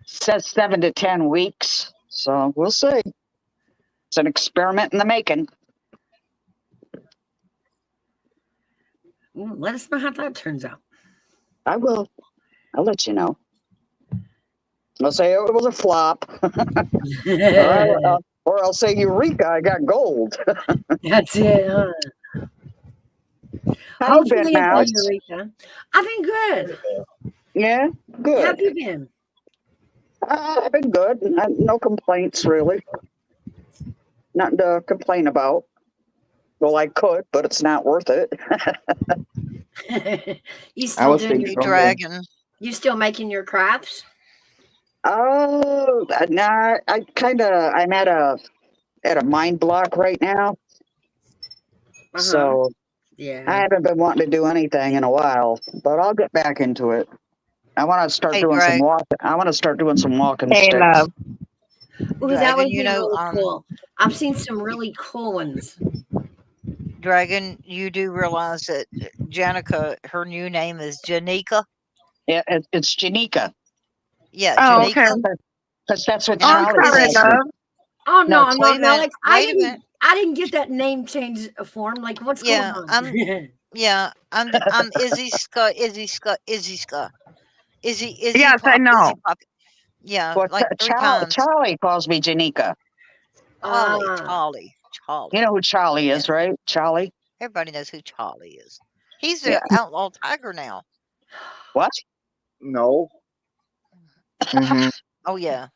7 to 10 weeks. So we'll see. It's an experiment in the making. Well, let us know how that turns out. I will. I'll let you know. I'll say it was a flop, or I'll say, Eureka, I got gold. That's it, huh? How you been, Hopefully it's Mouse? Eureka. I've been good. Yeah, How good. have you been? I've been good. No complaints, really. Nothing to complain about. Well, I could, but it's not worth it. You I still was doing thinking your something. Dragon. you still making your crafts? Oh, nah, I'm at a mind block right now, Uh-huh. so I Yeah. haven't been wanting to do anything in a while, but I'll get back into it. I want to start Hey, doing some Drag, walk. I want to start doing some walking Hey, sticks. love. Ooh, that Dragon, would be really cool. I've seen some really cool ones. Dragon, you do realize that Janica, her new name is Janika? Yeah, it's Janika. Yeah, Oh, okay. Janika. Because that's what Oh, I'm Charlie sorry, calls me. love. Oh No, no, Wait a minute. Alex. Wait a minute. I didn't get that name change form. Like, what's Yeah, going on? I'm Izzy Ska. Izzy Yes, I Pop, Izzy know. Pop. Yeah, well, like 3 times. Charlie calls me Janika. Charlie. You know who Charlie is, right? Charlie. Everybody knows who Charlie is. He's Yeah. the outlaw tiger now. What? No. Mm-hmm. Oh yeah,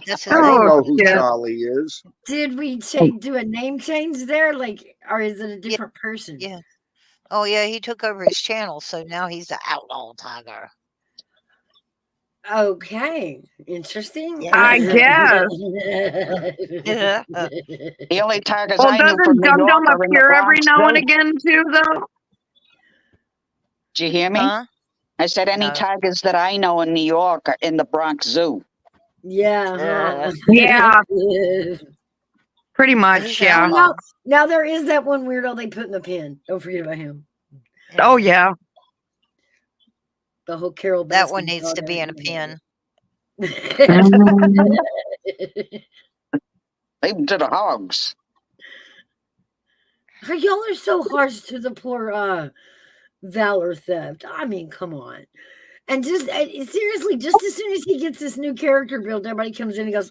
that's his I name. don't know Oh, who shit. Charlie is. Did we do a name change there? Like, or is it a different person? Yeah. Oh yeah, he took over his channel, so now he's the outlaw tiger. Okay, interesting. I guess. The only tigers Well, I knew doesn't from New Dum York Dum are in the appear every Bronx now and Zoo. again too, though? Did you hear me? Huh? I said any No. tigers that I know in New York are in the Bronx Zoo. Yeah. Yeah, pretty He's much. an Yeah. outlaw. Now there is that one weirdo they put in the pen. Don't forget about him. Oh, yeah. The whole Carol That Baskin one needs to dog, be in a everything. pen. Even to the hogs. Y'all are so harsh to the poor Valor Theft. I mean, come on. And just seriously, just as soon as he gets this new character build, everybody comes in and goes,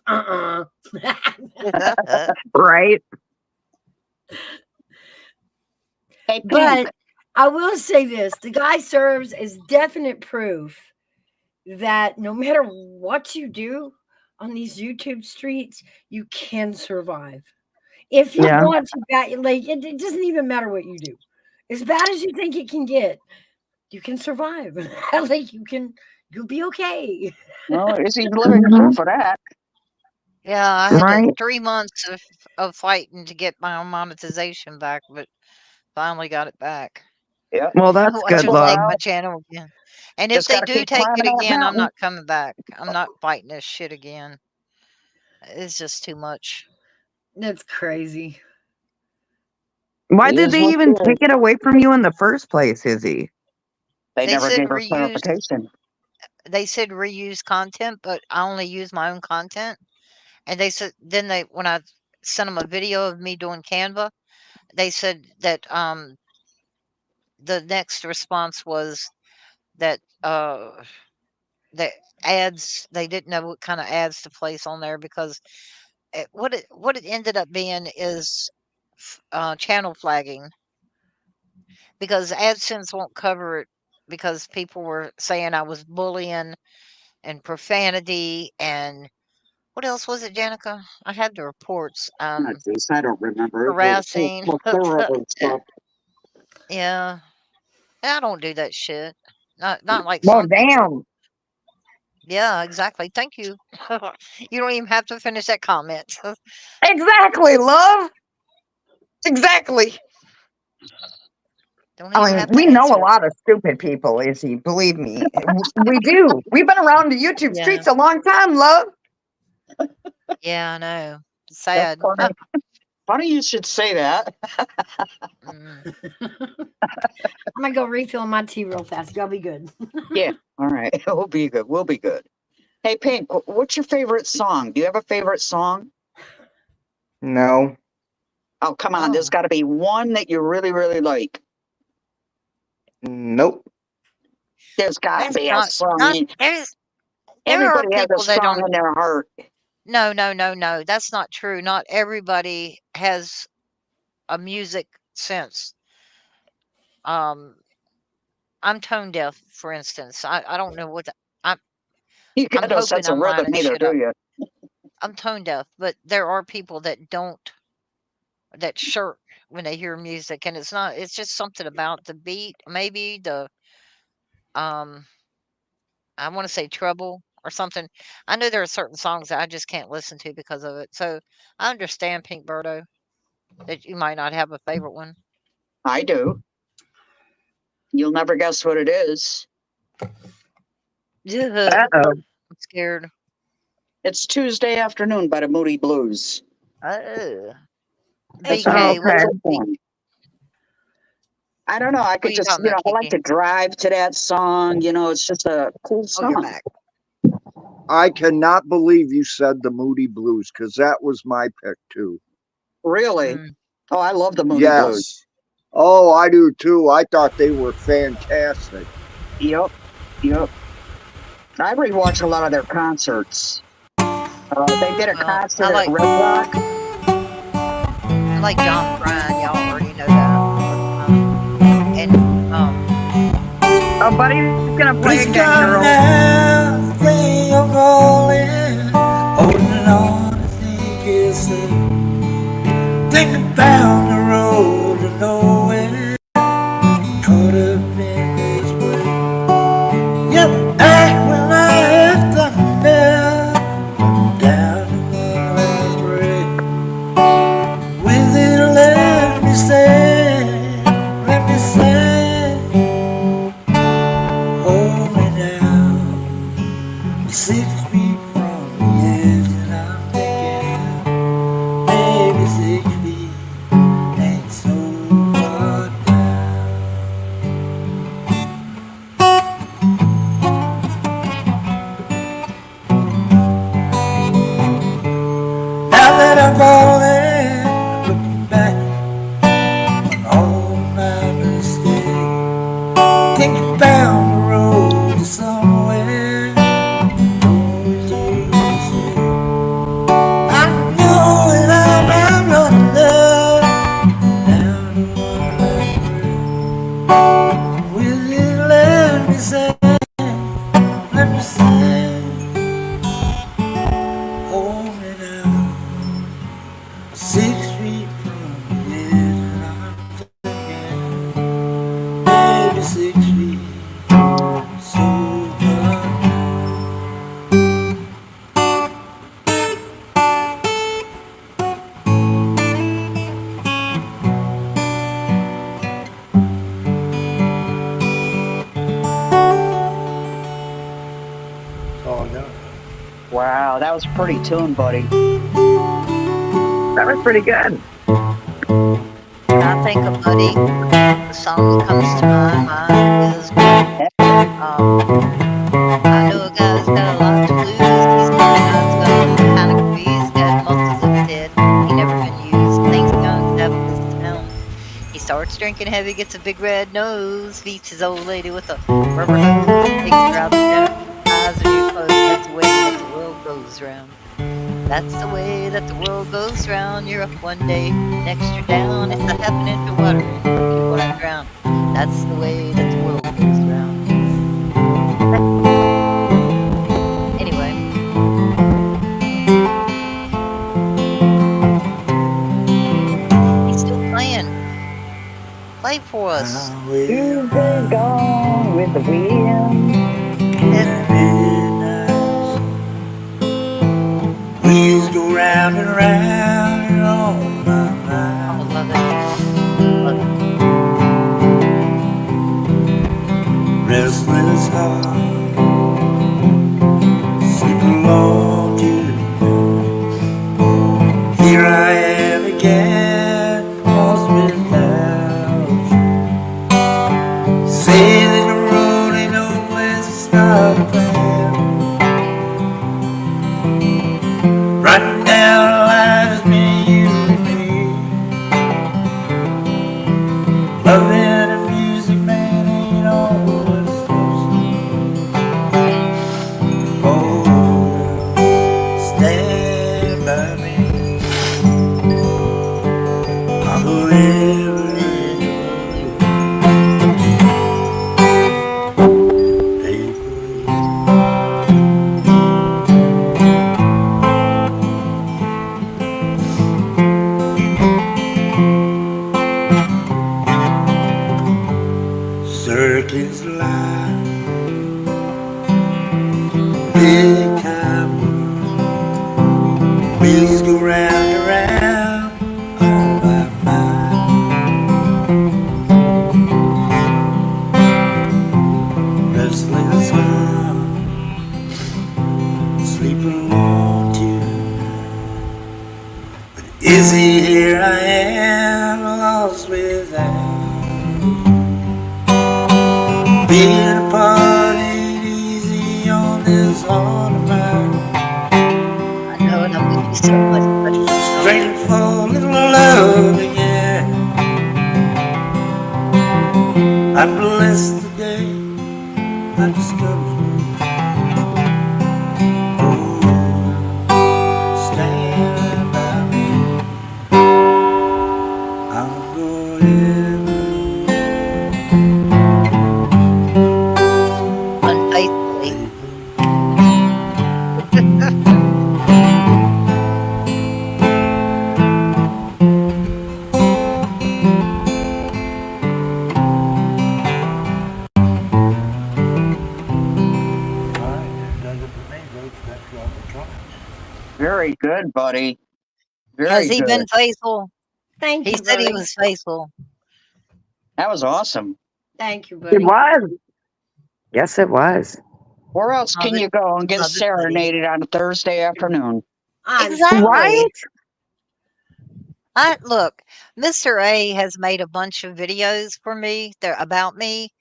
Right. Hey, But I will say this: the guy serves as definite proof that no matter what you do on these YouTube streets, you can survive. If you Yeah. want to, like it doesn't even matter what you do. As bad as you think it can get, you can survive. Like you'll be okay. Well, is he living proof of that? Yeah, I had Right. 3 months of fighting to get my monetization back, but finally got it back. Yeah. Well, that's Watch good, them love. take my channel again. And if Just they gotta do keep take climbing it that again, I'm mountain. not coming back. I'm not fighting this shit again. It's just too much. That's crazy. Why It did is they what even it is. take it away from you in the first place, Izzy? They They never said gave her reuse. clarification. They said reuse content, but I only use my own content. And they said when I sent them a video of me doing Canva, they said that the next response was that the ads, they didn't know what kind of ads to place on there because what it ended up being is channel flagging, because AdSense won't cover it because people were saying I was bullying and profanity and what else was it, Janica? I had the reports. Oh, geez, I don't remember. Harassing. Horrible stuff. Yeah, I don't do that shit. Not like Well, some people. damn. Yeah, exactly. Thank you. You don't even have to finish that comment. Exactly, love. Exactly. Don't even I mean, have to we know answer a it. lot of stupid people, Izzy. Believe me, we do. We've been around the YouTube Yeah. streets a long time, love. Yeah, I know. That's Sad. funny. Funny you should say that. Mm. I'm gonna go refill my tea real fast. Y'all be good. Yeah. All right. We'll be good. We'll be good. Hey, Pink, what's your favorite song? Do you have a favorite song? No. Oh, come on. There's got to be one that you really, really like. Nope. There's got to There's be a not song. there are Everybody has a people that song don't. in their heart. No. That's not true. Not everybody has a music sense. um, I'm tone deaf, for instance. I don't know what I'm. You I'm got no hoping sense of I'm rhythm lining either, shit do up. you? I'm tone deaf, but there are people that don't that shirk when they hear music, and it's not. It's just something about the beat, maybe the um. I want to say trouble or something. I know there are certain songs that I just can't listen to because of it. So I understand, Pink Birdo, that you might not have a favorite one. I do. You'll never guess what it is. Ugh, Uh-oh. I'm scared. It's Tuesday Afternoon by the Moody Blues. Ugh. It's BK, a what's Okay. cool song. I don't know. I what are could you just, talking about, I like Kiki? to drive to that song. It's just a cool Oh, you're song. back. I cannot believe you said the Moody Blues because that was my pick too. Really? Mm. Oh, I love the Moody Blues. Yes. Oh, I do too. I thought they were fantastic. Yep. Yep. I rewatch a lot of their concerts. They did a Well, I concert at like Red Rock. I like John Prine. Y'all already know that. And Oh, buddy's gonna play Please again, come girls. now, they are rolling, holding on to think it's safe. Take me down the road to nowhere, caught up in this way. Yep, back when I had thunder, down in the last break. With it, let me say, hold me down, 6 feet from the edge, and I'm thinking, maybe 6 feet ain't so far down. Now that I'm falling, looking back on all my mistakes, take me down the road to somewhere. Always easy. I know that I'm running down to one last breath. Will you let me say, hold me now, 6 feet from the edge, and I'm thinking, maybe 6 feet, so far. Oh, no. Wow, that was a pretty tune, buddy. That was pretty good. when I think of Buddy, the song that comes to my mind is I know a guy's got a lot to lose. He's got a guy's got a kind of he's got muscles in his head. He never been used. Things gone devil this town. He starts drinking heavy, gets a big red nose, beats his old lady with a rubber hose, takes her out to dinner, buys her new clothes. That's the way that the world goes round. That's the way that the world goes round. You're up one day, next you're down. It's a happening to water, you wanna drown. That's the way that the world goes round. Anyway. He's still playing. Play for us. Tuesday gone with the wind. Wheels go round and round, you're on my mind. Oh, love it. Love it. Restless heart, sleep alone tonight. Here I am again, lost without you. Say that the road ain't no place to stop. Right down the line is me, you and me. Loving and music, man, ain't all what it's supposed to be. Oh, stand by me. I'll go ever in your way. Yesterday, I discovered stand by me. I'll go Unfaithfully. Very good, buddy. Has Very he been good. faithful? Thank He you, said he buddy. was faithful. That was awesome. Thank you, It buddy. was. Yes, it was. Where else Love can it. you go and get Love it, buddy. serenaded on a Thursday afternoon? Exactly. Right? Look, Mr. A has made a bunch of videos for me. They're about me,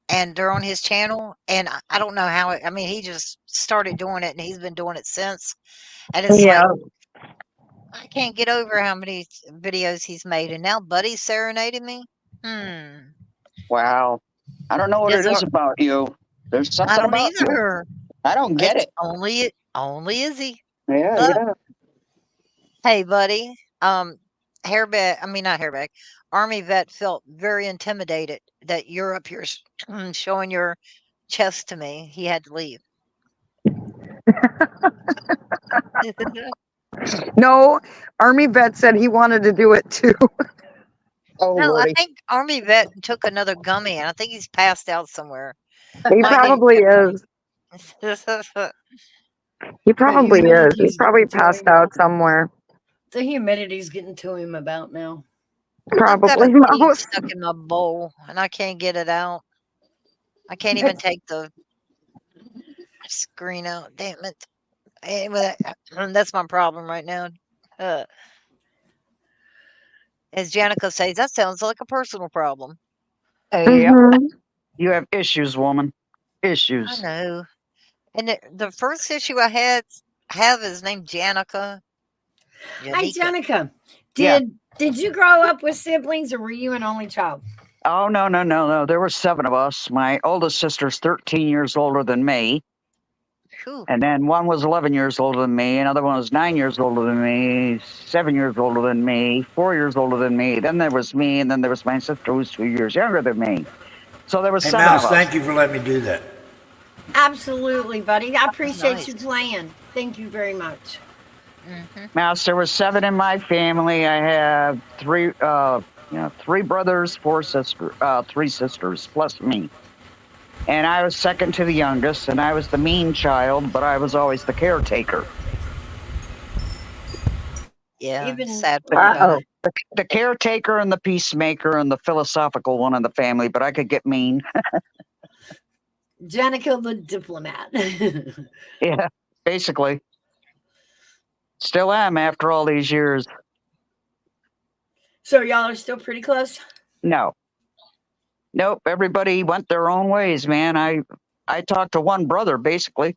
and they're on his channel. And I don't know how. I mean, he just started doing it, and he's been doing it since. And it's like Yeah. I can't get over how many videos he's made, and now Buddy's serenading me. Wow. I don't know what Is it is there- about you. There's I something don't about you. either. I don't get It's it. only Izzy. Yeah, But yeah. hey, buddy. Hairback. I mean, not hairback. Army vet felt very intimidated that you're up here showing your chest to me. He had to leave. No, Army vet said he wanted to do it too. Oh, No, I Lordy. think Army vet took another gummy, and I think he's passed out somewhere. He Might get probably is. He probably is. He humidity's probably getting to passed him. out somewhere. The humidity's getting to him about now. I've got Probably a seed mouse. stuck in my bowl, and I can't get it out. I can't even take the screen out. Damn it! Anyway, that's my problem right now. As Janica says, that sounds like a personal problem. Yep. Mhm. You have issues, woman. I Issues. know. And the first issue I have is named Janica. Hi, Janica. Janica. Yeah. Did you grow up with siblings, or were you an only child? Oh, no. There were 7 of us. My oldest sister's 13 years older than me. Whew. And then one was 11 years older than me. Another one was 9 years older than me. 7 years older than me. 4 years older than me. Then there was me. And then there was my sister who was 2 years younger than me. So there was Hey, 7 Mouse, of us. thank you for letting me do that. Absolutely, buddy. I appreciate you nice. playing. Thank you very much. Mouse, there was 7 in my family. I have 3 brothers, 4 sisters, 3 sisters, plus me. And I was second to the youngest, and I was the mean child, but I was always the caretaker. Yeah, Even sad part about it. The caretaker and the peacemaker and the philosophical one in the family, but I could get mean. Janica the diplomat. Yeah, basically. Still am after all these years. So y'all are still pretty close? No. Nope, everybody went their own ways, man. I talked to one brother, basically.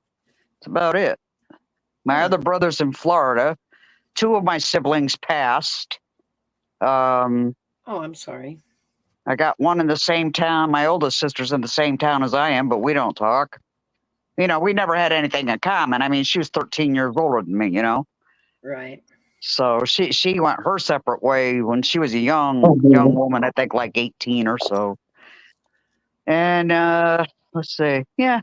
That's about it. My other brother's in Florida. 2 of my siblings passed. Oh, I'm sorry. I got one in the same town. My oldest sister's in the same town as I am, but we don't talk. You know, we never had anything in common. I mean, she was 13 years older than me, you know? Right. So she went her separate way when she was a young woman, I think like 18 or so. And let's see. Yeah,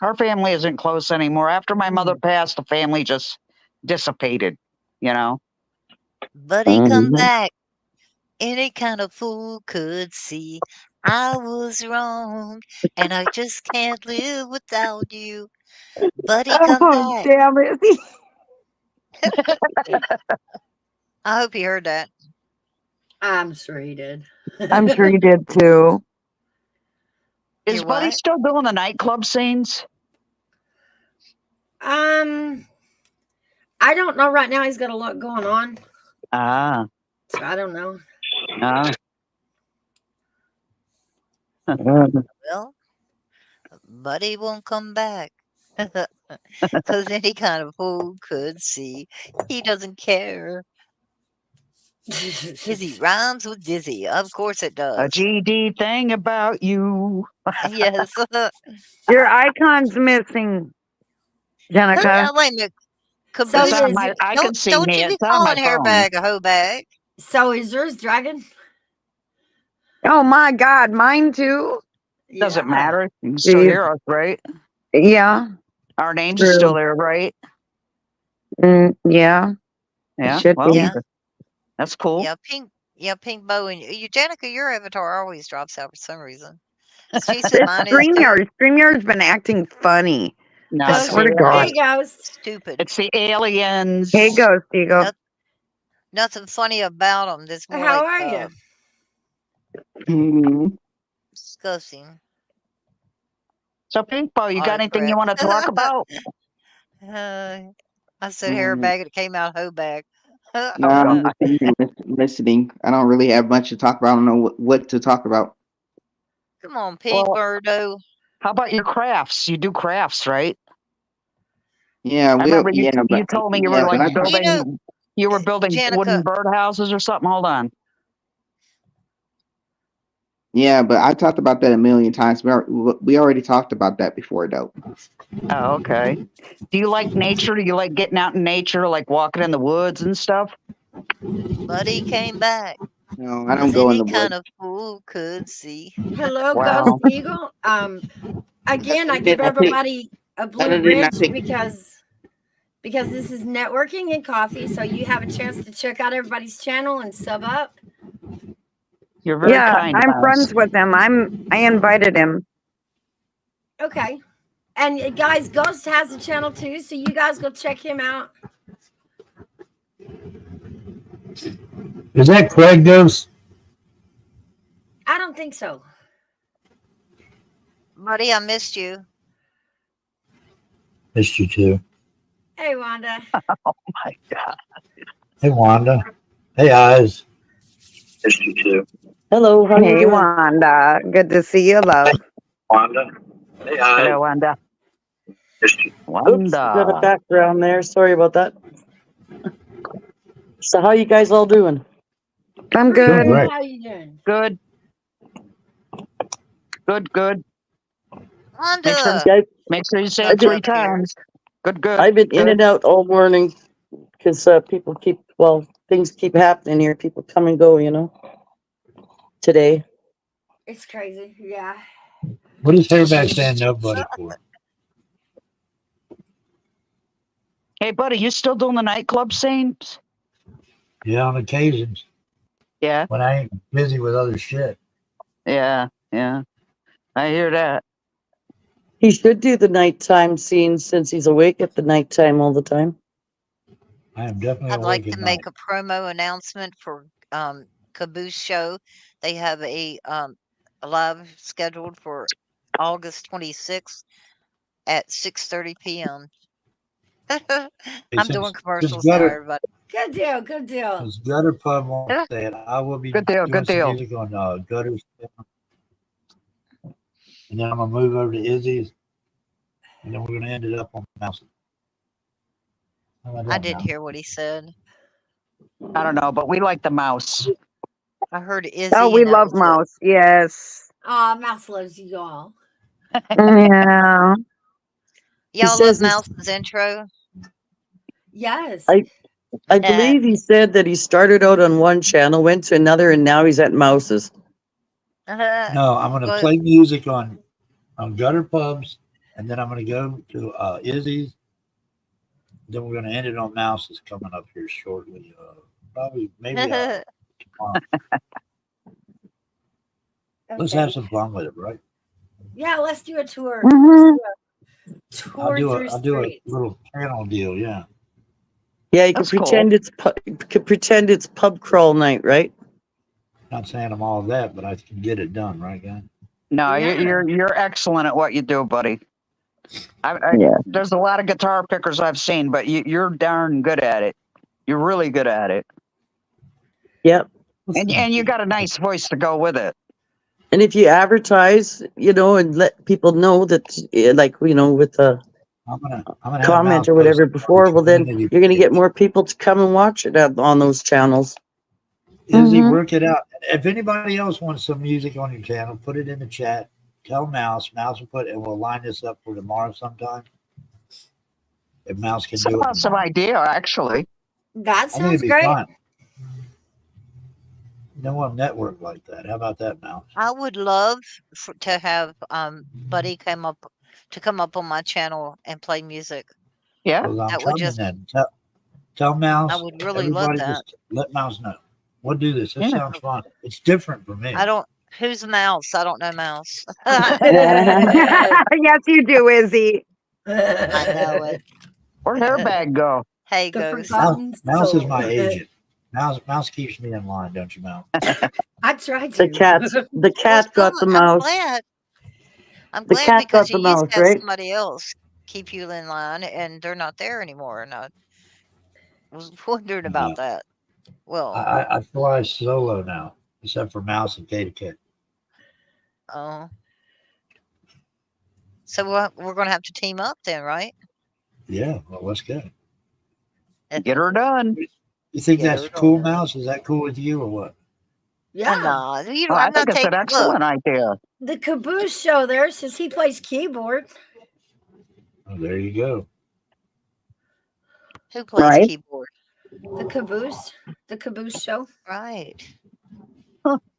our family isn't close anymore. After my mother passed, the family just dissipated, you know? Buddy, come back. Any kind of fool could see I was wrong, and I just can't live without you. Buddy, come Oh, back. damn it. I hope you heard that. I'm sure he did. I'm sure you did too. Is Buddy still doing the nightclub scenes? I don't know right now. He's got a lot going on. Ah. So I don't know. Ah. Well, Buddy won't come back. Because any kind of fool could see he doesn't care. Dizzy rhymes with dizzy. Of course it A does. GD thing about you. Yes. Your icon's missing, Jenica. Yeah, wait a minute. So It's on is my, it, I can see Don't me. you be It's on my calling hair phone. bag a hoe bag. so is yours dragon? Oh my God, mine too. Doesn't Yeah. matter. You can still Jeez. hear us, right? Yeah. Our names are still there, right? Yeah. Yeah. Should Well, be. Yeah. that's cool. Yeah, pink bow and you, Janica, your avatar always drops out for some reason. She It's said mine is too. StreamYard. StreamYard's been acting funny. No, I it's swear to the God. Hey, Ghost. Stupid. It's the aliens. Hey, Ghost Eagle. Nothing funny about them. That's more How like are you? Mhm. disgusting. So, Pink Bow, you got anything you Autocorrect. want to talk about? I said hair bag and it came out hoe bag. No, I'm just sitting here listening. I don't really have much to talk about. I don't know what to talk about. Come on, Pink Birdo. How about your crafts? You do crafts, right? Yeah, I remember you told me you were like I building. You were building wooden Janica. birdhouses or something. Hold on. Yeah, but I talked about that a million times. We already talked about that before, though. Oh, okay. Do you like nature? Do you like getting out in nature, like walking in the woods and stuff? Buddy came back. No, I don't go in the Any kind woods. of fool could see. Hello, Wow. Ghost Eagle. Again, I give everybody a blue Other than I bridge think- because this is networking and coffee, so you have a chance to check out everybody's channel and sub up. You're very Yeah, kind. I'm Mouse. friends with him. I invited him. Okay. And guys, Ghost has a channel too, so you guys go check him out. Is that Craig Ghost? I don't think so. Buddy, I missed you. Missed you too. Hey, Wanda. Oh my God. Hey, Wanda. Hey, Eyes. Missed you too. Hello. Hey, Wanda. Good to see you, love. Wanda. Hey, Eyes. Hello, Wanda. Missed you. Oops, got a Wanda. background there. Sorry about that. So how you guys all doing? I'm good. Great. How you doing? Good. Good. Wanda. Make sure you say I it did- 3 times. Good. I've been in good. and out all morning because people keep, things keep happening here. People come and go, today. It's crazy. Yeah. What is Hairback saying nobody for? Hey, buddy, you still doing the nightclub scenes? Yeah, on occasions Yeah. when I ain't busy with other shit. Yeah. I hear that. He should do the nighttime scenes since he's awake at the nighttime all the time. I am definitely I'd like awake to at make night. a promo announcement for Caboose Show. They have a live scheduled for August 26th at 6:30 p.m. I'm doing commercials now, everybody. Good deal. Good deal. This Gutter Pub won't say it. I will be Good deal, doing good some deal. music on Gutters. And then I'm going to move over to Izzy's. And then we're going to end it up on Mouse. How about I that didn't now? hear what he said. I don't know, but we like the mouse. I heard Izzy. Oh, we and that love was it. Mouse. Yes. Aw, Mouse loves you all. Yeah. Y'all says love he's- Mouse's intro? Yes. I believe he said that he started out on one channel, went to another, and now he's at Mouse's. No, I'm going to But- play music on Gutter Pubs. And then I'm going to go to Izzy's. Then we're going to end it on Mouse's coming up here shortly. Probably, maybe tomorrow. Let's have some fun with it, right? Yeah, let's do a tour. Mhm. Let's do a I'll tour do through I'll do a streets. little channel deal, yeah. Yeah, you can That's cool. pretend it's pub crawl night, right? Not saying I'm all that, but I can get it done, right, guys? No, Yeah. you're excellent at what you do, buddy. Yeah. There's a lot of guitar pickers I've seen, but you're darn good at it. You're really good at it, Yep. and you got a nice voice to go with it. And if you advertise, and let people know that, with the I'm gonna have comment Mouse or whatever post before, well, then community you're going to get page. more people to come and watch it on those channels. Izzy, Mhm. work it out. If anybody else wants some music on your channel, put it in the chat. Tell Mouse. Mouse will put it, and we'll line this up for tomorrow sometime. If Mouse can It's an do it awesome tomorrow. idea, actually. That I think sounds it'd be great. fun. No one network like that. How about that, Mouse? I would love to have Buddy come up on my channel and play music. Yeah. Well, I'm That would coming just then. Tell Mouse. I would really love Everybody that. just let Mouse know. We'll do this. This Yeah. sounds fun. It's different for me. I don't. Who's Mouse? I don't know Mouse. Yes, you do, Izzy. I know it. Where'd Hairbag go? Hey, The Ghost. forgotten Mouse is my soul. agent. Mouse keeps me in line, don't you, Mouse? I tried The to. the cat got the I'm mouse. glad. I'm The glad cat because got the you used mouse, to have right? somebody else keep you in line, and they're not there anymore. And I was wondering about that. Well, I fly solo now, except for Mouse and Katie Cat. oh, so we're going to have to team up then, right? Yeah, well, let's go. Get her done. You think Get that's her cool, done. Mouse? Is that cool with you or what? Yeah. No, you Oh, know, I I'm think not it's an taking. excellent Look, idea. The Caboose show there says he plays keyboard. Oh, there you go. who plays Right. keyboard? The Caboose show. Right.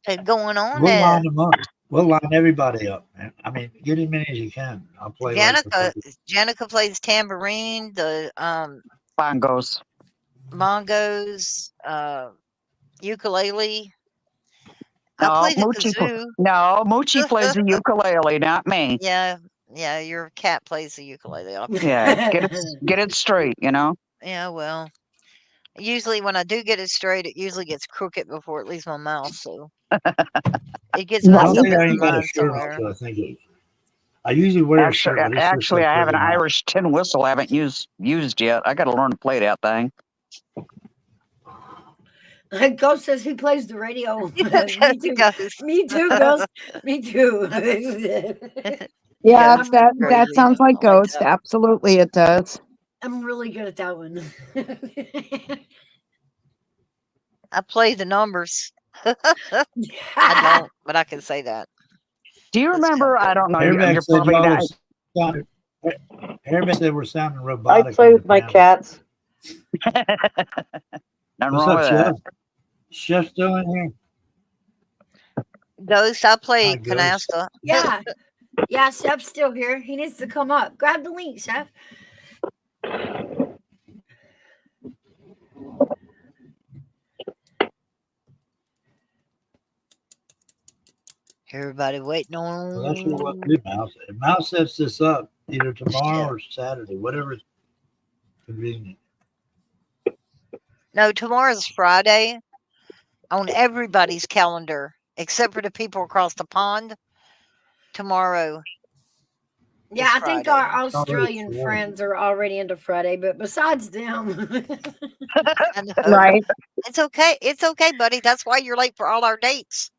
It's going on We'll there. line them up. We'll line everybody up, man. I mean, get as many as you can. I'll play like the Janica plays tambourine. The Bongos. bongos, ukulele. I No, play the Moochie. kazoo. No, Moochie plays the ukulele, not me. Yeah, your cat plays the ukulele. Yeah, get it straight, you know. Yeah, well, usually when I do get it straight, it usually gets crooked before it leaves my mouth, so it gets I messed don't up think in I my ain't got a mind shirt on, somewhere. so I think I usually wear a shirt, but this looks Actually, like I have an really nice. Irish tin whistle I haven't used yet. I got to learn to play that thing. Ghost says he plays the radio. Me too. Me too, Ghost. Me too. Yeah, Ghost is that crazy. sounds like I like Ghost. that. Absolutely, it does. I'm really good at that one. I play the numbers. I don't, but I can say that. Do you remember? I don't know. You're Airbag said probably y'all not. are Airbag said we're sounding I robotic. play on with the my panel. cats. Nothing What's wrong up, with Chef? that. Chef still in here? Ghost, I play Hi, Ghost. canasta. Yeah. Yeah, Chef's still here. He needs to come up. Grab the link, Chef. Everybody waiting Well, that's what on. we do, Mouse. If Mouse sets this up either tomorrow or Saturday, whatever is convenient. No, tomorrow's Friday on everybody's calendar except for the people across the pond. Tomorrow. Yeah, I think our Friday. Australian Already friends are already into Friday, but besides them, I know. Right. It's okay. It's okay, buddy. That's why you're late for all our dates.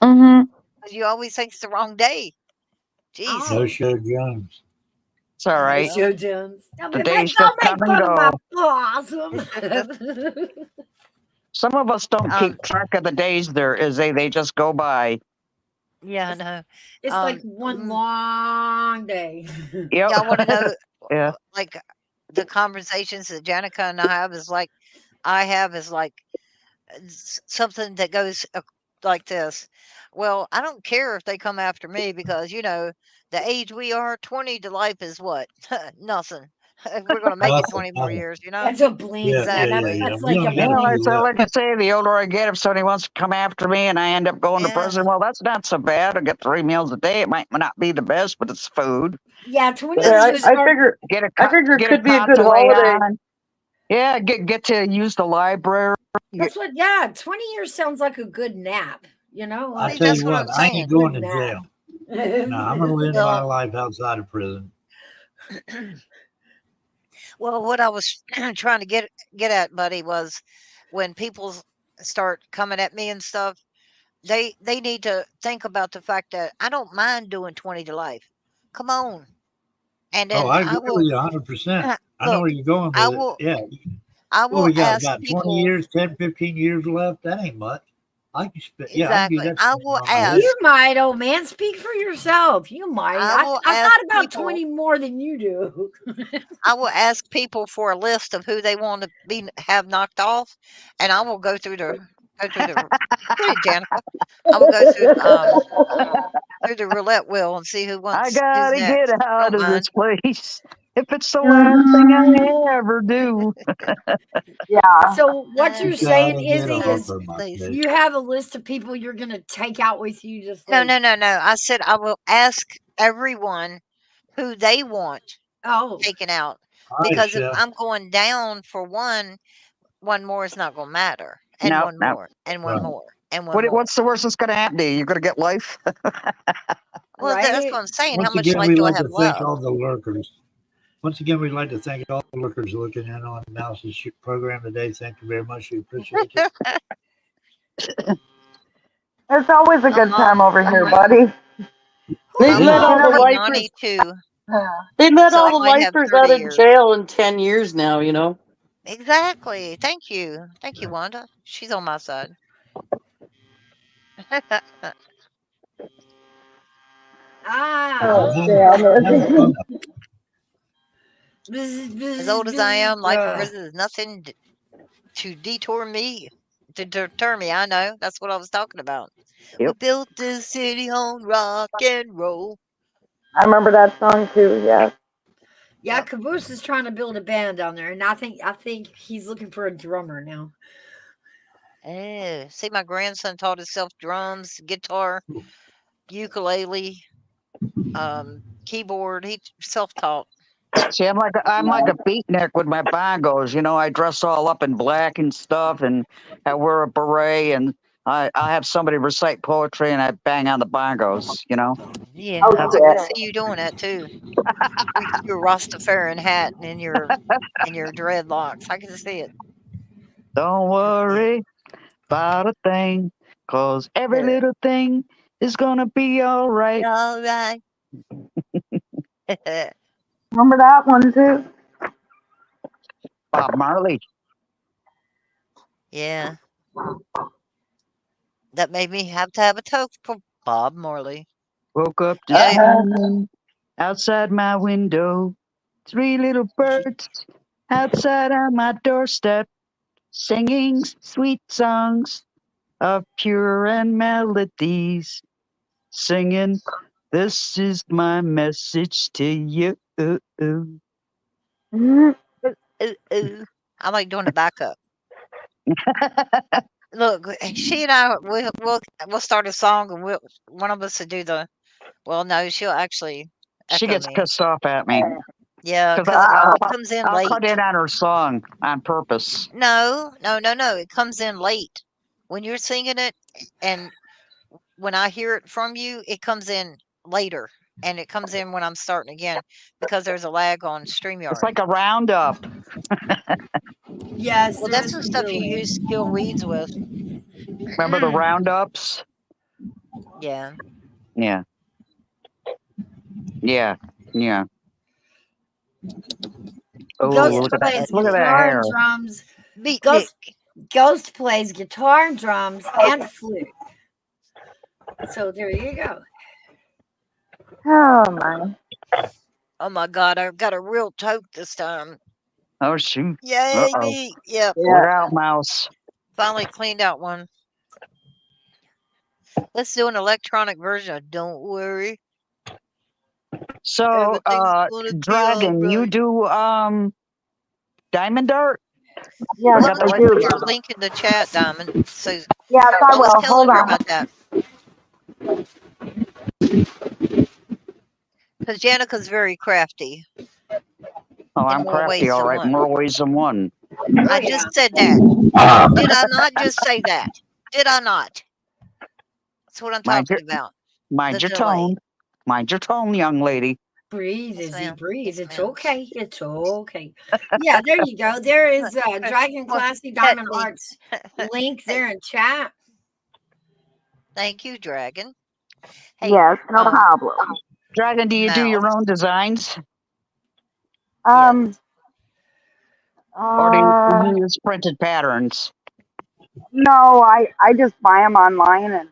Mm-hmm. 'Cause you always think it's the wrong day. Jeez. No show Jones. It's all right. Joe Jones. The days just come and go. Awesome. Some of us don't keep track of the days there, is they just go by. Yeah, I know. It's like one long day. Yep. Y'all want to know, Yeah. like, the conversations that Janica and I have is like something that goes like this. Well, I don't care if they come after me because, you know, the age we are, 20 to life is what? Nothing. We're going to make it 20 more years, you know? That's a blink. Yeah, Exactly. That's We like only a gotta Well, do blink. so that. like I say, the older I get, if somebody wants to come after me and I end up going to prison, well, that's not so bad. I get 3 meals a day. It might not be the best, but it's food. Yeah, 20 Yeah, years. I figure Get a I figure it get could be a cot good to lay holiday. on. Yeah, get to use the library. That's what, yeah, 20 years sounds like a good nap, you know? I'll Like, tell that's you what what, I'm I saying. ain't going to Good jail. nap. No, I'm gonna live my Well, life outside of prison. well, what I was trying to get at, buddy, was when people start coming at me and stuff, they need to think about the fact that I don't mind doing 20 to life. Come on. And Oh, then I I agree will with you 100%. I know look, where you're going I with will it. Yeah. I Well, will we got ask about 20 people years, 10, 15 years left. That ain't much. I can spend, yeah, I can do exactly. that. I spending will on my ask. list. You might, old man. Speak for yourself. You might. I will I ask thought about people. 20 more than you do. I will ask people for a list of who they want to have knocked off, and I will go through the go ahead, Janica. I will go through the roulette wheel and see I who's gotta next. get I out don't of mind. this place. If it's the last thing I ever do. Yeah. So what I you're saying, Gotta get Izzy, this is off of my place. place. you have a list of people you're gonna take out with you, just No, like, no, no, no. I said I will ask everyone who they want oh, taken out All right, because if Chef. I'm going down for one more is not going to matter, and No, one no. more, and one Right. more, and one more. What's the worst that's going to happen to you? You're going to get life? Well, that's right? what I'm saying. How Once much again, life we'd do I like have to thank left? all the lurkers. Once again, we'd like to thank all the lurkers looking in on Mouse's program today. Thank you very much. We appreciate it. It's always a My good time mom, over here, buddy. They my let all mom the will be lifers. 92, They let so I all the might have lifers 30 out of years. jail in 10 years now. You know. Exactly. Thank you, Wanda. She's on my side. Ah, Oh, damn As old as I am, life in uh, prison is nothing to deter me. To deter me, I know. That's what I was talking about. We Yep. built this city on rock and roll. I remember that song too. Yeah. yeah. Yep. Caboose is trying to build a band down there, and I think he's looking for a drummer now. Oh, see, my grandson taught himself drums, guitar, ukulele, keyboard. He self-taught. See, I'm like a beatnik with my bongos. You know, I dress all up in black and stuff, and I wear a beret, and I have somebody recite poetry, and I bang on the bongos. You know, Yeah, Oh that's I can shit. see you doing that too. Your Rastafarian hat and your dreadlocks. I can see it. don't worry about a thing, 'cause every little thing is gonna be all right. All right. Remember that one too? Bob Marley. Yeah, that made me have to have a toast for Bob Marley. Woke up this Yeah, morning outside my window. 3 little birds outside on my doorstep, singing sweet songs of pure and melodies. Singing, this is my message to you. Mhm. ooh, ooh. I like doing the backup. Look, she and I, we'll start a song, and one of us to do the. Well, no, she'll actually She echo gets me. pissed off at me Yeah, because because I'll, it comes in I'll late. cut in on her song on purpose. No. It comes in late. When you're singing it, and when I hear it from you, it comes in later, and it comes in when I'm starting again because there's a lag on It's StreamYard. like a roundup. Yes, Well, there that's is the some stuff you delay. use to kill weeds with. Remember the roundups? Yeah. Yeah. Yeah. Yeah. Oh, Ghost look at that! plays Look at that guitar hair. and drums. Beatnik. Ghost plays guitar and drums and flute. So there you go. Oh my. Oh my God, I've got a real toke this time. Oh shoot! Yay, Uh-oh. me. Yep. Look out, mouse. Finally cleaned out one. Let's do an electronic version of Don't Worry. So, Everything's gonna be all Dragon, you right. do Diamond Dart? Yes, Why Forgot don't to I you let put do. your link in the chat, Diamond? So Yes, I I was will. telling Hold her on. about that. Because Janica's very crafty Oh, in I'm more crafty, ways all than right. one. More ways than one. I Oh just yeah. said that. Did I not just say that? Did I not? That's what I'm Mind your, talking about. mind The your delay. tone. Mind your tone, young lady. Breathe, Yes, Izzy, ma'am. breathe. Yes, It's ma'am. okay. It's okay. Yeah, there you go. There is Dragon Well, Classy Diamond hey, Arts link there in chat. thank you, Dragon. Hey, Yes, no problem. Dragon, do you do your Mouse. own designs? Yes. Or do Uh, you use printed patterns? no, I just buy them online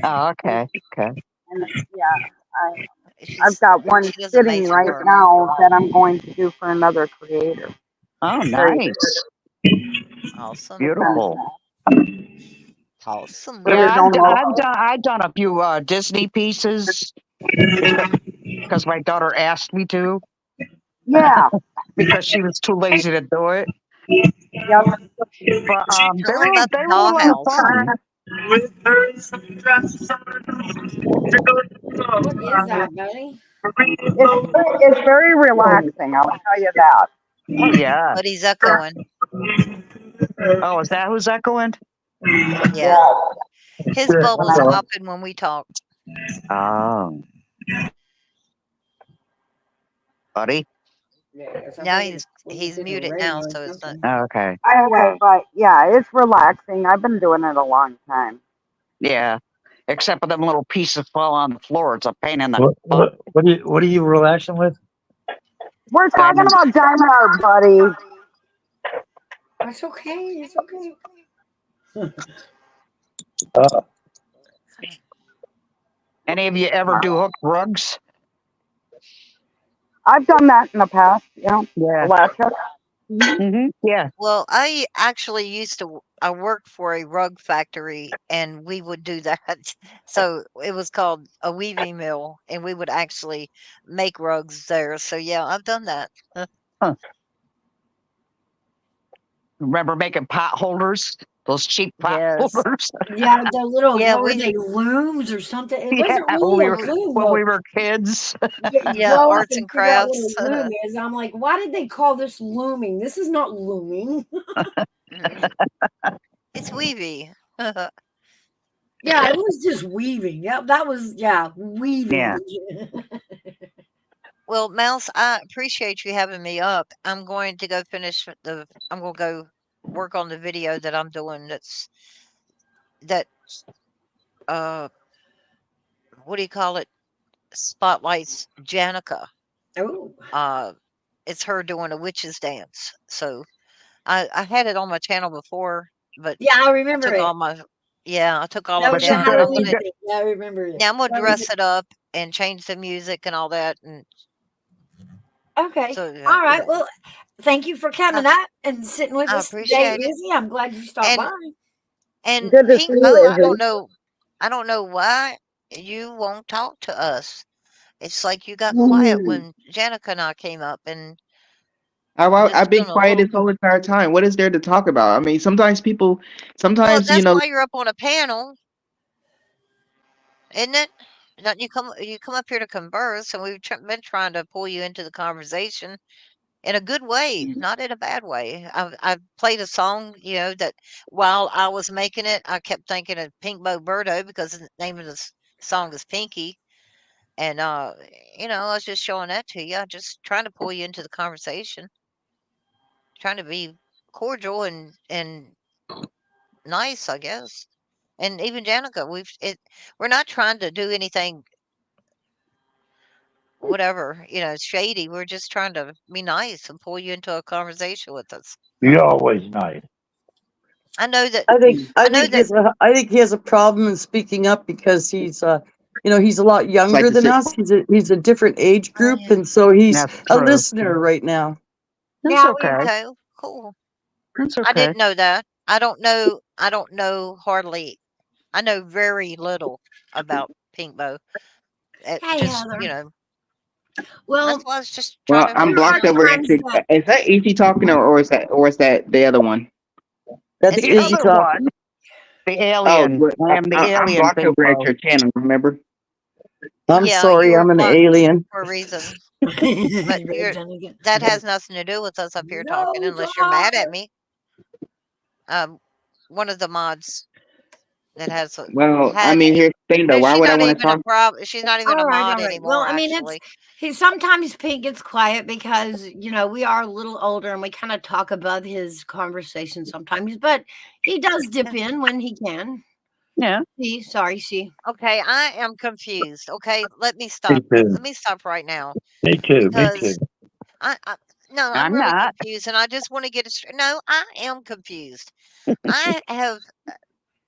Oh, okay. Okay. and yeah, I've She's got one she does sitting amazing right work. now that I'm going to do for another creator. Oh, Very nice. Awesome. Beautiful. Awesome. put Yeah, it on the I've done a few Disney pieces because my daughter asked me to yeah. because she was too lazy to do it. Yep. But Tell them about the they were a lot of dollhouse. fun. What is that, buddy? It's very relaxing. I'll tell you that. Oh yeah. But he's echoing. Oh, is that who's echoing? Yeah. His bubble's popping when we talk. Oh, buddy. Now he's muted now, so it's not. Oh, okay. But yeah, it's relaxing. I've been doing it a long time. Yeah. Except for them little pieces fall on the floor. It's a pain in the What are you relaxing with? We're talking Diamonds. about Diamond Art, buddy. That's okay. It's okay. Any of you ever do hooked rugs? I've done that in the past. Yeah. Yeah. Alaska. Yeah. Well, I actually used to. I worked for a rug factory, and we would do that. So it was called a weaving mill, and we would actually make rugs there. So yeah, I've done that. Huh. Remember making pot holders? Those cheap pot Yes. holders? Yeah, the little Yeah, what were we they looms or something? It Yeah, wasn't really a loom when though. we were kids. You yeah, grow up arts and and figure out what crafts. a loom is. I'm like, why did they call this looming? This is not looming. It's weavy. Yeah, it was just weaving. Yeah, that was weaving. Yeah. Well, Mouse, I appreciate you having me up. I'm going to go finish I'm going to go work on the video that I'm doing. That what do you call it? Spotlights Janica. Oh. It's her doing a witch's dance. So I had it on my channel before, but Yeah, I remember took it. all my I took all That of was it the down. And I'm Halloween gonna thing. Yeah, I remember it. now I'm gonna That was dress it up and change the music and all that. And Okay. so All right. Well, thank you for coming up and sitting with I us today, appreciate it. Izzy. I'm glad you stopped And by. and Good to see Pink you, Bow, I Izzy. don't know why you won't talk to us. It's like you got quiet when Janica and I came up, and just I've been doing a quiet little. this whole entire time. What is there to talk about? I mean, sometimes Well, sometimes that's why you're up on a panel, isn't it? Don't you come up here to converse, and we've been trying to pull you into the conversation in a good way, not in a bad way. I've played a song, that while I was making it, I kept thinking of Pink Bow Birdo because the name of the song is Pinky. And, I was just showing that to you. Just trying to pull you into the conversation, trying to be cordial and nice, I guess. And even Janica, we're not trying to do anything, whatever, shady. We're just trying to be nice and pull you into a conversation with us. You're always nice. I know that. I think that. I think he has a problem in speaking up because he's he's a lot younger than us. He's a different age group, and so he's That's a true. listener right now. That's okay. Okay, cool. That's I okay. didn't know that. I don't know hardly. I know very little about Pink Bow. Hey, just Heather. that's Well, why I was just well, trying to. I'm blocked over here. Is that E.T. talking or is that the other one? That's It's The Izzy other talking. one, the alien. I am the I'm alien. blocked Pink over at Bow. your channel. Remember? I'm Yeah, sorry, you were I'm an blocked alien. for a reason. But that has nothing to do with us up here talking, unless you're mad at me. One of the mods that has Well, I had. mean, here's the thing though. No, Why she's would I not want to even a talk? problem. She's not even a All mod right. anymore. Well, I mean, actually. sometimes Pete gets quiet because we are a little older and we kind of talk above his conversation sometimes, but he does dip in when he can. Yeah. See. Okay, I am confused. Okay, let me Me stop. too. Let me stop right now. Me too. Me Because too. I No, I'm I'm really not. confused, and I just want to get it straight. No, I am confused. I have,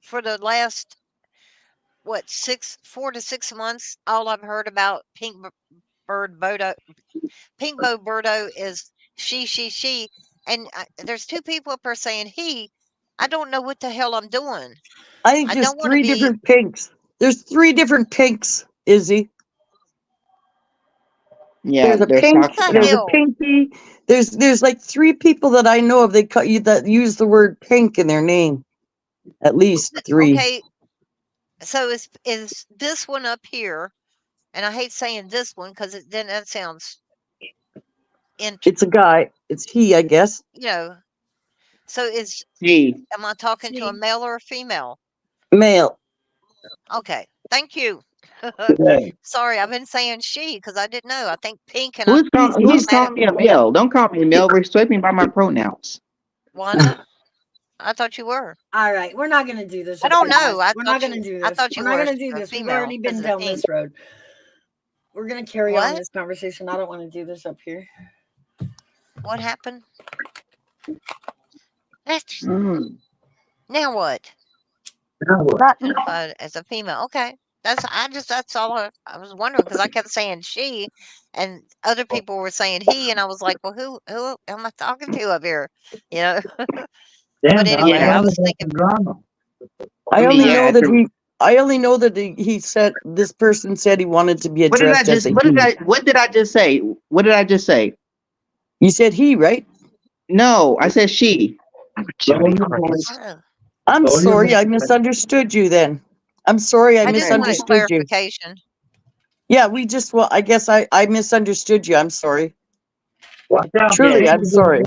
for the last, what, 4 to 6 months, all I've heard about Bird Bodo, Pink Bow Birdo is she. And there's two people up there saying he. I don't know what the hell I'm doing. I think I there's don't want to three be. different pinks. There's three different pinks, Izzy. Yeah, There's a there's pink, What the there's a hell? pinky. There's like three people that I know of that use the word pink in their name. At least three. Okay, so is this one up here? And I hate saying this one because then that sounds It's a guy. It's he, I guess. you know. So Gee, am I talking to a male or a female? Male. Okay, thank you. Today. Sorry, I've been saying she because I didn't know. I think pink and who's I calling me a male? Don't call me a male. Respect me by my pronouns. Wanda. I thought you were. All right, we're not gonna do this. I up don't here, guys. know. I We're not thought gonna do I this. thought We're you not were gonna do a this. We've female already been because of the down pink. this road. We're gonna carry on What? this conversation. I don't want to do this up here. What happened? That's Mm. now what? Now what? Identified as a female. Okay. That's all I was wondering because I kept saying she and other people were saying he and I was like, well who am I talking to up here? You know. Damn, But anyway, I I was was some thinking drama. I I mean, only yeah. know that he said this person said he wanted to be What did I addressed as just? a What he. did I just say? What did I just say? You said he, right? No, I said she. Lower your voice. oh, I'm Lower your sorry, I voice. misunderstood you then. I'm sorry, I I just wanted misunderstood you. clarification. Yeah, I guess I misunderstood you. I'm sorry. Watch out. Truly, I'm sorry.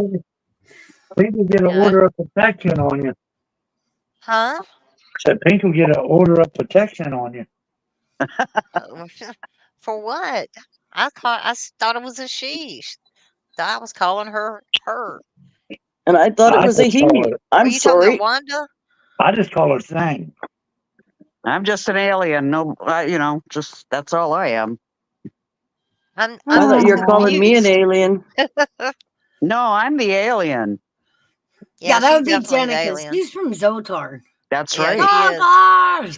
Pink will get an Yeah. order of protection on you. Huh? Said Pink will get an order of protection on you. For what? I thought it was a she. I was calling her her. And I thought it I was a just he. call her. Are I'm you talking sorry. about Wanda? I just call her Thing. I'm just an alien. No, just that's all I am. I'm I thought you were just calling me an confused. alien. No, I'm the alien. Yeah, that she's would be definitely the Jenica. alien. She's from Zotar. That's Yeah, right. she is.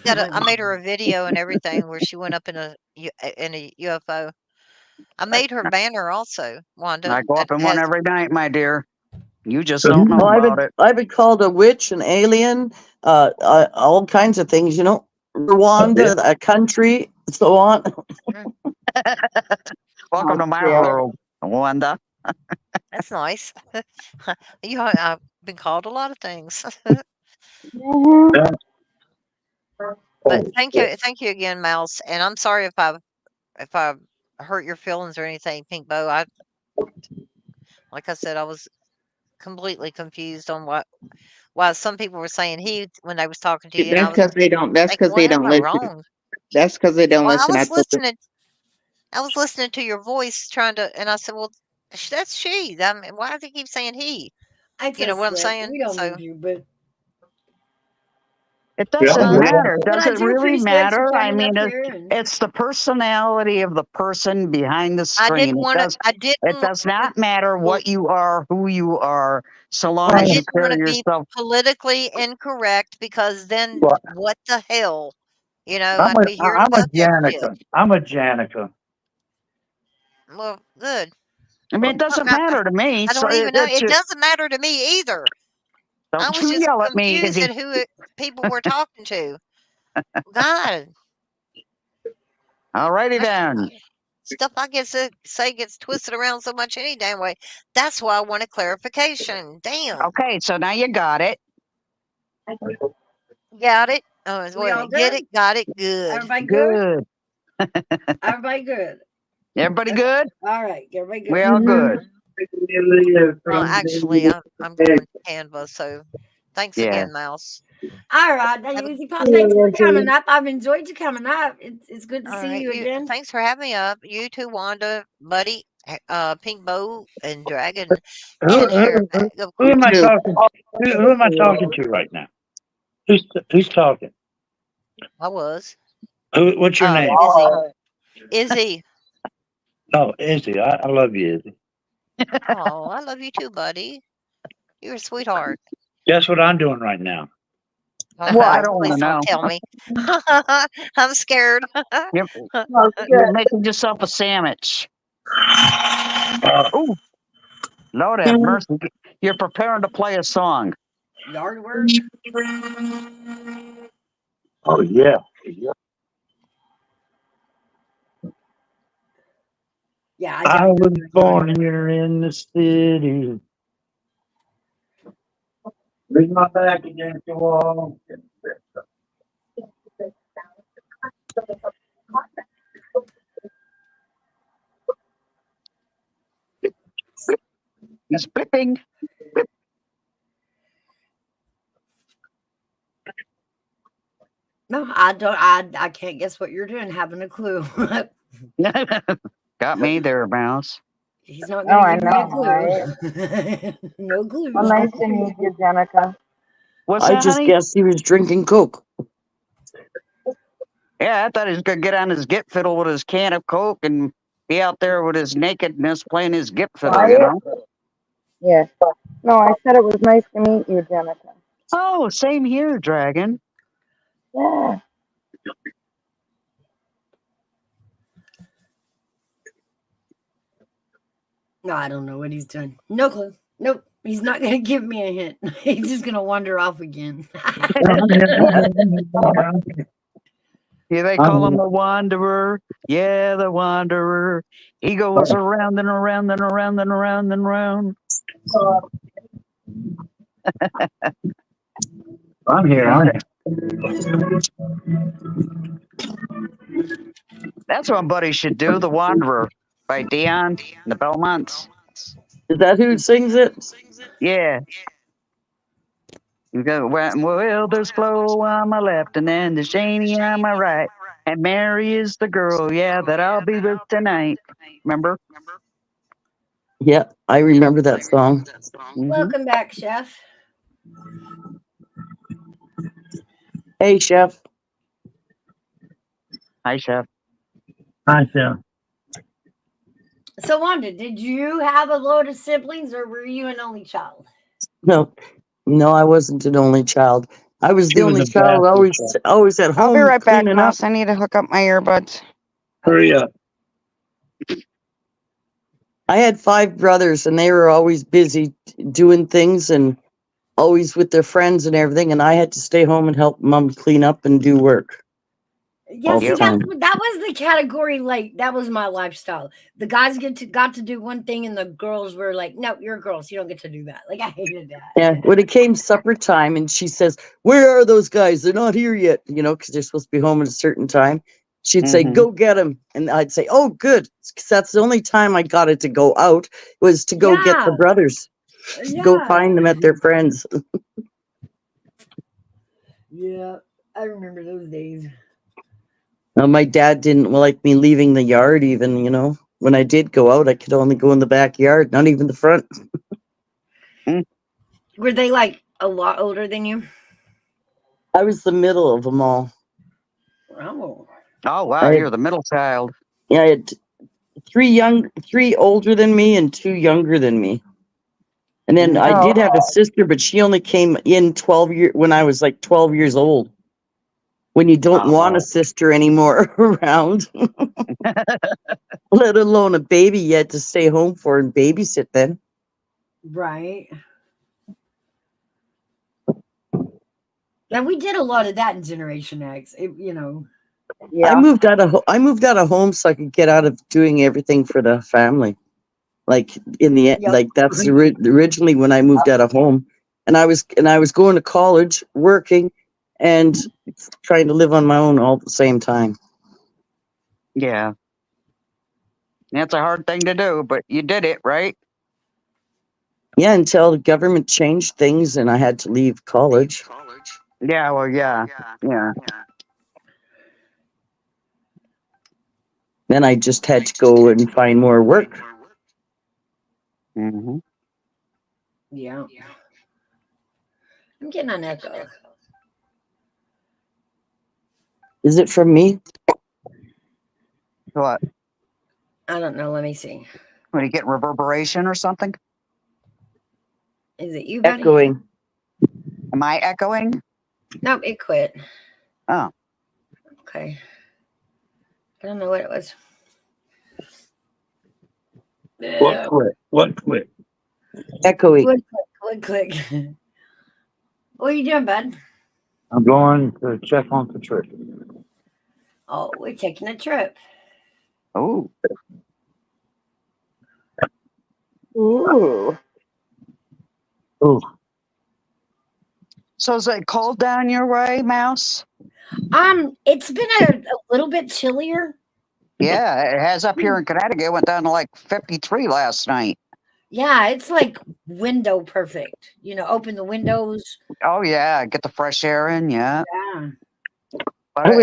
Zotar! I made her a video and everything where she went up in a UFO. I made her banner also, Wanda. I go up That in one has every night, my dear. You just don't know Well, about it. I've been called a witch, an alien, all kinds of things. Rwanda, a country, so on. Welcome to my Yeah. world, Wanda. that's nice. I've been called a lot of things. But thank you again, Mouse. And I'm sorry if I hurt your feelings or anything, Pink Bow. Like I said, I was completely confused on why some people were saying he when they was talking to you, and I That's was because they don't. That's thinking, because they what am don't I listen. wrong? That's because they don't Well, listen. I told them. I was listening to your voice and I said, well, that's she. I mean, why do they keep saying he? It's You know a what I'm slip. saying? We don't So need you, but It doesn't Yeah. matter. but Does I it do really appreciate you matter? I coming mean, up here and it's the personality of the person behind the I screen. didn't want to. I It didn't. does not matter Well, what you are, who you are, so long I as you didn't want carry to be yourself. politically incorrect because then Well, what the hell? You know, I'm I'd be hearing a about that shit. Janica. I'm a Janica. Well, good. I mean, it doesn't matter to me. I So don't even know. it's It just, doesn't matter to me either. I don't was you just yell at me, confused Izzy. at who people were talking to. God, Alrighty then. stuff I say gets twisted around so much any damn way. That's why I wanted clarification. Damn. Okay, so now you got it. Got it? Oh, we wait a all minute. Get good? it? Got it? Good. Everybody good? Good. Everybody good? Everybody good? All right, everybody good. We all good. Well, actually, I'm going to Canva, so thanks Yeah. again, Mouse. All right, now, Easy Pop, thanks for coming up. I've enjoyed you coming up. It's good to All see right, you again. thanks for having me up. You too, Wanda, Buddy, Pink Bow, and Dragon. Who, And here, who am I talking to? Who am I talking to right now? Who's talking? I was. What's your name? Izzy. Oh, Izzy. I love you, Izzy. Oh, I love you too, buddy. You're a sweetheart. Guess what I'm doing right now? I don't want Please to don't know. tell me. I'm scared. You're, Oh, you're good. making yourself a sandwich. Ooh, Lord have mercy. You're preparing to play a song. Yard work. Oh yeah. Yeah, I know was you're born yard here in the city. Lean my back against the wall. He's flipping. No, I don't. I can't guess what you're doing. Having a clue. Got me there, Mouse. He's not Oh, going I to give me a know, right? clue. No clues. Well, nice to meet you, Jenica. What's I that, just honey? guessed he was drinking Coke. Yeah, I thought he was going to get on his git fiddle with his can of Coke and be out there with his nakedness playing his git fiddle, you know? Yes. No, I said it was nice to meet you, Jenica. Oh, same here, Dragon. Yeah. No, I don't know what he's doing. No clue. Nope. He's not going to give me a hint. He's just going to wander off again. Yeah, they call him the Wanderer. Yeah, the Wanderer. He goes around and around and around and around and around. I'm here. That's what Buddy should do, The Wanderer by Dion and the Belmonts. Is that who sings it? Yeah. You go, well, there's Flo on my left, and then there's Janie on my right. And Mary is the girl, yeah, that I'll be with tonight. Remember? Yeah, I remember that song. Welcome back, Chef. Hey, Chef. Hi, Chef. Hi, Chef. So, Wanda, did you have a load of siblings or were you an only child? No, I wasn't an only child. I was She the was only a child, bastard, always at home. I'll be right back, cleaning up. Mouse. I need to hook up my earbuds. Hurry up. I had 5 brothers, and they were always busy doing things and always with their friends and everything. And I had to stay home and help Mom clean up and do work. Yeah, all see, the time. that was the category. Like, that was my lifestyle. The guys got to do one thing, and the girls were like, "No, you're girls. You don't get to do that." Like, I hated that. Yeah, when it came supper time, and she says, "Where are those guys? They're not here yet." You know, because they're supposed to be home at a certain time. She'd say, "Go get them," and I'd say, "Oh, good," because that's the only time I got it to go out was to go get the brothers, go find them at their friends. Yeah, I remember those days. My dad didn't like me leaving the yard even, you know. When I did go out, I could only go in the backyard, not even the front. Were they like a lot older than you? I was the middle of them all. Oh. Oh, wow, you're the middle child. Yeah, I had 3 older than me and 2 younger than me. And then I did have a sister, but she only came in when I was like 12 years old. When you don't want a sister anymore around, let alone a baby you had to stay home for and babysit then. Right. Yeah, we did a lot of that in Generation X. You know. Yeah. I moved out of home so I could get out of doing everything for the family. Like in the end, like that's originally when I moved out of home, and I was going to college, working, and trying to live on my own all at the same time. Yeah. That's a hard thing to do, but you did it, right? Yeah, until the government changed things and I had to leave college. Yeah, well, yeah. Then I just had to go and find more work. Mm-hmm. Yeah. I'm getting an echo. Is it from me? What? I don't know. Let me see. When you get reverberation or something? Is it you, buddy? Echoing. Am I echoing? Nope, it quit. Oh. Okay. I don't know what it was. What quit? What quit? Echoing. Click, click. What are you doing, bud? I'm going to check on Patricia. Oh, we're taking a trip. Oh. Ooh. Ooh. So is it cold down your way, Mouse? It's been a little bit chillier. Yeah, it has up here in Connecticut. It went down to like 53 last night. Yeah, it's like window perfect. Open the windows. Oh yeah, get the fresh air in. Yeah. Yeah. But I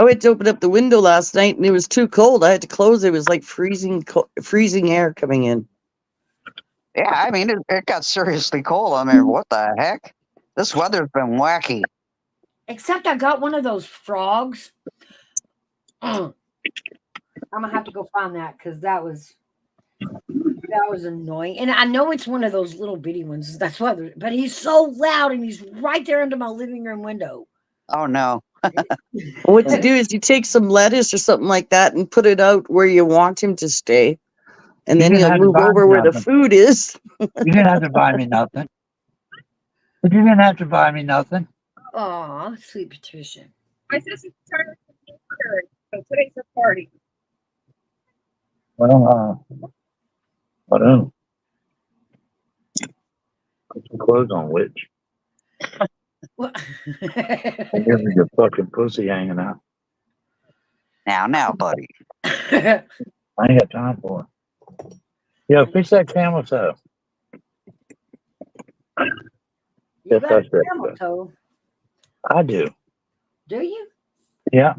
went to open up the window last night and it was too cold. I had to close it. It was like freezing air coming in. Yeah, I mean it got seriously cold. I mean, what the heck? This weather's been wacky. Except I got one of those frogs. I'm gonna have to go find that because that was annoying. And I know it's one of those little bitty ones. That's why. But he's so loud and he's right there under my living room window. Oh no. What you do is you take some lettuce or something like that and put it out where you want him to stay. And then he'll move over where the food is. You didn't have to buy me nothing. But you didn't have to buy me nothing. Aw, sweet Patricia. My sister's turning 23rd, so today's her party. Well, I don't. Put some clothes on, witch. What? And give me your fucking pussy hanging out. Now, buddy. I ain't got time for it. Yeah, fix that camel toe. You got a camel toe. I do. Do you? Yeah.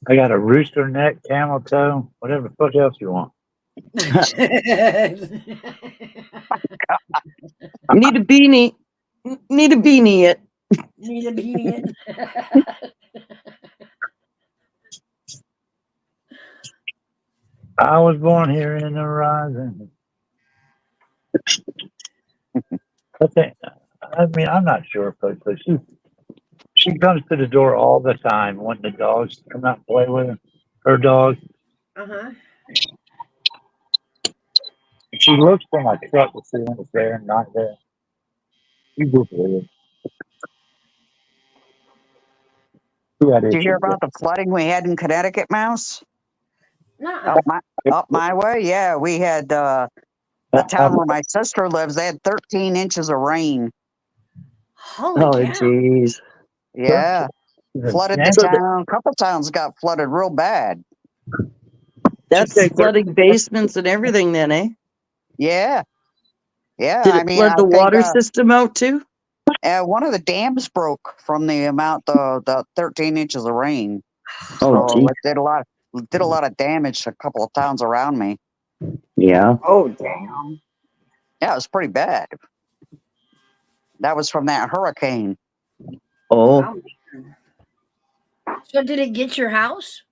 I got a rooster neck, camel toe, whatever the fuck else you want. Need a beanie. Need a beanie it. Need a beanie it. I was born here in the rising. I'm not sure, but she comes to the door all the time when the dogs come out and play with her. Her dog. Uh-huh. She looks for my truck to see when it's there and not there. She just weird. Did you hear about the flooding we had in Connecticut, Mouse? No. Up my way, yeah. We had the town where my sister lives. They had 13 inches of rain. Holy cow. Jeez. Yeah, flooded the town. A couple towns got flooded real bad. That's flooding basements and everything, then, eh? Yeah, yeah. Did it flood the water system out too? One of the dams broke from the amount the 13 inches of rain. Oh, so it did a lot of damage to a couple of towns around me. Yeah. Oh damn. Yeah, it was pretty bad. That was from that hurricane. Oh. So did it get your house?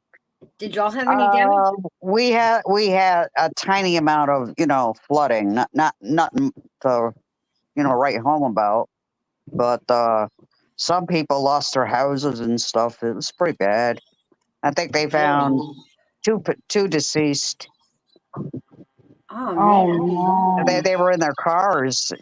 Did y'all have any damage? We had a tiny amount of flooding, not nothing to write home about, but some people lost their houses and stuff. It was pretty bad. I think they found two deceased. Oh man. They were in their cars,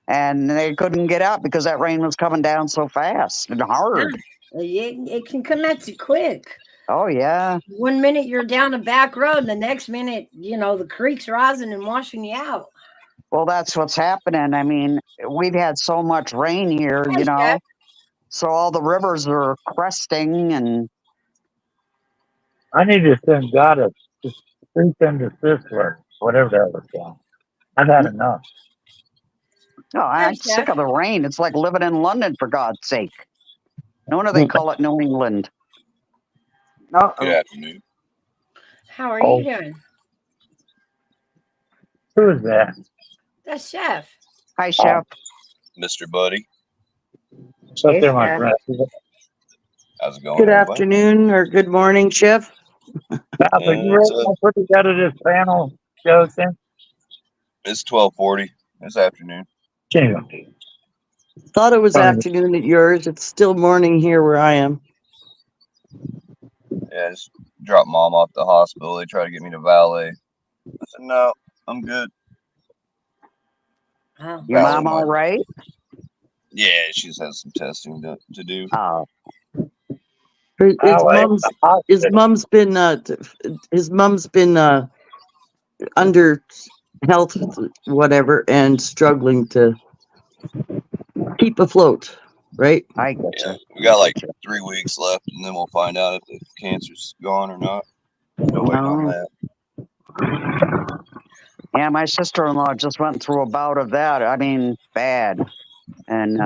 and they couldn't get out because that rain was coming down so fast and hard. It can come at you quick. Oh yeah. 1 minute you're down a back road, and the next minute, the creek's rising and washing you out. Well, that's what's happening. I mean, we've had so much rain here, so all the rivers are cresting, and I need to send God a cease and desist letter, whatever that was called. I've had enough. No, I'm sick of the rain. It's like living in London, for God's sake. No wonder they call it New England. Good afternoon. How are you doing? Who is that? That's Chef. Hi, Chef. Mr. Buddy. What's up there, my friend? How's it going? Good everybody? afternoon or good morning, Chef. Papa, you ready to put together this panel show thing? It's 12:40 this afternoon. Thought it was Fine. afternoon at yours. It's still morning here where I am. Yeah, I just dropped mom off at the hospital. They tried to get me to valet. I said, no, I'm good. Oh. Your Valet mom all might- right? Yeah, she just has some testing to do. Oh. His mom's been under health whatever and struggling to keep afloat, right? I get Yeah, you. we got like 3 weeks left, and then we'll find out if the cancer's gone or not. Still waiting on Oh. that. Yeah, my sister-in-law just went through a bout of that. I mean, bad. And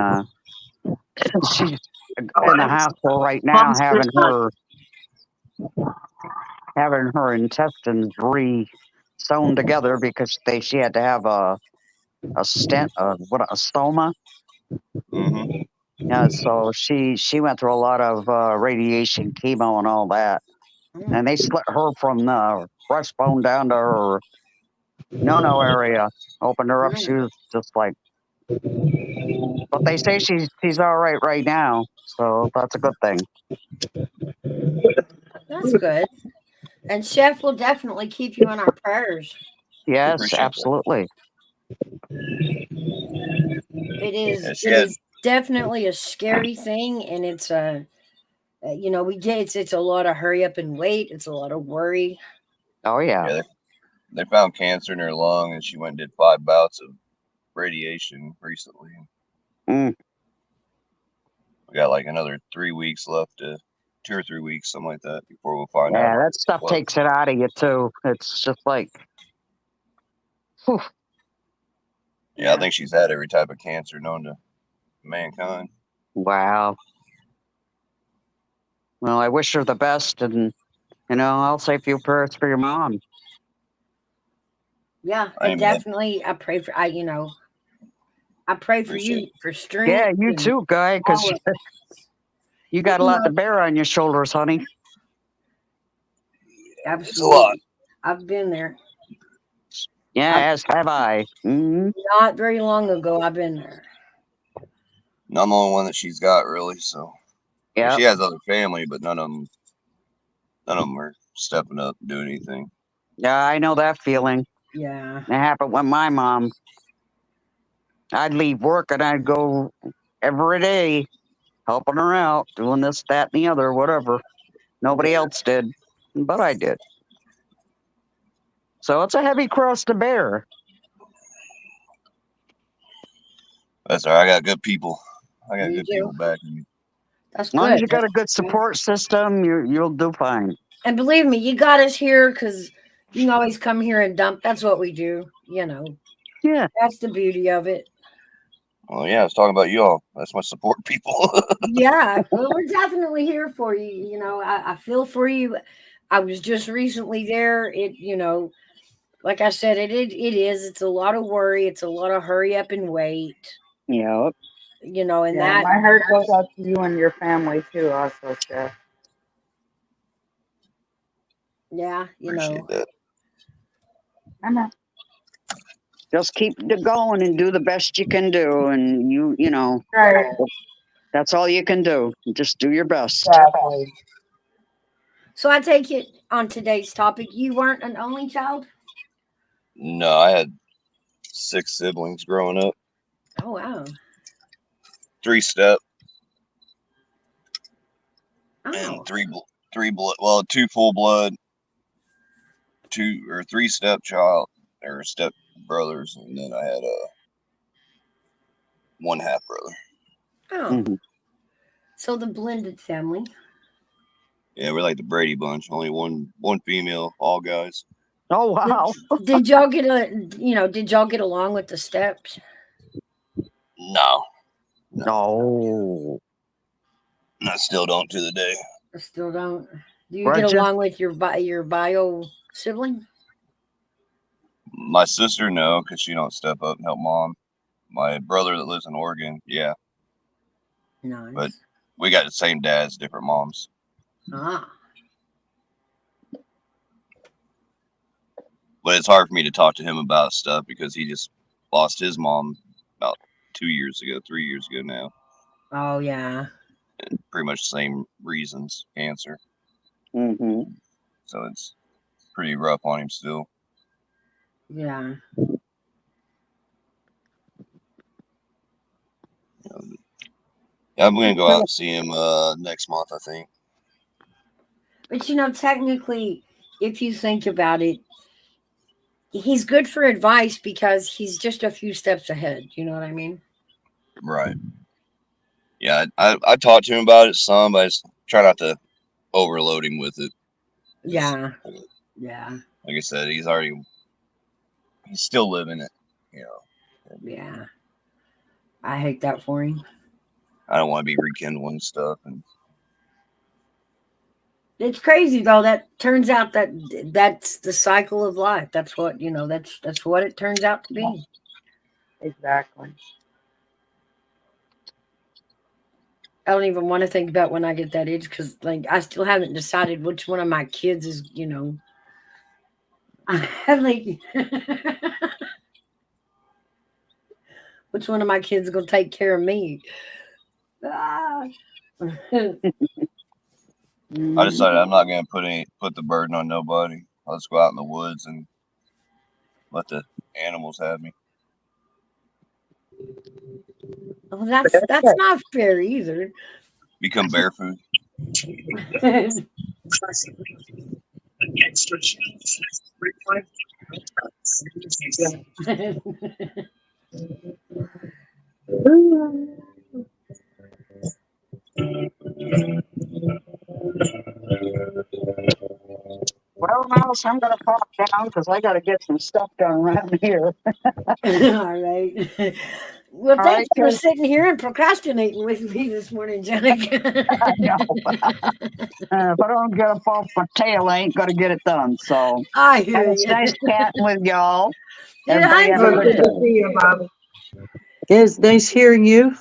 she's in the hospital right now having her intestines sewn together because she had to have a stent, a stoma. Mm-hmm. Yeah, so she went through a lot of radiation, chemo, and all that. And they split her from the breastbone down to her no area. Opened her up. She was just like, but they say she's all right now, so that's a good thing. That's good. And Chef will definitely keep you in our prayers. Yes, Appreciate absolutely. It is. Yeah, she It had- is definitely a scary thing, and it's a, it's a lot of hurry up and wait. It's a lot of worry. Oh yeah. Yeah, they found cancer in her lung, and she went and did 5 bouts of radiation recently. Mm. We got like another 3 weeks left, 2 or 3 weeks, something like that, before we'll find out. Yeah, that stuff what- takes it out of you too. It's just like, whew. Yeah, I think she's had every type of cancer known to mankind. Wow. Well, I wish her the best, and I'll say a few prayers for your mom. Yeah, Amen. and definitely, I pray for I pray for you for strength. Yeah, you and too, Guy, because all of you got a lot to bear on your shoulders, honey. Absolutely. lot. I've been there. Yeah, as have I. Mhm. Not very long ago, I've been there. And I'm the only one that she's got, really. So Yeah. she has other family, but none of them are stepping up and doing anything. Yeah, I know that feeling. Yeah. It happened with my mom. I'd leave work and I'd go every day helping her out, doing this, that, and the other, whatever. Nobody else did, but I did. So it's a heavy cross to bear. That's all right. I got good people. I got You good do? people backing me. That's As long as good. you got a good support system, you'll do fine. And believe me, you got us here because you can always come here and dump. That's what we do. Yeah. That's the beauty of it. Well, yeah, I was talking about y'all. That's my support people. Yeah. Well, we're definitely here for you. I feel for you. I was just recently there. Like I said, it is. It's a lot of worry. It's a lot of hurry up and wait. Yep. And Yeah, that my heart goes out to you and your family too, also, Chef. yeah, Appreciate that. I know. Just keep going and do the best you can do, and you know Right. that's all you can do. Just do your best. Exactly. So I take it on today's topic, you weren't an only child? No, I had 6 siblings growing up. Oh wow. 3 step Oh. and 3 blood. Well, 2 full blood, 2 or 3 stepchild or step brothers, and then I had 1 half brother. Oh. Mhm. So the blended family. Yeah, we're like the Brady Bunch. Only one female, all guys. Oh wow. Did y'all get along with the steps? No, No. I still don't to the day. I still don't. Do you Roger. get along with your bio sibling? My sister, no, because she don't step up and help mom. My brother that lives in Oregon, yeah, Nice. but we got the same dads, different moms. Ah. but it's hard for me to talk to him about stuff because he just lost his mom about 3 years ago now. Oh yeah. And pretty much the same reasons, cancer. Mm-hmm. So it's pretty rough on him still. Yeah. I'm gonna go out and see him next month, I think. But technically, if you think about it, he's good for advice because he's just a few steps ahead. You know what I mean? Right. Yeah, I talked to him about it some, but I just try not to overload him with it. Yeah. Yeah. Like I said, he's still living it, Yeah. I hate that for him. I don't want to be rekindling stuff, and It's crazy though. That turns out that's the cycle of life. That's what that's what it turns out to be. Exactly. I don't even want to think about when I get that age because I still haven't decided which one of my kids is which one of my kids is gonna take care of me. Ah. I decided I'm not gonna put the burden on nobody. I'll just go out in the woods and let the animals have me. Well, that's not fair either. Become bear food. Well, Mouse, I'm going to pop down because I got to get some stuff done around here. All right. Well, All thanks right, for kid. sitting here and procrastinating with me this morning, Jenica. I know. If I don't get up off my tail, I ain't going to get it done. So I hear it's you. nice chatting with y'all. Yeah, Everybody have a good day. See you, Bobby. It's nice hearing you.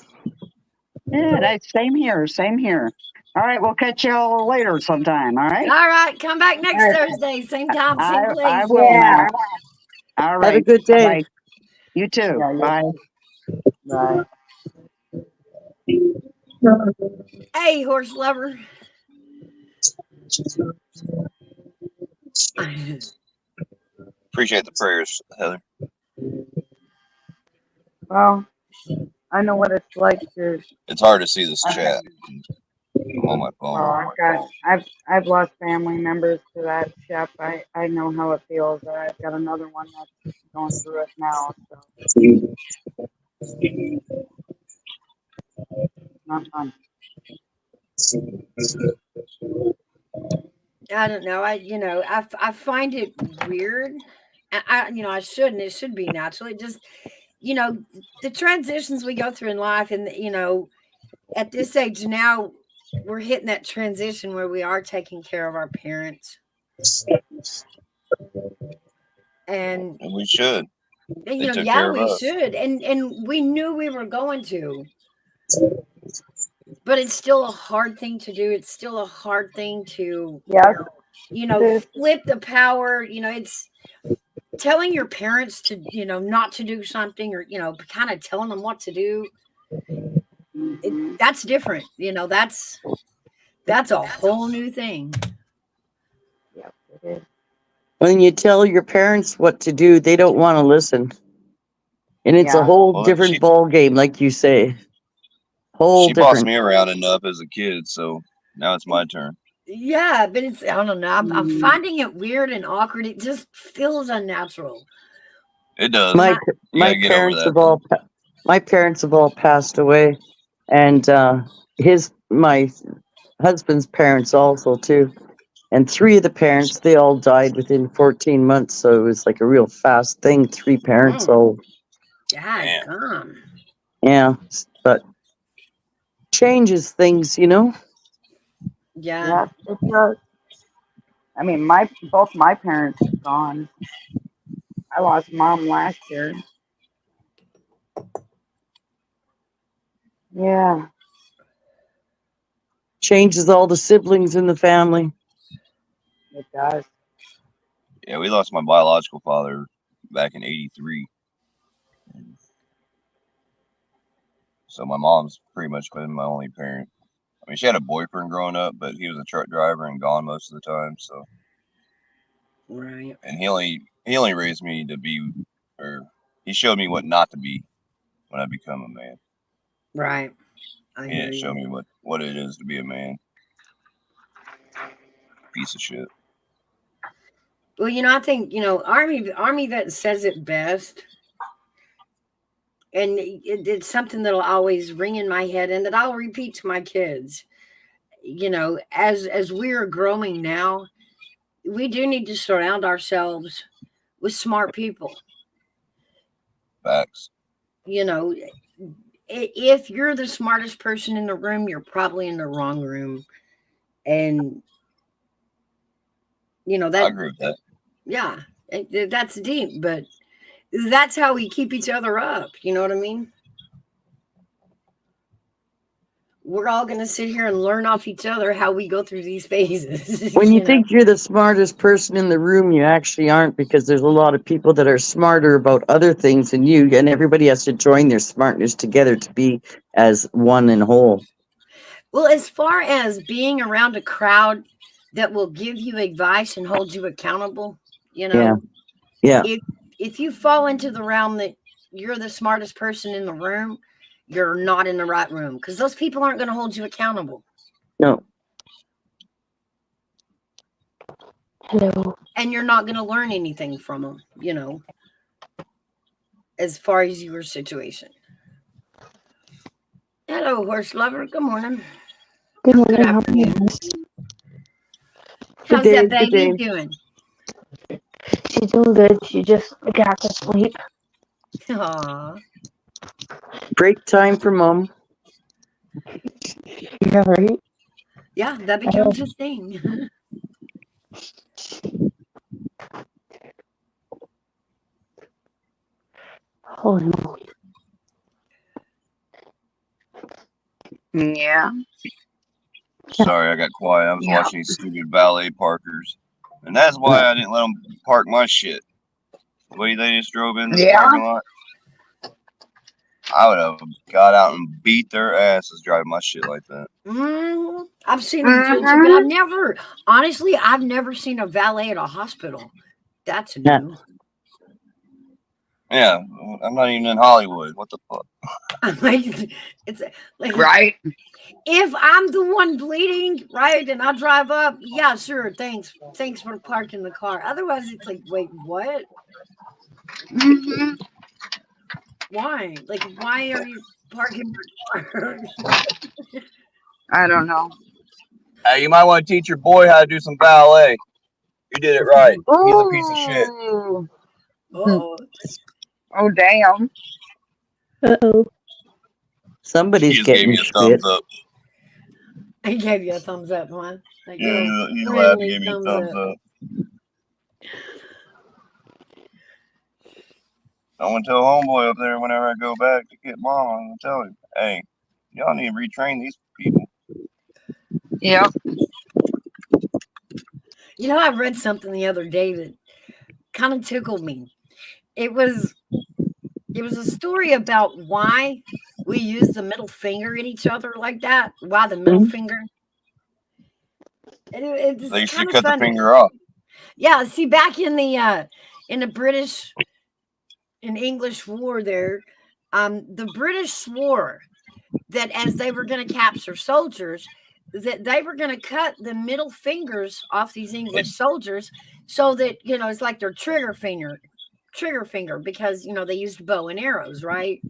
Yeah, that's same here. Same here. All right, we'll catch y'all later sometime. All right. All right, come back next Thursday, same time, same I place. will. Now. All right. Have a good day. Bye. You too. Yeah, Bye. Bye. Hey, horse lover. Appreciate the prayers, Heather. Well, I know what it's like to. It's hard to see this chat. I'm on my phone. Oh, I've lost family members to that, Chef. I know how it feels. I've got another one that's going through it now. So not fun. I don't know. I find it weird. I shouldn't. It should be natural. It just, the transitions we go through in life, and at this age now, we're hitting that transition where we are taking care of our parents, and we should. And, They took yeah, care of we us. should, and we knew we were going to, but it's still a hard thing to do. It's still a hard thing to, Yes. flip the power. It's telling your parents to, not to do something, or kind of telling them what to do. That's different. That's a whole new thing. Yep, it is. When you tell your parents what to do, they don't want to listen. And it's a Yeah. whole Well, different ball game, like you say. Whole She bossed different. me around enough as a kid, so now it's my turn. Yeah, but I don't know. I'm finding it weird and awkward. It just feels unnatural. It does. My You my gotta get over parents that. have all my parents have all passed away, and my husband's parents also too, and 3 of the parents, they all died within 14 months. So it was like a real fast thing. 3 parents. So God, gone. yeah, but changes things, Yeah. Yeah, it does. I mean, both my parents are gone. I lost mom last year. Yeah. changes all the siblings in the family. It does. Yeah, we lost my biological father back in '83. So my mom's pretty much been my only parent. I mean, she had a boyfriend growing up, but he was a truck driver and gone most of the time. So, Right. and he only raised me to be, or he showed me what not to be when I become a man. Right. I He hear didn't show you. me what it is to be a man. Piece of shit. Well, you know, I think, you know, Army vet says it best. And it's something that'll always ring in my head and that I'll repeat to my kids. You know, as we're growing now, we do need to surround ourselves with smart people. Facts. You know, if you're the smartest person in the room, you're probably in the wrong room. And you know I that agree with that. yeah, that's deep, but that's how we keep each other up. You know what I mean? We're all going to sit here and learn off each other how we go through these phases. When you You know? think you're the smartest person in the room, you actually aren't, because there's a lot of people that are smarter about other things than you, and everybody has to join their smartness together to be as one and whole. Well, as far as being around a crowd that will give you advice and hold you accountable, you know, Yeah. if you fall into the realm that you're the smartest person in the room, you're not in the right room, because those people aren't going to hold you accountable. No. Hello. And you're not going to learn anything from them, you know, as far as your situation. Hello, horse lover. Good morning. Good morning. Good How are you? afternoon. Good How's day, that good baby day. doing? She's doing good. She just got to sleep. Aw. Break time for mom. Yeah, right? Yeah, that becomes a thing. Holy moly. Yeah. Sorry, I got quiet. I was Yeah. watching these stupid valet parkers, and that's why I didn't let them park my shit. The way they just drove in this Yeah. parking lot, I would have got out and beat their asses driving my shit like that. I've seen them do it too, but I've never seen a valet at a hospital. That's new. Yeah, I'm not even in Hollywood. What the fuck? It's like, Right. if I'm the one bleeding, right, and I drive up, yeah, sure, thanks for parking the car. Otherwise, it's like, wait, what? Mm-hmm. Why? Like, why are you parking your car? I don't know. Hey, you might want to teach your boy how to do some ballet. You did it right. He's a piece of shit. Ooh. Uh-oh. Oh, damn. Uh-oh. He Somebody's just gave getting me a shit. thumbs up. I gave you a thumbs up, huh? Like, Yeah, little he laughed and friendly gave me a thumbs up. I'm gonna tell homeboy up there whenever I go back to get mom. I'm gonna tell him, hey, y'all need to retrain these people. Yep. You know, I read something the other day that kind of tickled me. It was a story about why we use the middle finger at each other like that. Why the middle finger? It's They used to kind of cut the funny. finger off. Yeah, see, back in the British and English war there, the British swore that as they were going to capture soldiers, that they were going to cut the middle fingers off these English soldiers, so that, you know, it's like their trigger finger, because, you know, they used bow and arrows, right?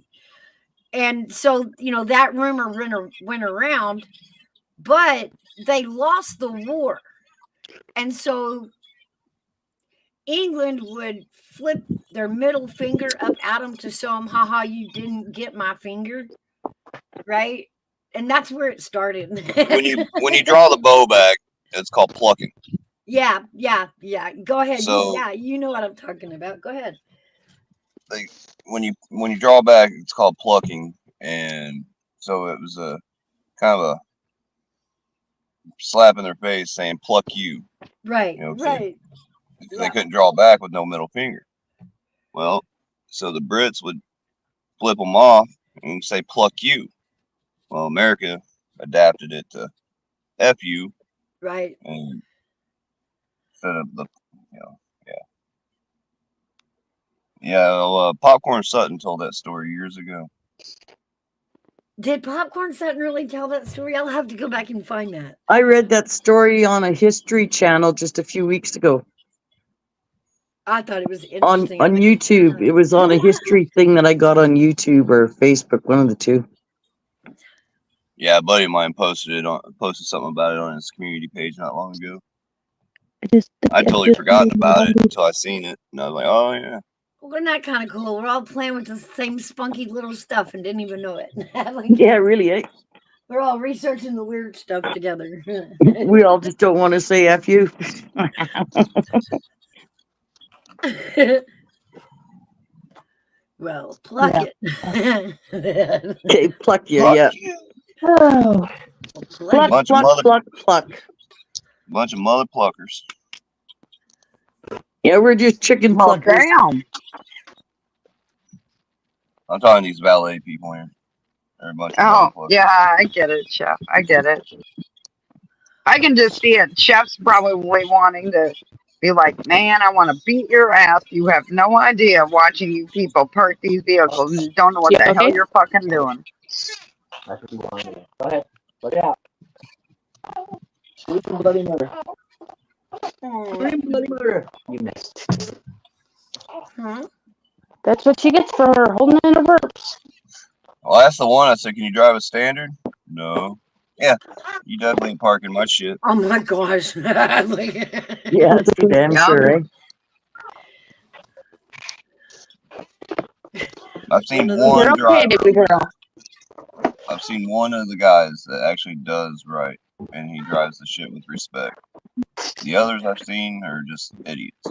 And so, you know, that rumor went around, but they lost the war. And so England would flip their middle finger up at them to show them, haha, you didn't get my finger, right? And that's where it started. when you draw the bow back, it's called plucking. Yeah. Go ahead. So- You know what I'm talking about. Go ahead. Like when you draw back, it's called plucking, and so it was a kind of a slap in their face saying "pluck you." Right. You know, Right. because they couldn't draw back with no middle finger. Well, so the Brits would flip them off and say "pluck you." Well, America adapted it to "f you," Right. and instead of the, Popcorn Sutton told that story years ago. Did Popcorn Sutton really tell that story? I'll have to go back and find that. I read that story on a History Channel just a few weeks ago I thought it was on interesting. YouTube. It was on a history thing that I got on YouTube or Facebook, one of the two. Yeah, a buddy of mine posted something about it on his community page not long ago. I'd totally forgotten about it until I seen it, and I was like, "Oh yeah." Wasn't that kind of cool? We're all playing with the same spunky little stuff and didn't even know it. Yeah, really. Eh? We're all researching the weird stuff together. We all just don't want to say F you. Well, pluck it. Okay, pluck you, Pluck yeah. you. Oh. Pluck, Bunch of pluck, mother- pluck, pluck. Bunch of mother pluckers. Yeah, we're just chicken pluckers. Damn. I'm talking these valet people here. They're a bunch of Oh, mother pluckers. yeah, I get it, Chef. I get it. I can just see it. Chef's probably wanting to be like, man, I want to beat your ass. You have no idea watching you people park these vehicles and you don't know what the hell you're fucking doing. That's what you want to do. Go ahead. Look it out. Sweet bloody murder. Sweet bloody murder. You missed. Huh? That's what she gets for holding in her burps. Well, that's the one. I said, "Can you drive a standard?" No. Yeah, you definitely ain't parking my shit. Oh my gosh. Yeah, that's for damn sure, eh? I've seen You're one okay, driver. baby girl. I've seen one of the guys that actually does right, and he drives the shit with respect. The others I've seen are just idiots.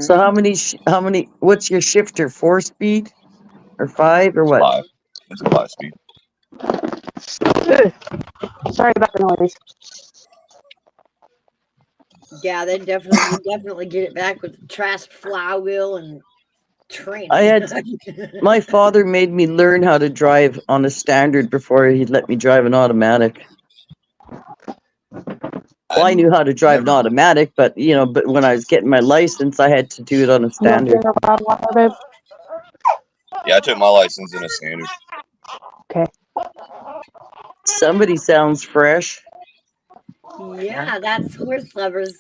So how many, what's your shifter? 4-speed or 5 or what? 5. It's a 5-speed. Ugh. Sorry about the noise. Yeah, they definitely get it back with the trash flywheel and training. I had my father made me learn how to drive on a standard before he'd let me drive an automatic. Well, I knew how to drive an automatic, but but when I was getting my license, I had to do it on a standard. Yeah, I took my license in a standard. Okay. Somebody sounds fresh. Yeah, that's Horse Lovers.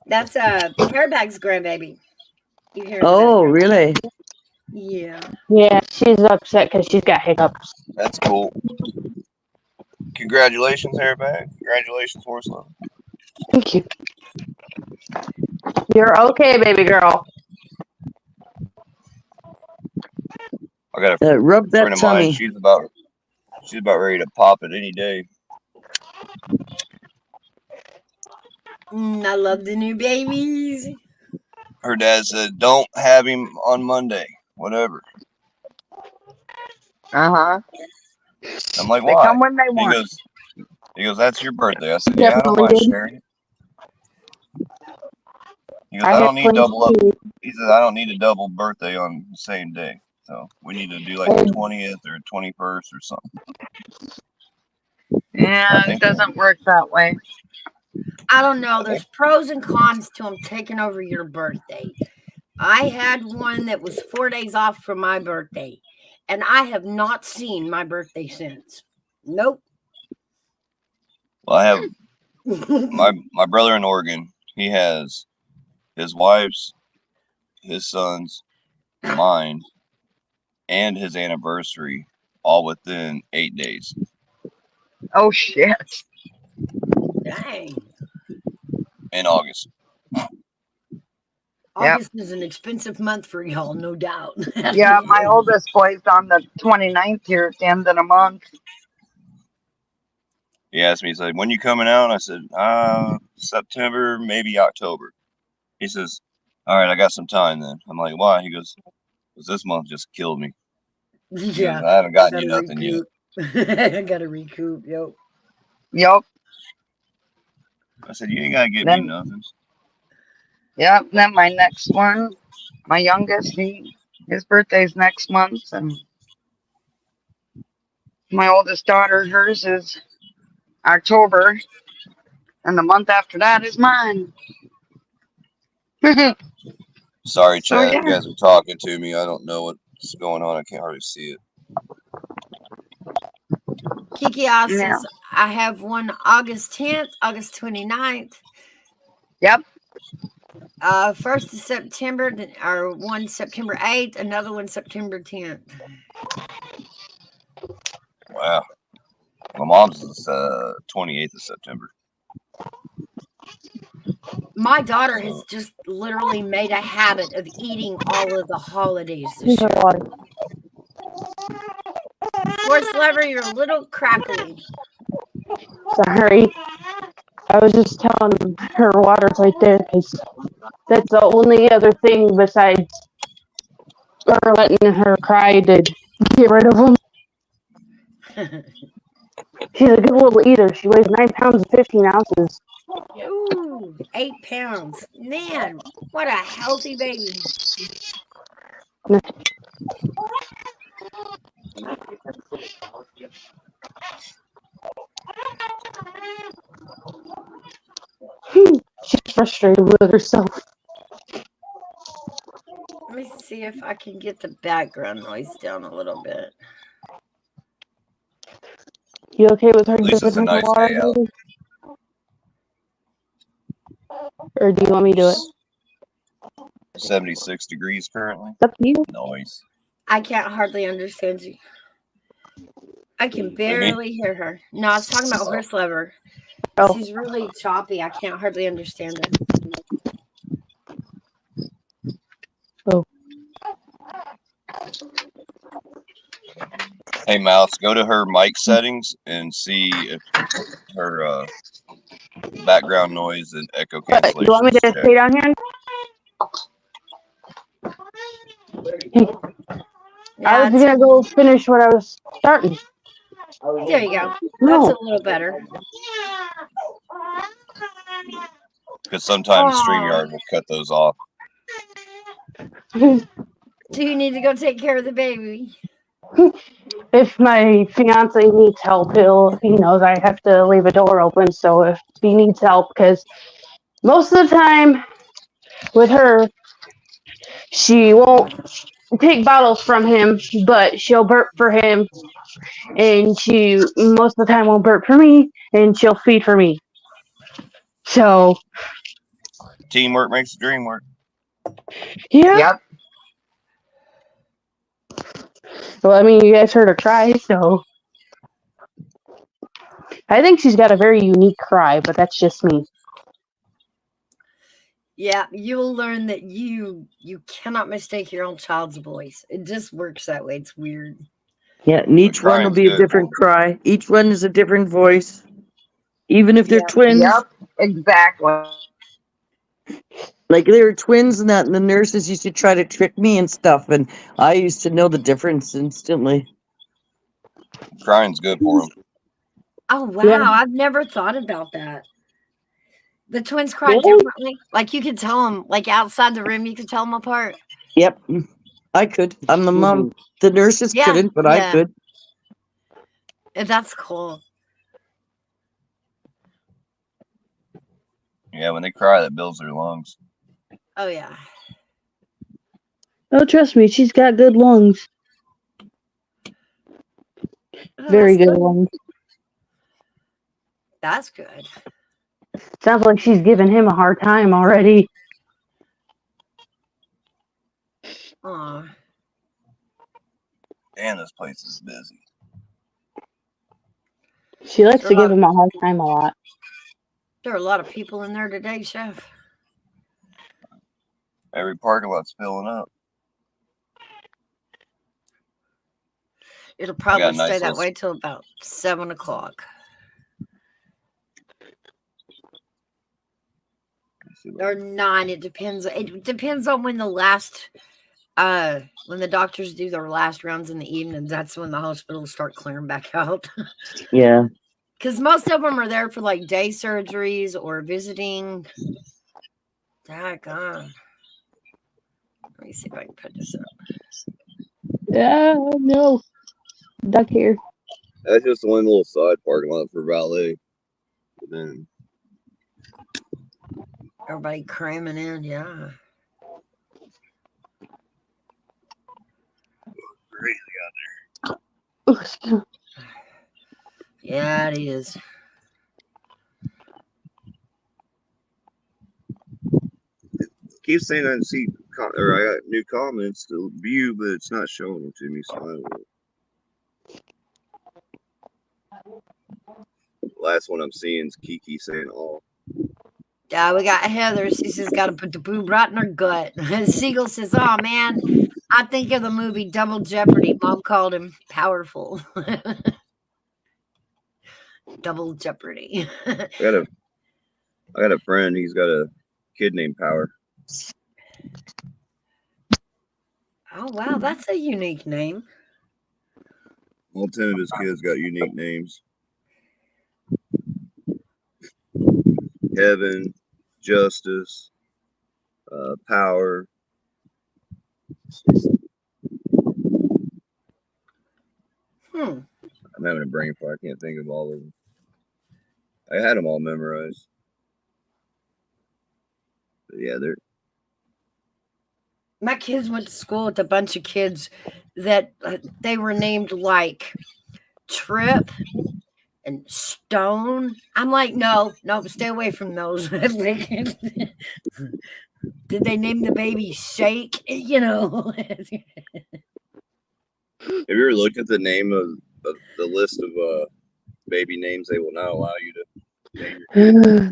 That's Parabag's grandbaby. You hear Oh, really? Yeah. Yeah, she's upset because she's got hiccups. That's cool. Congratulations, Airbag. Congratulations, Horse Love. Thank you. You're okay, baby girl. I got a rub that friend of mine. tummy. She's about ready to pop it any day. I love the new babies. Her dad said, "Don't have him on Monday. Whatever." Uh-huh. I'm like, They "Why?" come when they want. He goes, "That's your birthday." I said, "Yeah, I don't Definitely mind did. sharing it." He goes, I "I had don't need plenty double up." too. He says, "I don't need a double birthday on the same day. So we need to do like the 20th or 21st or something." Yeah, it doesn't work that way. I don't know. There's pros and cons to them taking over your birthday. I had one that was 4 days off from my birthday, and I have not seen my birthday since. Nope. Well, I have my brother in Oregon. He has his wife's, his son's, mine, and his anniversary all within 8 days. Oh shit. Dang. In August. August is an expensive month for y'all, no doubt. Yeah, my oldest boy's on the 29th here at the end of the month. He asked me, he's like, "When you coming out?" I said, September, maybe October. He says, "All right, I got some time then." I'm like, "Why?" He goes, "'Cause this month just killed me." He Yeah. goes, "I haven't gotten Gotta you nothing yet." recoup. I gotta recoup, yo. Yup. I said, you ain't gotta get me Then, nothing. yeah, then my next one, my youngest, his birthday's next month, and my oldest daughter, hers is October, and the month after that is mine. Sorry, So Chad. You yeah, guys are talking to me. I don't know what's going on. I can't hardly see it. Kiki yeah, says, I have one August 10th, August 29th, yep. 1st of September, or one September 8th, another one September 10th. Wow. My mom's is 28th of September. My daughter has just literally made a habit of eating all of the holidays this Here's year. our water. Horse lover, you're a little crackly. Sorry. I was just telling her water's right there because that's the only other thing besides her letting her cry to get rid of them. She's a good little eater. She weighs 9 pounds and 15 ounces. Ooh, 8 pounds. Man, what a healthy baby. She's frustrated with herself. Let me see if I can get the background noise down a little bit. You okay with her At least it's giving a her nice water, day out. baby? Or do you want me to do it? 76 degrees currently. It's up to you. Nice. I can't hardly understand you. I can Me? barely hear her. No, I was talking about horse lover. Oh. She's really choppy. I can't hardly understand her. Oh. Hey, Mouse, go to her mic settings and see if her background noise and echo You cancellation want me is to checked. stay down here? I was gonna go finish what I was starting. There you go. No. That's a little better. Because sometimes Aw. StreamYard will cut those off. Do you need to go take care of the baby? If my fiance needs help, he knows I have to leave a door open. So if he needs help, because most of the time with her, she won't take bottles from him, but she'll burp for him, and she most of the time won't burp for me, and she'll feed for me. So Teamwork makes the dream work. yeah. Yep. Well, I mean, you guys heard her cry, so I think she's got a very unique cry, but that's just me. Yeah, you'll learn that you cannot mistake your own child's voice. It just works that way. It's weird. Yeah, and each one will crying's be a good different for 'em. cry. Each one is a different voice, even if they're Yep. twins. Yep. Exactly. Like they were twins, and that and the nurses used to try to trick me and stuff, and I used to know the difference instantly. Crying's good for them. Oh wow, Yeah. I've never thought about that. The twins cry Really? differently. Like you could tell them, like outside the room, you could tell them apart. Yep, I could. I'm the mom. The nurses Yeah, couldn't, but I yeah. could. That's cool. Yeah, when they cry, that builds their lungs. Oh yeah. Oh, trust me, she's got good lungs. Oh, Very that's good good. lungs. That's good. Sounds like she's giving him a hard time already. Aw. Damn, this place is busy. She likes Sure to a lot give of- him a hard time a lot. There are a lot of people in there today, Chef. Every parking lot's filling up. It'll I got probably a nice stay that little. way till about 7 o'clock. Let's see Or 9. It depends. It depends on when the last when the doctors do their last rounds in the evenings. That's when the hospitals start clearing back out. Yeah. Because most of them are there for like day surgeries or visiting. Daggone. Let me see if I can put this up. Yeah, no. Duck here. That's just one little side parking lot for valet. But then Everybody cramming in, yeah. crazy out there. Yeah, it is. Keep saying I see or I got new comments to view, but it's not showing them to me. So I don't know. Last one I'm seeing is Kiki saying all. Yeah, we got Heather. She says got to put the boob right in her gut. Siegel says, "Oh man, I think of the movie Double Jeopardy. Mom called him powerful." Double Jeopardy. I got a friend. He's got a kid named Power. Oh wow, that's a unique name. All 10 of his kids got unique names. Heaven, Justice, Power. I'm having a brain fart. I can't think of all of them. I had them all memorized. But yeah, they're. My kids went to school with a bunch of kids that they were named like Trip and Stone. I'm like, no, stay away from those. Did they name the baby Shake? You know. Have you ever looked at the name of the list of baby names they will not allow you to name your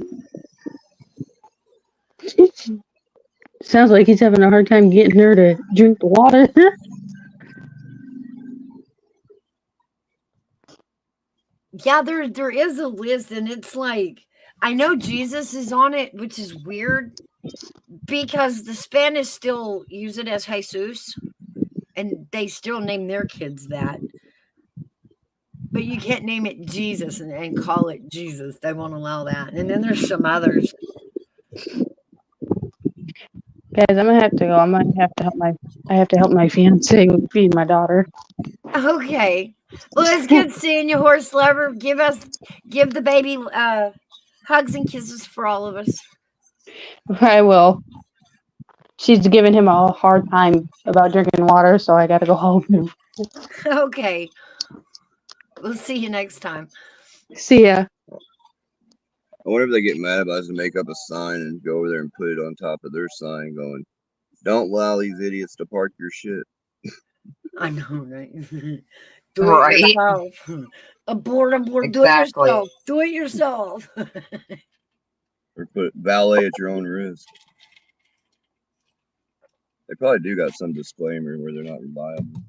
kids? Sounds like he's having a hard time getting her to drink the water. Yeah, there is a list, and it's like I know Jesus is on it, which is weird because the Spanish still use it as Jesus, and they still name their kids that. But you can't name it Jesus and call it Jesus. They won't allow that. And then there's some others. Guys, I'm gonna have to go. I might have to help my fiance feed my daughter. Okay. Well, it's good seeing you, horse lover. Give the baby hugs and kisses for all of us. I will. She's giving him a hard time about drinking water, so I gotta go home. Okay. We'll see you next time. See ya. I wonder if they get mad about us to make up a sign and go over there and put it on top of their sign going, "Don't allow these idiots to park your shit." I know, right? Do Right. it yourself. Abort. Exactly. Do it yourself. Or put valet at your own risk. They probably do got some disclaimer where they're not reliable.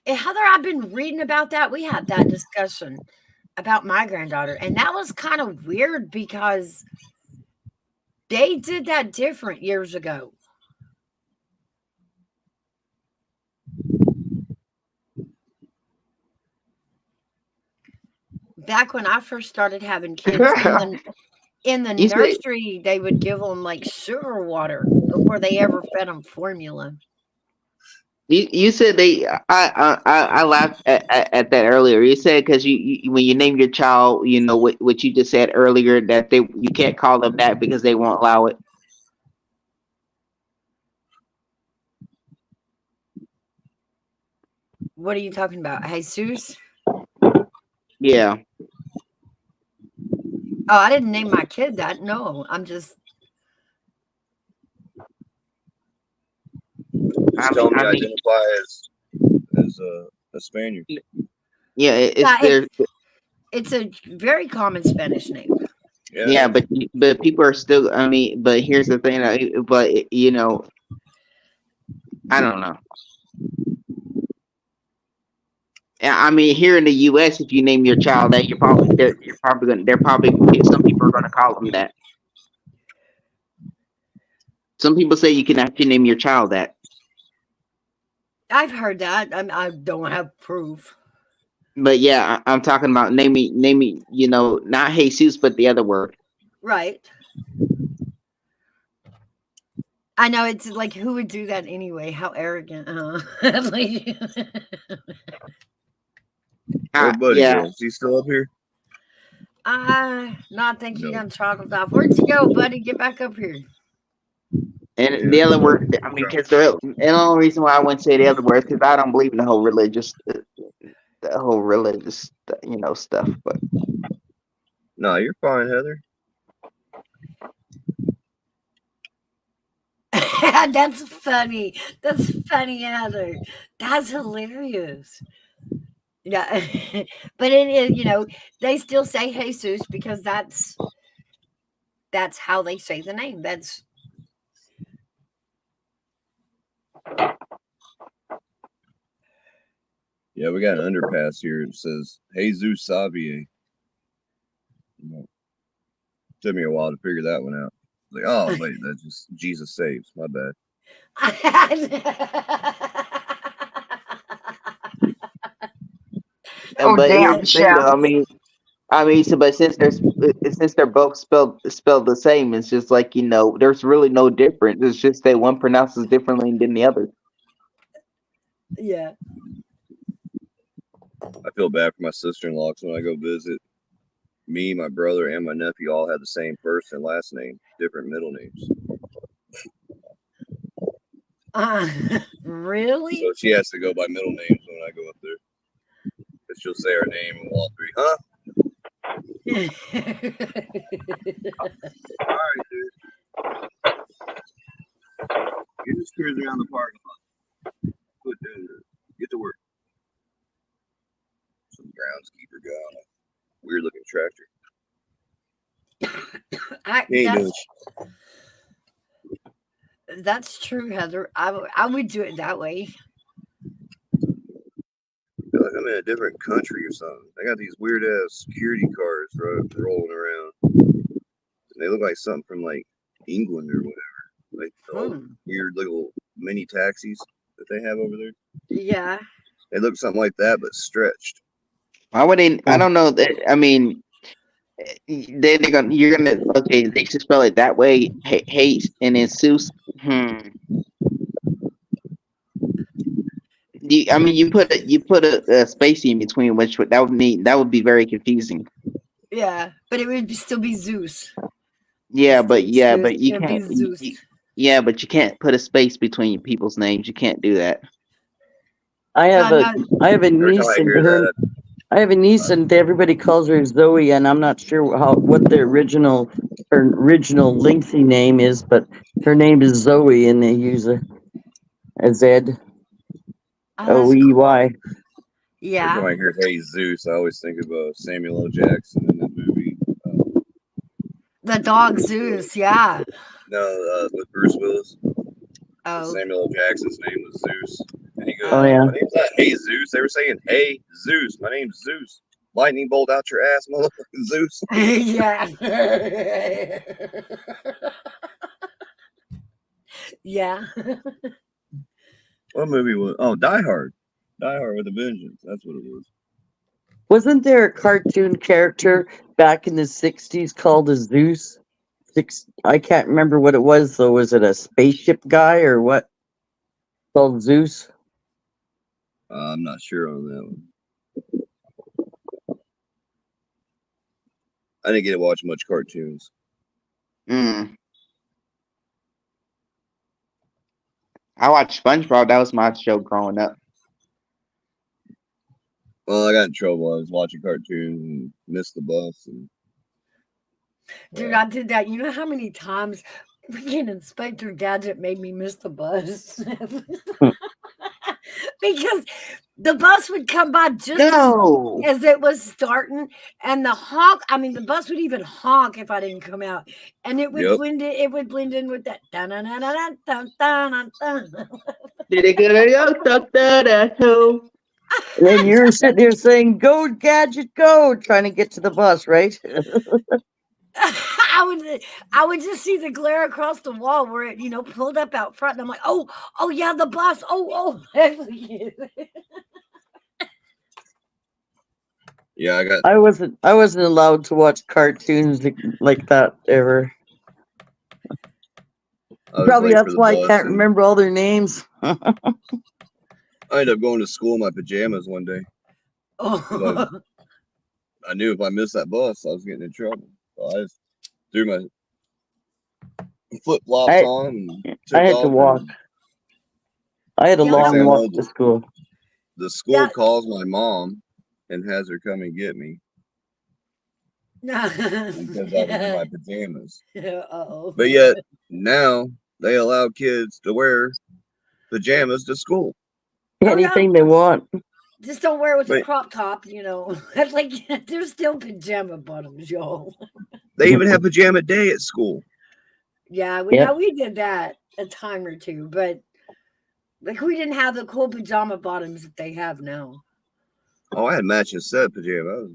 And Heather, I've been reading about that. We had that discussion about my granddaughter, and that was kind of weird because they did that different years ago. Back when I first started having kids in the You said- nursery, they would give them like sugar water before they ever fed them formula. You said they. I laughed at that earlier. You said because you when you name your child, you know what you just said earlier that you can't call them that because they won't allow it. What are you talking about, Jesus? Yeah. Oh, I didn't name my kid that. No, I'm just. Just tell them to identify as a Spaniard. Yeah, it's a very common Spanish name. Yeah, but people are still. I mean, but here's the thing. But you know, I don't know. I mean, here in the U.S., if you name your child that, some people are gonna call them that. Some people say you can actually name your child that. I've heard that. I don't have proof. But yeah, I'm talking about name me. You know, not Jesus, but the other word. Right. I know it's like who would do that anyway? How arrogant, huh? Like, Where'd Buddy Yeah. go? Is he still up here? not think he No. got toggled off. Where'd you go, buddy? Get back up here. And the other word, I mean, because the only reason why I wouldn't say the other word because I don't believe in the whole religious, stuff. But No, you're fine, Heather. That's funny. That's funny, Heather. That's hilarious. Yeah, but it is. They still say Jesus because that's how they say the name. That's Yeah, we got an underpass here. It says Jesus Xavier. Took me a while to figure that one out. Like, oh wait, that's just Jesus saves. My bad. Oh, but here's damn, the thing, though. Chef. So, but since they're both spelled the same, it's just like there's really no difference. It's just that one pronounces differently than the other. Yeah. I feel bad for my sister-in-law because when I go visit, me, my brother, and my nephew all have the same first and last name, different middle names. Really? So she has to go by middle names when I go up there. Because she'll say her name and we'll all three, huh? All right, dude. You just cruise around the parking lot. Quit doing this. Get to work. Some groundskeeper guy on a weird looking tractor. He ain't doing That's true, Heather. I would do it that way. I feel like I'm in a different country or something. They got these weird ass security cars rolling around. And they look like something from like England or whatever. Like the weird little mini taxis that they have over there. Yeah. They look something like that, but stretched. I don't know. I mean, they're gonna. You're gonna. Okay, they should spell it that way. Hate and then Seuss. You put a space in between, which that would be very confusing. Yeah, but it would still be Zeus. Yeah, but you It'd be can't. Zeus. Yeah, but you can't put a space between people's names. You can't do that. I have a Every time niece I and hear her. that, I have a niece and everybody calls her Zoe, and I'm not sure what her original lengthy name is, but her name is Zoe, and they use a Z O E Y. Yeah. every time I hear Hey Zeus, I always think of Samuel L. Jackson in that movie. The dog Zeus, yeah. With Bruce Willis. Oh. Samuel L. Jackson's name was Zeus. And he goes, Oh, yeah. my name's not Hey Zeus. They were saying, hey Zeus. My name's Zeus. Lightning bolt out your ass, motherfucking Zeus. Yeah. Yeah. What movie was? Oh, Die Hard. Die Hard with a Vengeance. That's what it was. Wasn't there a cartoon character back in the 60s called a Zeus? I can't remember what it was, though. Was it a spaceship guy or what? Called Zeus? I'm not sure on that one. I didn't get to watch much cartoons. I watched SpongeBob. That was my show growing up. Well, I got in trouble. I was watching cartoons and missed the bus. And Dude, I did that. You know how many times freaking Inspector Gadget made me miss the bus? Because the bus would come by just as it was starting, and the bus would even honk if I didn't come out, and it would blend in. It would blend in with that. And you're sitting there saying, "Go, Gadget, go!" trying to get to the bus, right? I would just see the glare across the wall where it, pulled up out front, and I'm like, oh yeah, the bus. Oh. Yeah, I got. I wasn't allowed to watch cartoons like that ever. I was Probably late for that's the why I bus, can't and remember all their names. I ended up going to school in my pajamas one day. 'Cause Oh, I knew if I missed that bus, I was getting in trouble. So I just threw my flip flops I on and I took had to off. walk. And I had a yeah, next thing long I walk know, to school. the school that. calls my mom and has her come and get me because I was in my pajamas. Uh-oh. But yet now they allow kids to wear pajamas to school. Oh, yeah. Anything they want. Just don't wear it with a But crop top, you know. Like, there's still pajama bottoms, y'all. they even have pajama day at school. Yeah, Yep. we did that a time or two, but like we didn't have the cool pajama bottoms that they have now. Oh, I had matching set pajama.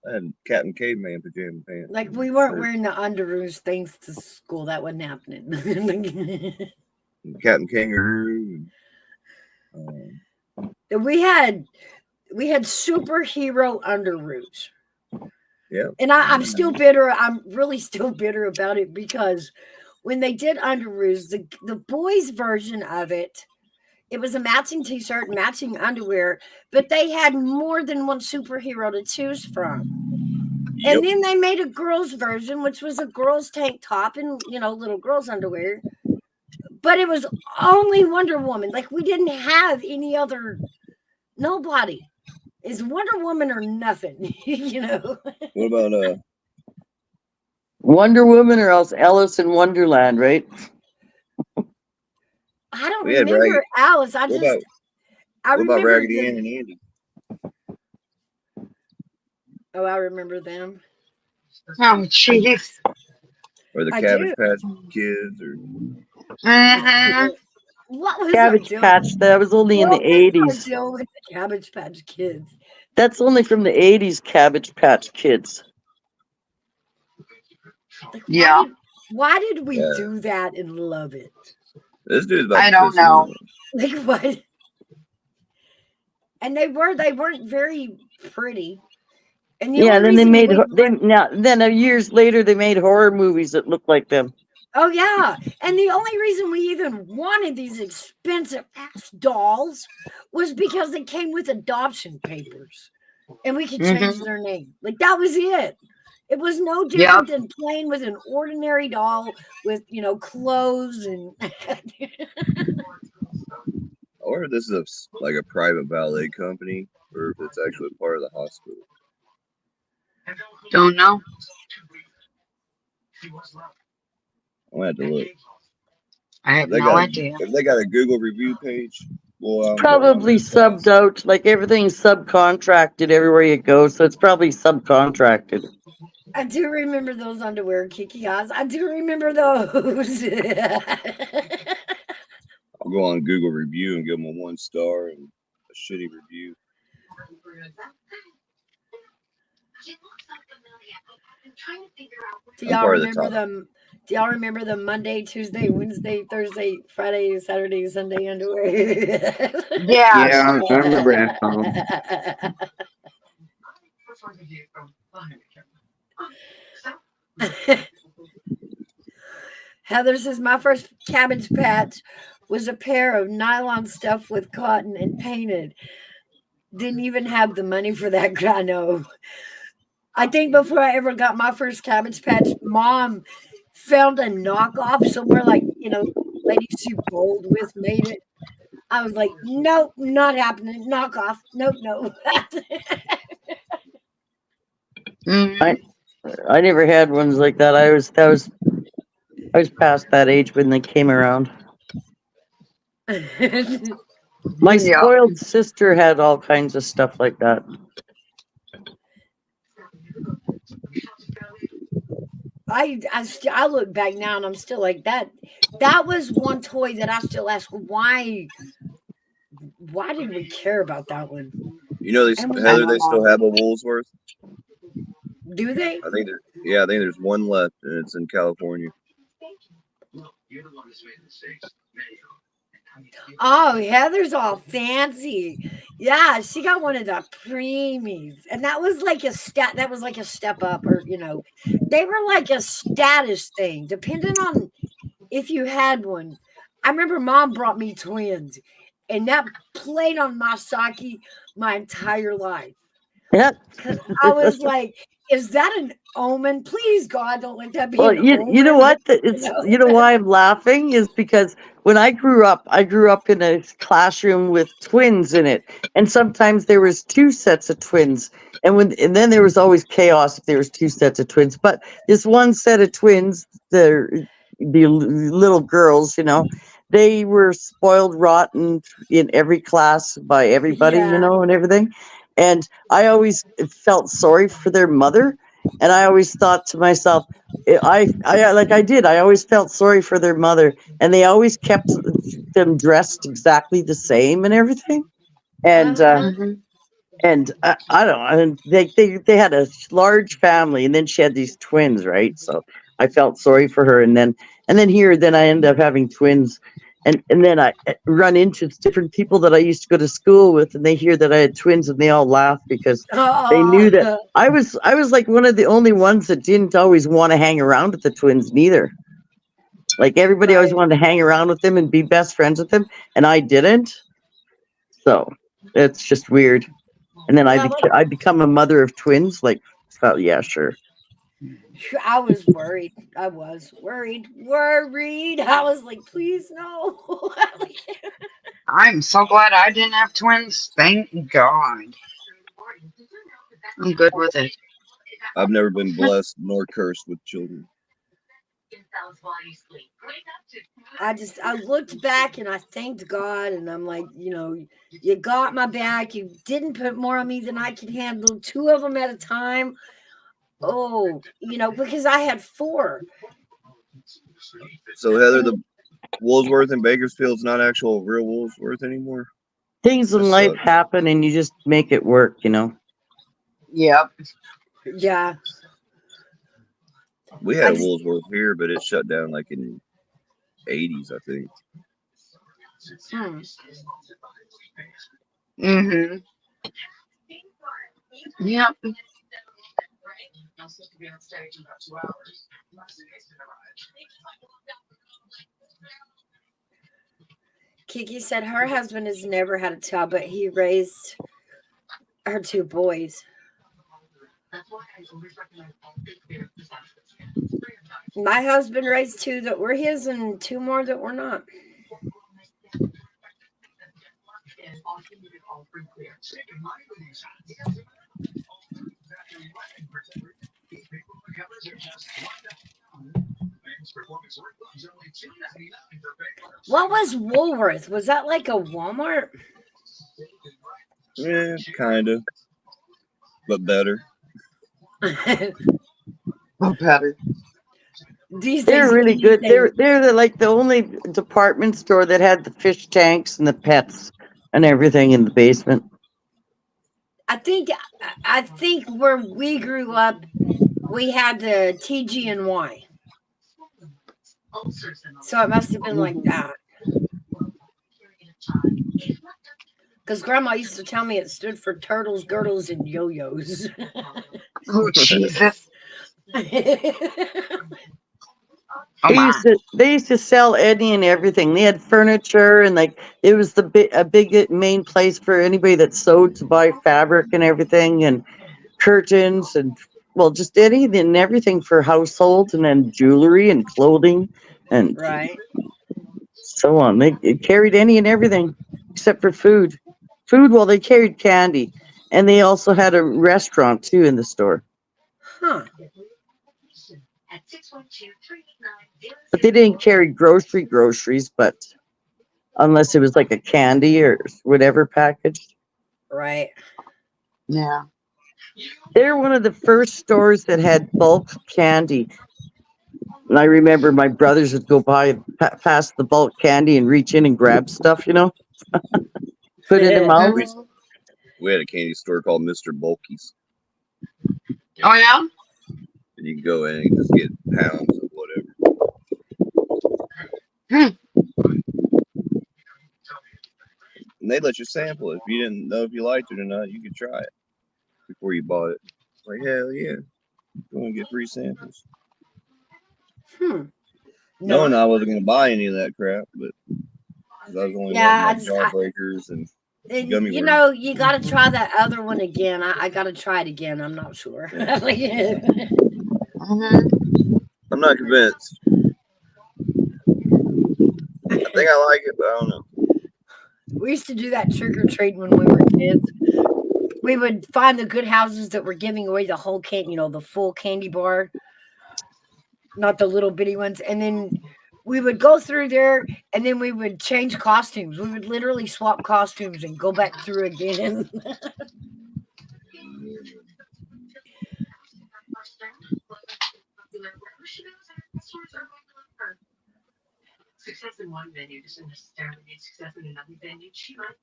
I had Captain Caveman pajama pants. Like we weren't wearing the underoos things to school. That wasn't happening. Captain Kangaroo. we had superhero underoos. Yeah. And I'm still bitter. I'm really still bitter about it because when they did underoos, the boys' version of it, it was a matching t-shirt, matching underwear, but they had more than one superhero to choose from. Yep. And then they made a girls' version, which was a girls' tank top and, you know, little girls' underwear. But it was only Wonder Woman. Like, we didn't have any other, nobody. Is Wonder Woman or nothing, you know? What about Wonder Woman or else Alice in Wonderland, right? I don't we had remember Raggedy. Alice. I What about remember Raggedy Ann and Andy? Oh, I remember them. Oh, jeez. Or the I Cabbage do. Patch Kids? Or Mm-hmm. What was Cabbage I doing? Patch. That was only in the What was I 80s. doing with the Cabbage Patch Kids? That's only from the 80s, Cabbage Patch Kids. Like, Yeah. why did we Yeah. do that and love it? This dude's about I to don't piss me know. off. Like what? And they weren't very pretty. And the Yeah, only then they reason made we years later they made horror movies that looked like them. Oh yeah, and the only reason we even wanted these expensive ass dolls was because they came with adoption papers, and we could change Mm-hmm. their name. Like that was it. It was no Yep. different than playing with an ordinary doll with clothes and. Or if this is like a private ballet company, or if it's actually part of the hospital. Don't know. I'm gonna have to look. I have If they no got idea. if they got a Google review page, well, I'm Probably subbed out, like everything's subcontracted everywhere you go, so it's probably subcontracted. I do remember those underwear Kiki Oz. I do remember those. I'll go on Google review and give them a 1 star and a shitty review. Do I'm y'all part of the remember top. them? Do y'all remember the Monday, Tuesday, Wednesday, Thursday, Friday, Saturday, Sunday underwear? Yeah. Yeah, I remember that. Heather says my first Cabbage Patch was a pair of nylon stuffed with cotton and painted. Didn't even have the money for that. I know. I think before I ever got my first Cabbage Patch, Mom found a knockoff somewhere, like Lady Sue Gold with made it. I was like, nope, not happening. Knockoff. Nope, no. I never had ones like that. I was past that age when they came around. My Yeah. spoiled sister had all kinds of stuff like that. I look back now and I'm still like that. That was one toy that I still ask why did we care about that one? You know, Heather, they still have a Woolsworth. Do they? I think there's one left, and it's in California. Oh, Heather's all fancy. Yeah, she got one of the preemies, and that was like a stat. That was like a step up, or they were like a status thing, depending on if you had one. I remember Mom brought me twins, and that played on my psyche my entire life. Yeah. Because I was like, "Is that an omen? Please, God, don't let that be Well, an you know omen." what? It's why I'm laughing is because when I grew up in a classroom with twins in it, and sometimes there was two sets of twins, and then there was always chaos if there was two sets of twins. But this one set of twins, the little girls, they were spoiled rotten in every class by everybody, Yeah. and everything. And I always felt sorry for their mother, and I always thought to myself, I did. I always felt sorry for their mother, and they always kept them dressed exactly the same and everything. And I don't know. And they had a large family, and then she had these twins, right? So I felt sorry for her, then I ended up having twins, and then I run into different people that I used to go to school with, and they hear that I had twins, and they all laugh because they knew that Oh, I was like one of the only ones that didn't always want to hang around with the twins neither. Like everybody always right. wanted to hang around with them and be best friends with them, and I didn't. So it's just weird. And then Well, I become a mother of twins. Like, oh yeah, sure. I was worried. I was worried. Worried. I was like, please no. I'm so glad I didn't have twins. Thank God. I'm good with it. I've never been blessed nor cursed with children. I looked back and I thanked God, and I'm like, you got my back. You didn't put more on me than I could handle. 2 of them at a time. Oh, because I had 4. So Heather, the Woolsworth in Bakersfield's not actual real Woolsworth anymore. Things in That life sucks. happen, and you just make it work. Yep. Yeah. We had a Woolsworth here, but it shut down like in '80s, I think. Mm-hmm. Yep. Kiki said her husband has never had a child, but he raised her 2 boys. My husband raised 2 that were his and 2 more that were not. What was Woolworth? Was that like a Walmart? Yeah, kind of, but better. Better. These They're days, really good. They're like the only department store that had the fish tanks and the pets and everything in the basement. I think where we grew up, we had the TG&Y. So it must have been like that. Because Grandma used to tell me it stood for turtles, girdles, and yo-yos. Oh, Jesus. They used to sell any and everything. They had furniture, and like it was a big main place for anybody that sewed to buy fabric and everything, and curtains, and just anything and everything for household, and then jewelry and clothing and right. so on. They carried any and everything except for food. They carried candy, and they also had a restaurant too in the store. Huh. But they didn't carry groceries, but unless it was like a candy or whatever packaged. Right. Yeah. They're one of the first stores that had bulk candy. And I remember my brothers would go by past the bulk candy and reach in and grab stuff, put it in their mouth. We had a candy store called Mr. Bulky's. Oh yeah. And you can go in and just get pounds of whatever. they let you sample it. If you didn't know if you liked it or not, you could try it before you bought it. Like, hell yeah. Go and get free samples. No. Knowing I wasn't going to buy any of that crap, but I was only Yeah, wanting like Jawbreakers and and, gummy you worms. know, you got to try that other one again. I got to try it again. I'm not sure. I'm not convinced. I think I like it, but I don't know. We used to do that trick or treat when we were kids. We would find the good houses that were giving away the whole candy, you know, the full candy bar, not the little bitty ones. And then we would go through there and then we would change costumes. We would literally swap costumes and go back through again.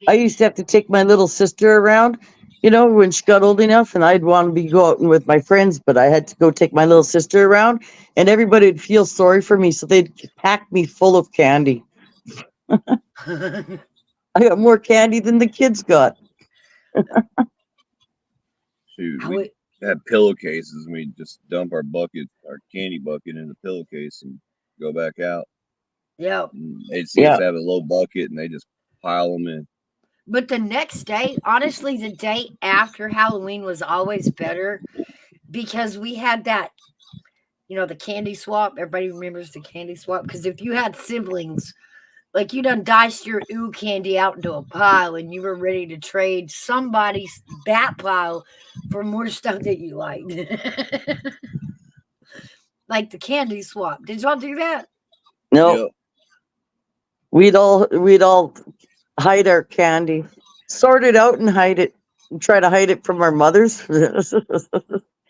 I used to have to take my little sister around, you know, when she got old enough, and I'd want to be go out with my friends, but I had to go take my little sister around, and everybody would feel sorry for me, so they'd pack me full of candy. I got more candy than the kids got. Shoot, we had pillowcases and we'd just dump our candy bucket in the pillowcase and go back out. Yeah. They'd see us have a low bucket and they just pile them in. But the next day, honestly, the day after Halloween was always better because we had that, you know, the candy swap. Everybody remembers the candy swap because if you had siblings, like you done diced your ooh candy out into a pile and you were ready to trade somebody's that pile for more stuff that you liked. Like the candy swap. Did y'all do that? No. Yep. We'd all hide our candy, sort it out and hide it, and try to hide it from our mothers.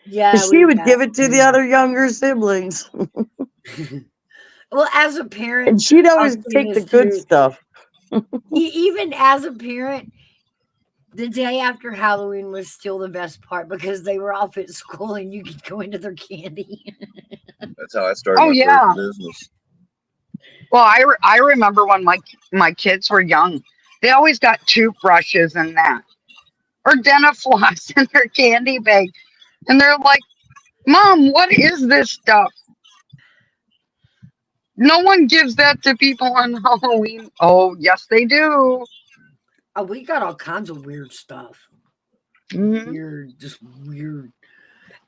Yeah. She would give it to the other younger siblings. Well, as a parent, and she'd always take the good stuff. Even as a parent, the day after Halloween was still the best part because they were off at school and you could go into their candy. That's how I started my first business. Well, I remember when my kids were young, they always got toothbrushes and that, or Denafloss in their candy bag, and they're like, "Mom, what is this stuff? No one gives that to people on Halloween." Oh, yes, they do. Oh, we got all kinds of weird stuff. Weird, just weird.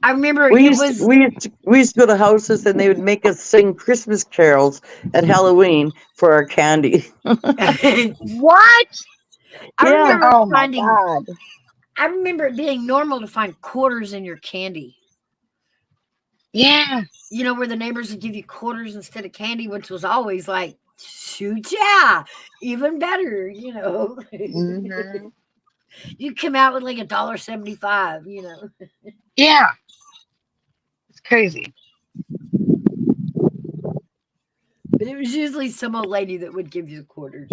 I remember we used to go to houses and they would make us sing Christmas carols at Halloween for our candy. What? I remember Oh my finding. God. I remember it being normal to find quarters in your candy. Yeah. You know, where the neighbors would give you quarters instead of candy, which was always like, shoot, yeah, even better, you know. You come out with like $1.75, you know. Yeah. It's crazy. But it was usually some old lady that would give you quarters.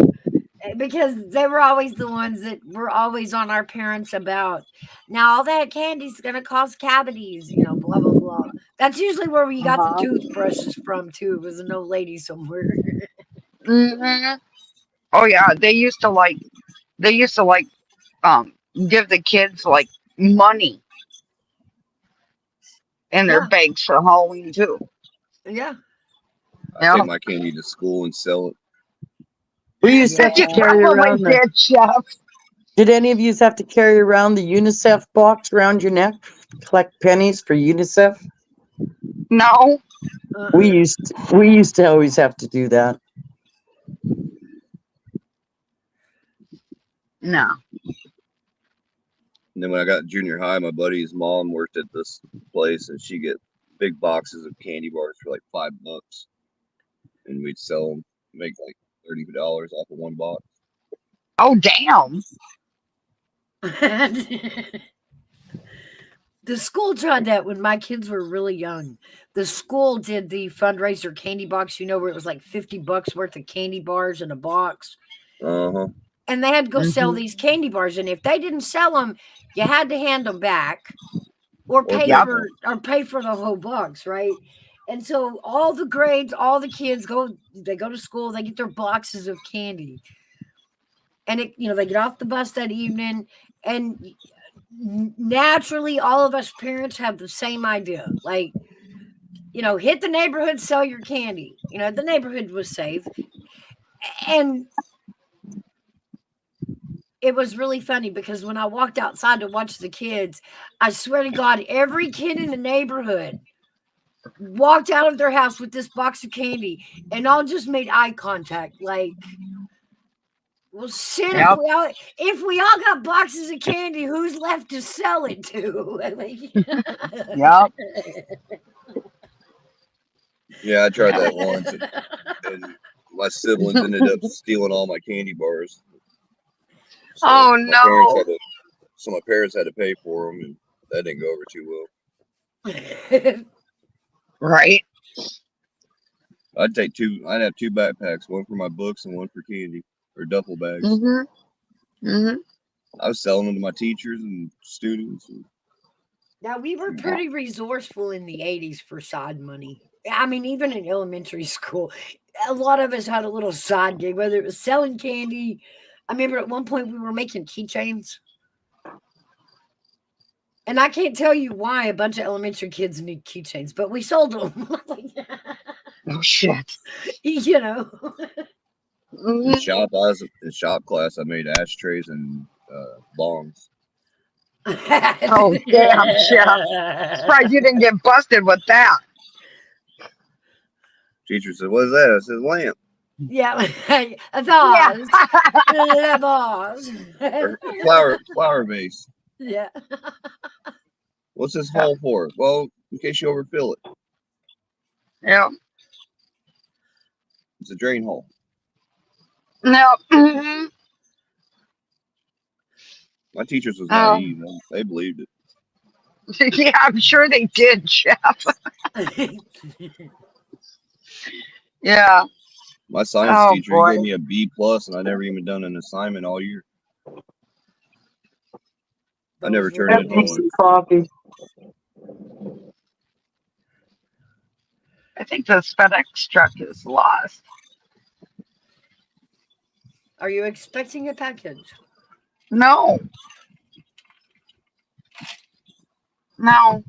Because they were always the ones that were always on our parents about, now all that candy's going to cause cavities, you know, blah, blah, blah. That's usually where we got the toothbrushes from, too. It was an old lady somewhere. Oh, yeah. They used to give the kids like money in their bags for Halloween, too. Yeah. I take my candy to school and sell it. We used to have to carry around Did any of you have to carry around the UNICEF box around your neck? Collect pennies for UNICEF? No. We used to always have to do that. No. And then when I got in junior high, my buddy's mom worked at this place and she'd get big boxes of candy bars for like $5. And we'd sell them, make like $30 off of one box. Oh, damn. The school tried that when my kids were really young. The school did the fundraiser candy box, you know, where it was like $50 worth of candy bars in a box. Uh-huh. And they had to go sell these candy bars. And if they didn't sell them, you had to hand them back or pay for the whole box, right? And so all the grades, all the kids go to school, they get their boxes of candy. And they get off the bus that evening, and naturally, all of us parents have the same idea. Like, hit the neighborhood, sell your candy. The neighborhood was safe. And it was really funny because when I walked outside to watch the kids, I swear to God, every kid in the neighborhood walked out of their house with this box of candy and all just made eye contact. Like, well, shit, Yep. if we all got boxes of candy, who's left to sell it to? Yep. Yeah, I tried that once, and my siblings ended up stealing all my candy bars. So Oh my parents had no. to, so my parents had to pay for them, and that didn't go over too well. Right. I'd have two backpacks, one for my books and one for candy, or duffel bags. Mm-hmm. Mm-hmm. I was selling them to my teachers and students. Now, we were pretty resourceful in the 80s for side money. I mean, even in elementary school, a lot of us had a little side gig, whether it was selling candy. I remember at one point we were making keychains. And I can't tell you why a bunch of elementary kids need keychains, but we sold them. Oh shit. In shop class, I made ashtrays and bongs. Oh damn, Chef. Surprised you didn't get busted with that. Teacher said, "What is that?" I said, "Lamp." Yeah, a vase. A vase. Flower vase. Yeah. What's this hole for? Well, in case you overfill it. Yeah. It's a drain hole. No. Mm-hmm. My teachers was naive. They believed it. Yeah, I'm sure they did, Chef. Yeah. My science teacher he gave me a B+, and I never even done an assignment all year. I never turned it in. Coffee. I think this FedEx truck is lost. Are you expecting a package? No. No.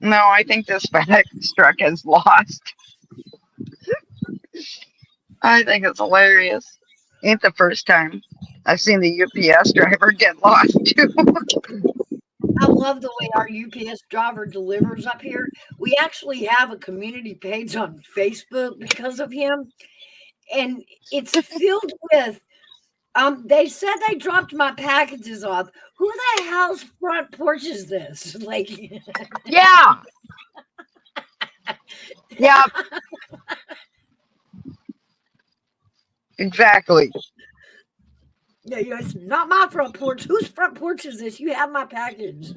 No, I think this FedEx truck is lost. I think it's hilarious. Ain't the first time I've seen the UPS driver get lost too. I love the way our UPS driver delivers up here. We actually have a community page on Facebook because of him. And it's filled with, they said they dropped my packages off. Who the hell's front porch is this? Like, yeah. Yeah. Exactly. Yeah, it's not my front porch. Whose front porch is this? You have my package.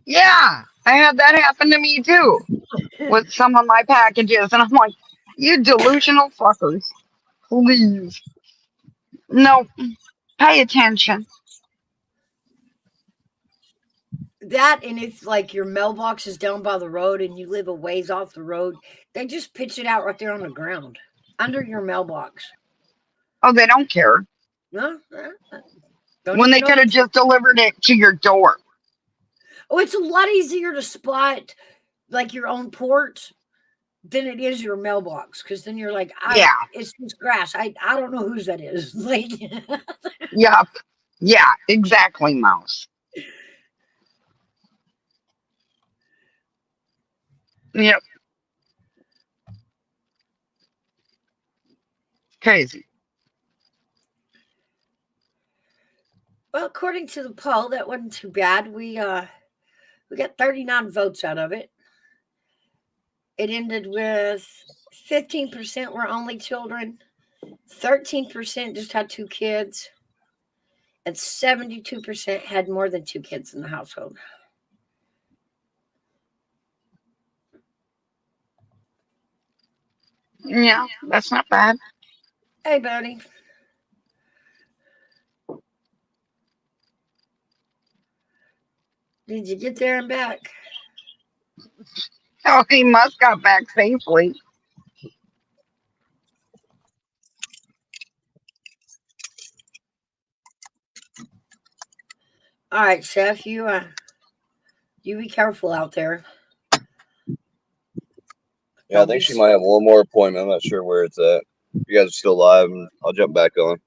Yeah, I had that happen to me too with some of my packages, and I'm like, you delusional fuckers, please. No, pay attention. That, and if like your mailbox is down by the road and you live a ways off the road, they just pitch it out right there on the ground under your mailbox. Oh, they don't care. No, When they could have just delivered it to your door. Oh, it's a lot easier to spot like your own porch than it is your mailbox, because then you're like, yeah, it's just grass. I don't know whose that is. Like, yep, yeah, exactly, Mouse. Yep. Crazy. Well, according to the poll, that wasn't too bad. We got 39 votes out of it. It ended with 15% were only children, 13% just had 2 kids, and 72% had more than 2 kids in the household. Yeah, that's not bad. Hey, buddy. Did you get there and back? Oh, he must got back safely. All right, Chef, you be careful out there. Yeah, I think she might have one more appointment. I'm not sure where it's at. You guys are still live, and I'll jump back on.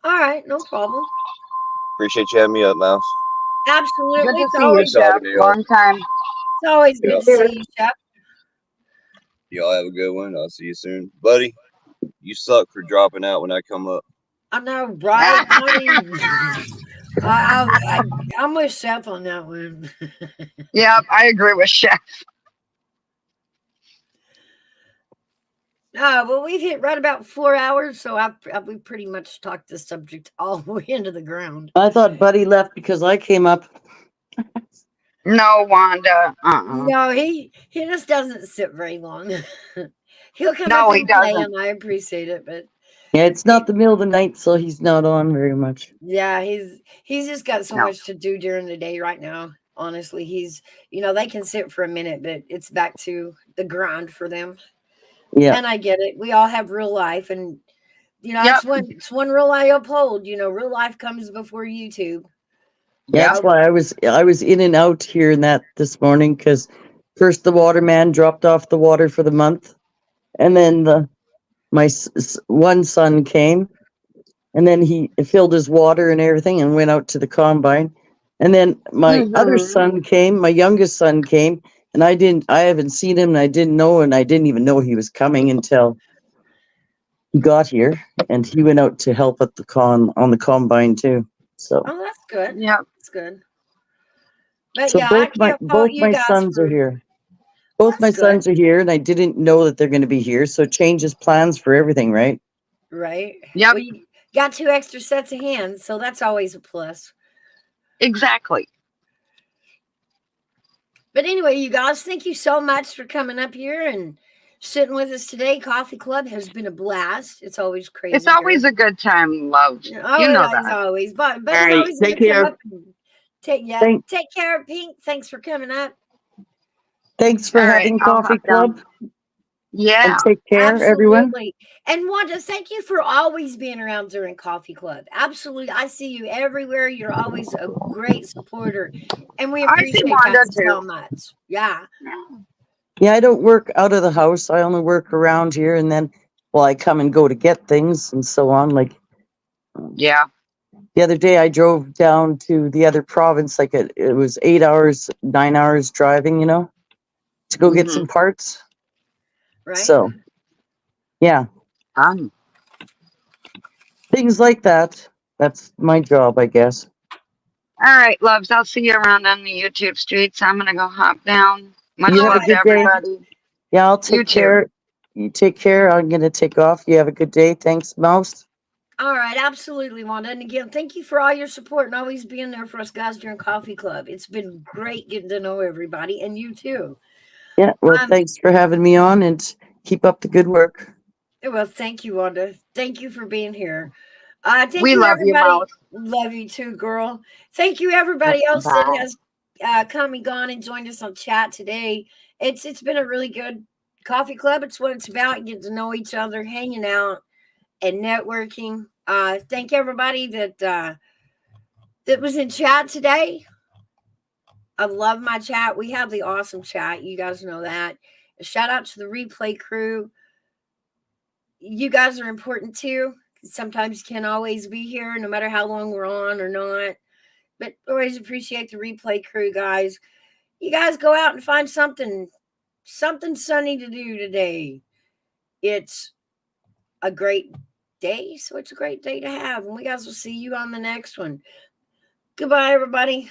All right, no problem. Appreciate you having me up, Mouse. Absolutely. Good to It's see you, always, Good Chef. talking to y'all. Long time. it's always good to see you, Chef. Y'all have a good one. I'll see you soon. Buddy, you suck for dropping out when I come up. I know, right? I'm with Seth on that one. Yep, I agree with Chef. Well, we've hit right about 4 hours, so we pretty much talked this subject all the way into the ground. I thought Buddy left because I came up. No, Wanda. No, he just doesn't sit very long. He'll come No, up he and play, doesn't. and I appreciate it, but Yeah, it's not the middle of the night, so he's not on very much. yeah, he's just got so No. much to do during the day right now. Honestly, they can sit for a minute, but it's back to the grind for them. Yeah. And I get it. We all have real life, and Yep. it's one rule I uphold. Real life comes before YouTube. Yeah, that's why I was in and out here and that this morning, because first the waterman dropped off the water for the month, and then my one son came, and then he filled his water and everything and went out to the combine, and then my other son came, my youngest son came, and I haven't seen him, and I didn't know, and I didn't even know he was coming until he got here, and he went out to help at the on the combine too. So Oh, that's good. Yep. That's good. But So yeah, I both can't fault you my guys sons for are here. Both my That's good. sons are here, and I didn't know that they're going to be here. So it changes plans for everything, right? Right. Yep. Well, you got 2 extra sets of hands, so that's always a plus. Exactly. But anyway, you guys, thank you so much for coming up here and sitting with us today. Coffee Club has been a blast. It's always crazy. It's always a good time, love. Oh, You know it is that. always. But All it's right, always take good to come care. up and take care, Pink. Thanks for coming up. Thanks for All right, having I'll Coffee hop down. Club. Yeah. And take care, everyone. Absolutely. And Wanda, thank you for always being around during Coffee Club. Absolutely. I see you everywhere. You're always a great supporter. And we I see appreciate Wanda that so too. much. Yeah. Yeah, I don't work out of the house. I only work around here, and then, I come and go to get things and so on. Like Yeah. the other day, I drove down to the other province. Like it was 8 hours, 9 hours driving, to go get some parts. Right. So, yeah, Fun. things like that. That's my job, I guess. All right, loves. I'll see you around on the YouTube streets. I'm gonna go hop down. Much You have a love to good day. everybody. Yeah, I'll You take too. care. You take care. I'm going to take off. You have a good day. Thanks, Mouse. All right, absolutely, Wanda. And again, thank you for all your support and always being there for us guys during Coffee Club. It's been great getting to know everybody, and you too. Yeah, well, thanks for having me on, and keep up the good work. Well, thank you, Wanda. Thank you for being here. Thank We you, love you, everybody. Mouse. Love you too, girl. Thank you, everybody else that Bye. has come and gone and joined us on chat today. It's been a really good Coffee Club. It's what it's about, getting to know each other, hanging out, and networking. Thank everybody that was in chat today. I love my chat. We have the awesome chat. You guys know that. A shout out to the replay crew. You guys are important too. Sometimes you can't always be here, no matter how long we're on or not. But always appreciate the replay crew, guys. You guys go out and find something sunny to do today. It's a great day, so it's a great day to have. And we guys will see you on the next one. Goodbye, everybody.